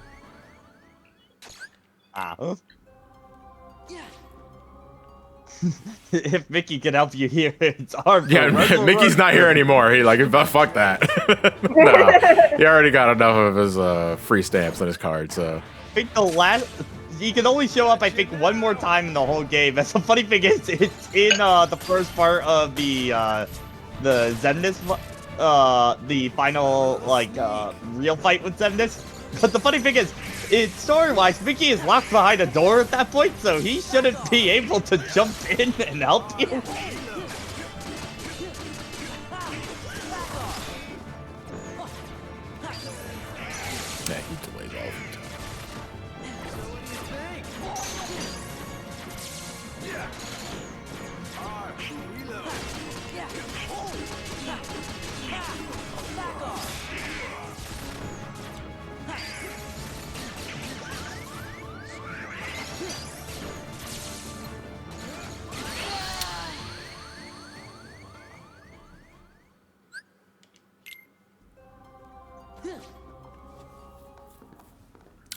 Ah. If Mickey can help you here, it's hard. Yeah, Mickey's not here anymore. He like, fuck that. No, he already got enough of his free stamps on his card. So I think the last he can only show up, I think, one more time in the whole game. And the funny thing is, it's in the first part of the Xemnas, the final like real fight with Xemnas. But the funny thing is, story-wise, Mickey is locked behind a door at that point, so he shouldn't be able to jump in and help you. yeah, he delays all of them.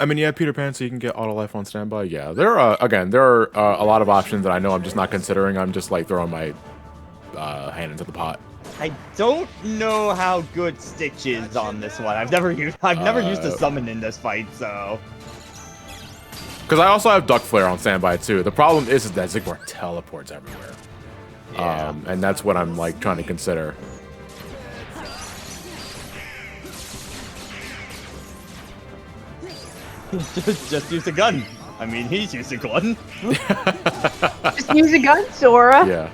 I mean, yeah, Peter Pan, so you can get auto life on standby. Yeah, there are a lot of options that I know I'm just not considering. I'm just like throwing my hand into the pot. I don't know how good Stitch is on this one. I've never used a summon in this fight, so. Because I also have Duck Flare on standby too. The problem is that Zigbar teleports everywhere, and that's what I'm like trying to consider. just use a gun. I mean, he's used a gun. Just use a gun, Sora. Yeah.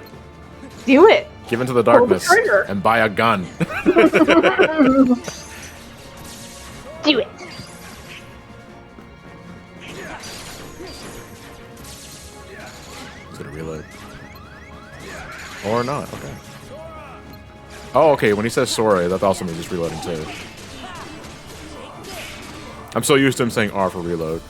Do it. Give into the darkness and buy a gun. Do it. Is it a reload? Or not? Okay. Oh, okay. When he says Sora, that also means he's reloading too. I'm so used to him saying R for reload.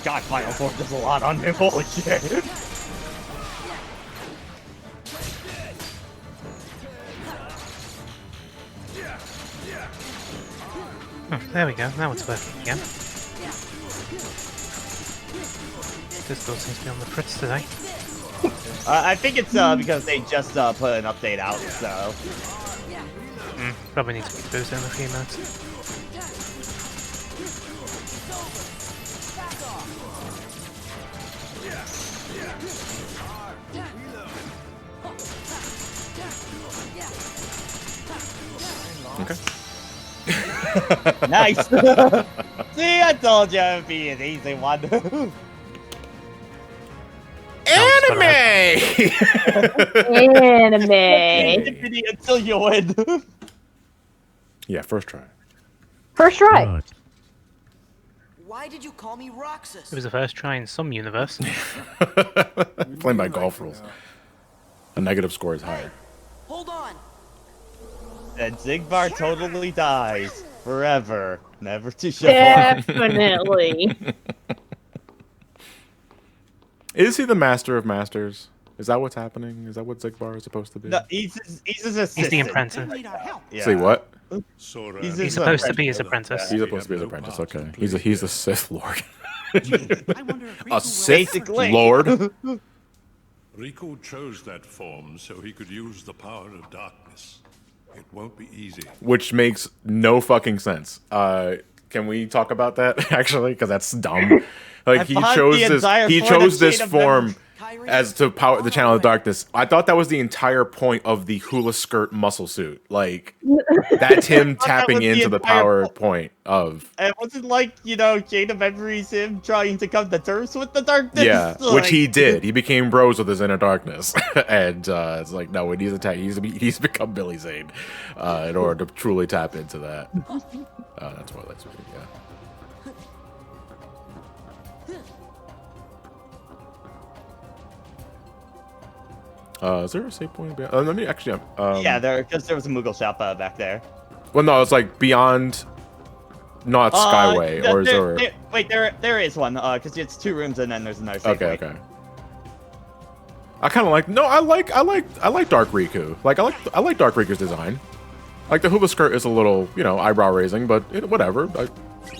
God, Final Form does a lot on him. Holy shit. Oh, there we go. Now it's working again. This still seems to be on the crits today. I think it's because they just put an update out, so. Probably need to be boosted in a few minutes. Okay. Nice! See, I told you it would be an easy one. Anime! Anime! Until you win. Yeah, first try. First try. Why did you call me Roxas? It was the first try in some universe. Playing by golf rules. A negative score is higher. Hold on. And Zigbar totally dies. Forever. Never to show Definitely. Is he the master of masters? Is that what's happening? Is that what Zigbar is supposed to be? No, he's his assistant. He's the apprentice. Yeah. See what? He's supposed to be his apprentice. He's supposed to be his apprentice. Okay. He's a Sith Lord. A Sith Basically. Lord. Riku chose that form so he could use the power of darkness. It won't be easy. Which makes no fucking sense. Can we talk about that actually? Because that's dumb. Like he chose this form as to power the channel of darkness. I thought that was the entire point of the hula skirt muscle suit. Like that's him tapping into the power point of. It wasn't like, you know, Chain of Memories, him trying to come to terms with the darkness. Yeah, like, which he did. He became bros with his inner darkness, and it's like no, he needs to he's become Billy Zane in order to truly tap into that. That's why that's yeah. Is there a save point? Let me actually. yeah, because there was a Moogle shop back there. Well, no, it's like beyond, not Skyway, or is there? Wait, there is one. Because it's 2 rooms and then there's another save point. Okay. I kind of like. No, I like Dark Riku. Like I like Dark Riku's design. Like the hula skirt is a little, you know, eyebrow raising, but whatever.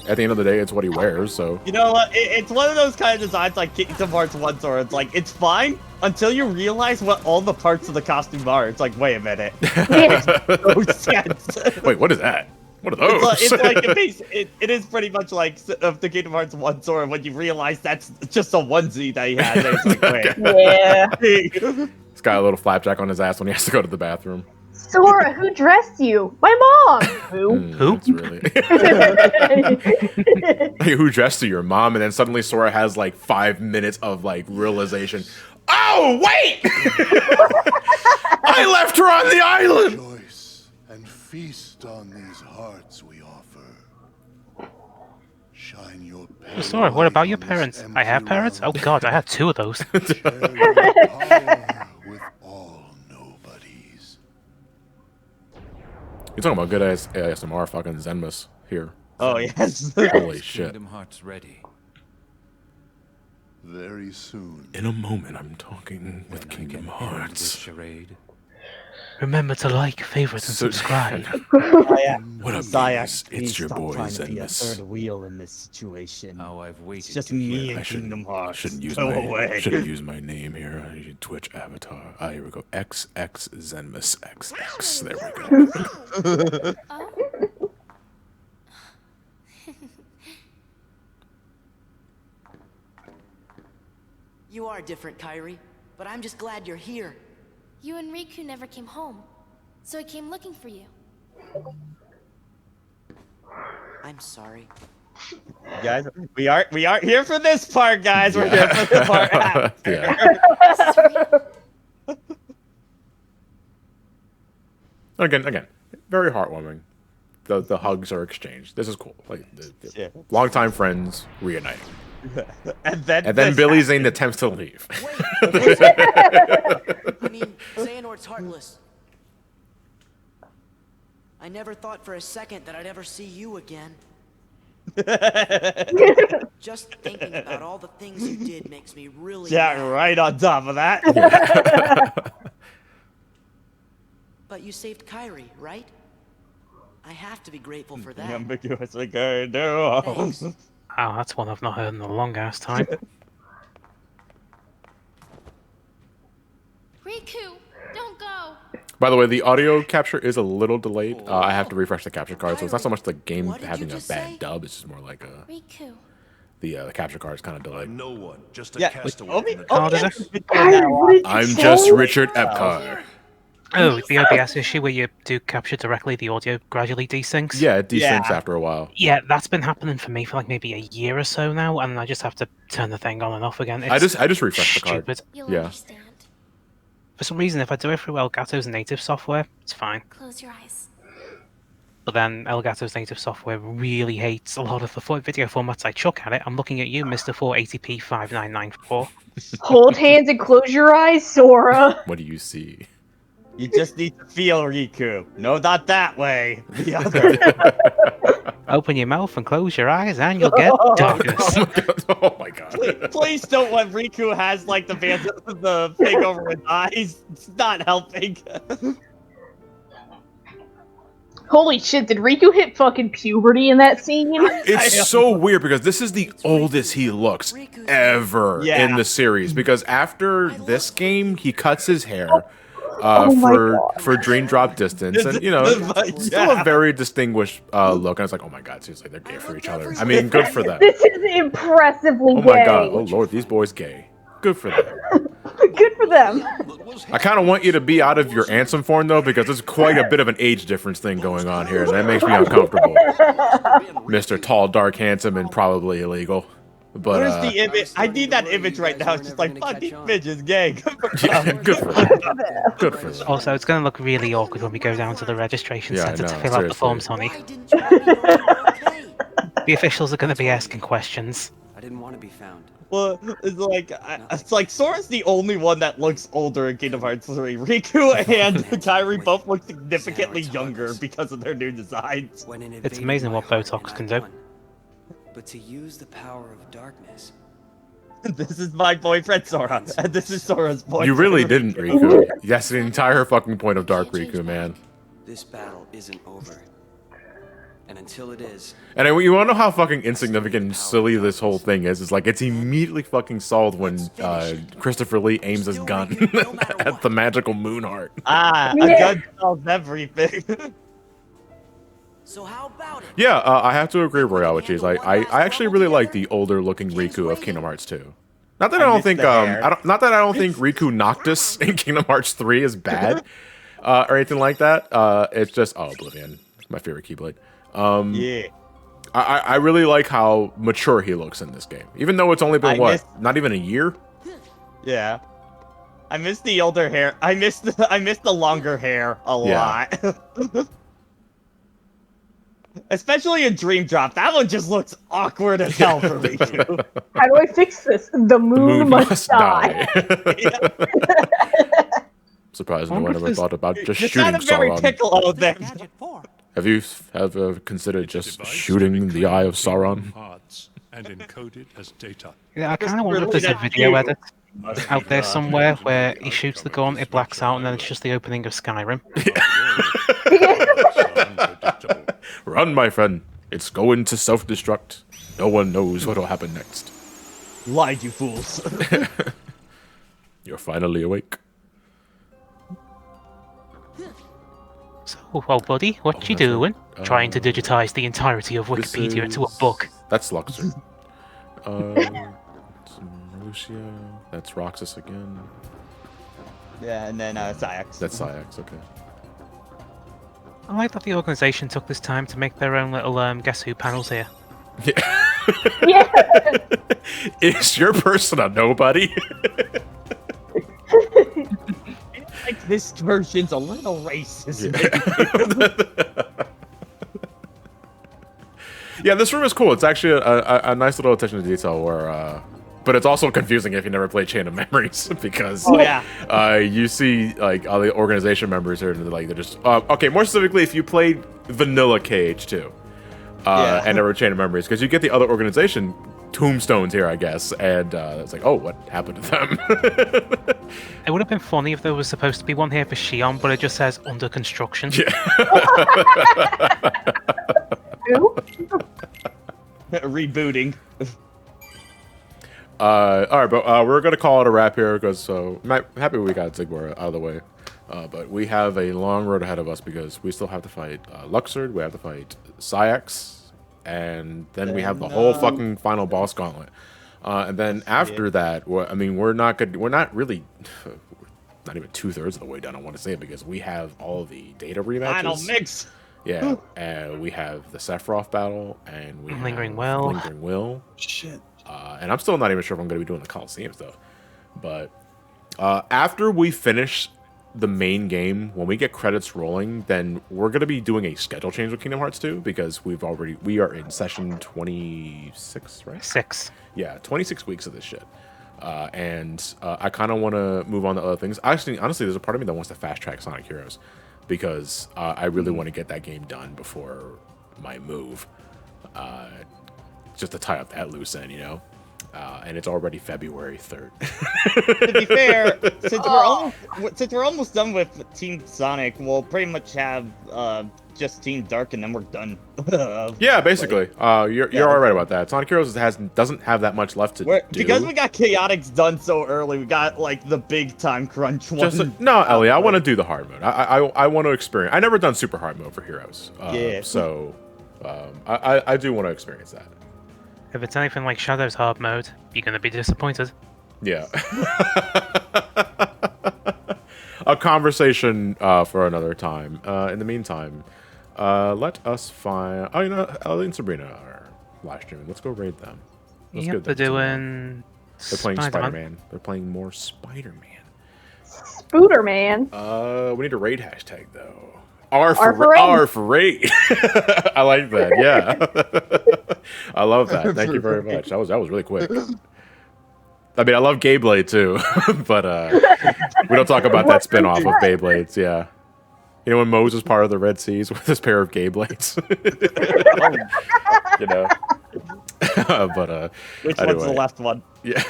At the end of the day, it's what he wears. So you know what? It's one of those kind of designs like Kingdom Hearts 1 where it's like it's fine until you realize what all the parts of the costume are. It's like, wait a minute. It makes no sense. Wait, what is that? What are those? It is pretty much like the Kingdom Hearts 1 sword when you realize that's just a onesie that he has. It's like, wait. Yeah. He's got a little flapjack on his ass when he has to go to the bathroom. Sora, who dressed you? My mom. Who? That's really. Hey, who dressed you? Your mom, and then suddenly Sora has like 5 minutes of like realization. Oh wait! I left her on the island. Choice and feast on these hearts we offer. Shine your Sorry, what about your parents? I have parents? Oh god, I had 2 of those. You're talking about good ass ASMR fucking Zenmus here. Oh yes. Holy shit. Kingdom Hearts ready. Very soon. In a moment, I'm talking with Kingdom Hearts. Charade. Remember to like, favorite, and subscribe. What up, guys? It's your boy Zenmus. Third wheel in this situation. Oh, I've waited. It's just me and Kingdom Hearts. Shouldn't use my name here. I need Twitch avatar. Ah, here we go. XX Zenmus XX. There we go. You are different, Kairi, but I'm just glad you're here. You and Riku never came home, so I came looking for you. I'm sorry. Guys, we aren't here for this part, guys. We're here for the part after. Again, very heartwarming. The hugs are exchanged. This is cool. Like longtime friends reuniting. And then Billy Zane attempts to leave. I mean, Xehanort's heartless. I never thought for a second that I'd ever see you again. Just thinking about all the things you did makes me really mad. Right on top of that. But you saved Kairi, right? I have to be grateful for that. Ambiguous no. Thanks. Oh, that's one I've not heard in a long ass time. Riku, don't go. By the way, the audio capture is a little delayed. I have to refresh the capture card, so it's not so much the game having a bad dub. It's just more like Riku. The capture card is kind of delayed. No one, just a castaway. I'm just Richard Epcar. Oh, the OBS issue where you do capture directly, the audio gradually desyncs? Yeah, it desyncs after a while. Yeah, that's been happening for me for like maybe a year or so now, and I just have to turn the thing on and off again. It's I just refreshed the card. You'll Yeah. understand. For some reason, if I do it through Elgato's native software, it's fine. Close your eyes. But then Elgato's native software really hates a lot of the video formats I chuck at it. I'm looking at you, Mr. 480p 5994. Hold hands and close your eyes, Sora. What do you see? You just need to feel Riku. No, not that way. The other. Open your mouth and close your eyes, and you'll get darkness. Oh my god! Please don't let Riku has like the thing over his eyes. It's not helping. Holy shit, did Riku hit fucking puberty in that scene? It's so weird because this is the oldest he looks ever in the series. Because after this game, he cuts his hair for Dream Drop Distance, and still a very distinguished look. And I was like, oh my god, seriously, they're gay for each other. I mean, good for them. This is impressively Oh gay. my god, oh lord, these boys gay. Good for them. Good for them. I kind of want you to be out of your Ansem form though, because there's quite a bit of an age difference thing going on here, and that makes me uncomfortable. Mr. Tall, Dark, Handsome, and probably illegal. But where's the image? I need that image right now. It's just like, fuck, these bitches gay. Good for them. Good for them. Good for them. Also, it's going to look really awkward when we go down to the registration centre to fill out the forms, honey. The officials are going to be asking questions. I didn't want to be found. Well, it's like Sora's the only one that looks older in Kingdom Hearts 3. Riku and Kairi both look significantly younger because of their new designs. It's amazing what Botox can do. But to use the power of darkness. This is my boyfriend Sora, and this is Sora's boyfriend. You really didn't, Riku. That's the entire fucking point of Dark Riku, man. This battle isn't over. And until it is... And you wanna know how fucking insignificant and silly this whole thing is? It's like, it's immediately fucking solved when Christopher Lee aims his gun at the magical moon heart. A gun solves everything. So how about it? Yeah, I have to agree, Royale, with Cheese. I actually really like the older looking Riku of Kingdom Hearts 2. Not that I don't think Riku Noctis in Kingdom Hearts 3 is bad or anything like that. It's just Oblivion, my favorite Keyblade. Yeah. I really like how mature he looks in this game, even though it's only been not even a year. Yeah. I miss the older hair. I miss the longer hair a lot. Especially in Dream Drop. That one just looks awkward as hell for me, too. How do I fix this? The moon must die. Surprisingly, I never thought about just you shooting sounded very Sauron. Piccolo there. Have you ever considered just shooting the eye of Sauron? And encoded as data. Yeah, I kind of wonder if there's a video edit out there somewhere where he shoots the gun, it blacks out, and then it's just the opening of Skyrim. Run, my friend. It's going to self-destruct. No one knows what'll happen next. Lied, you fools. You're finally awake. So, well, buddy, what you doing? Trying to digitize the entirety of Wikipedia into a book. That's Luxor. Lucio. That's Roxas again. Yeah, and then Sayax. That's Sayax, okay. I like that the organization took this time to make their own little Guess Who panels here. Yeah. Is your person a nobody? Like this version's a little racist. Yeah, this room is cool. It's actually a nice little attention to detail where but it's also confusing if you never played Chain of Memories because you see like all the organization members here and they're just okay, more specifically if you played vanilla KH2 and never Chain of Memories, because you get the other organization tombstones here, I guess, and it's like, oh, what happened to them? It would have been funny if there was supposed to be one here for Shion, but it just says under construction. Rebooting. All right, but we're gonna call it a wrap here because happy we got Zigbar out of the way. But we have a long road ahead of us because we still have to fight Luxord, we have to fight Sayax, and then we have the whole fucking final boss gauntlet. And then after that, I mean, we're not really, not even 2/3 of the way done. I want to say it because we have all the data rematches. Final mix. Yeah, and we have the Sephiroth battle, and we have Lingering Will. Lingering Will. Shit. And I'm still not even sure if I'm going to be doing the Coliseum stuff. But after we finish the main game, when we get credits rolling, then we're going to be doing a schedule change with Kingdom Hearts 2 because we are in session 26, right? 6. Yeah, 26 weeks of this shit. And I kind of want to move on to other things. Actually, honestly, there's a part of me that wants to fast track Sonic Heroes because I really want to get that game done before my move. Just to tie up that loose end, you know? And it's already February 3rd. To be fair, since we're almost done with Team Sonic, we'll pretty much have just Team Dark and then we're done. Yeah, basically. You're all right about that. Sonic Heroes doesn't have that much left to do. Because we got Chaotix done so early, we got like the big time crunch one. No, Ellie, I want to do the hard mode. I want to experience. I never done super hard mode for Heroes. So I do want to experience that. If it's anything like Shadow's hard mode, you're gonna be disappointed. Yeah. A conversation for another time. In the meantime, let us find. Oh, you know, Ellie and Sabrina are live streaming. Let's go raid them. Let's Yep, they're doing. They're playing Spider-Man. Spider-Man. They're playing more Spider-Man. Spooderman. We need a raid hashtag though. R for raid. I like that. Yeah. I love that. Thank you very much. That was really quick. I mean, I love Gayblade too, but we don't talk about that spin-off of Beyblades. Yeah. You know when Mose was part of the Red Seas with his pair of Gayblades? You know. But which anyway. one's the left one? Yeah.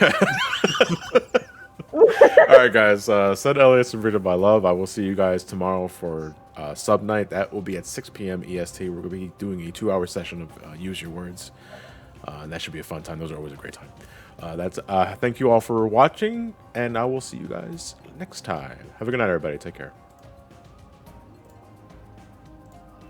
All right, guys. Send Elias and Rita my love. I will see you guys tomorrow for sub night. That will be at 6 p.m. EST. We're going to be doing a 2-hour session of Use Your Words. And that should be a fun time. Those are always a great time. Thank you all for watching, and I will see you guys next time. Have a good night, everybody. Take care.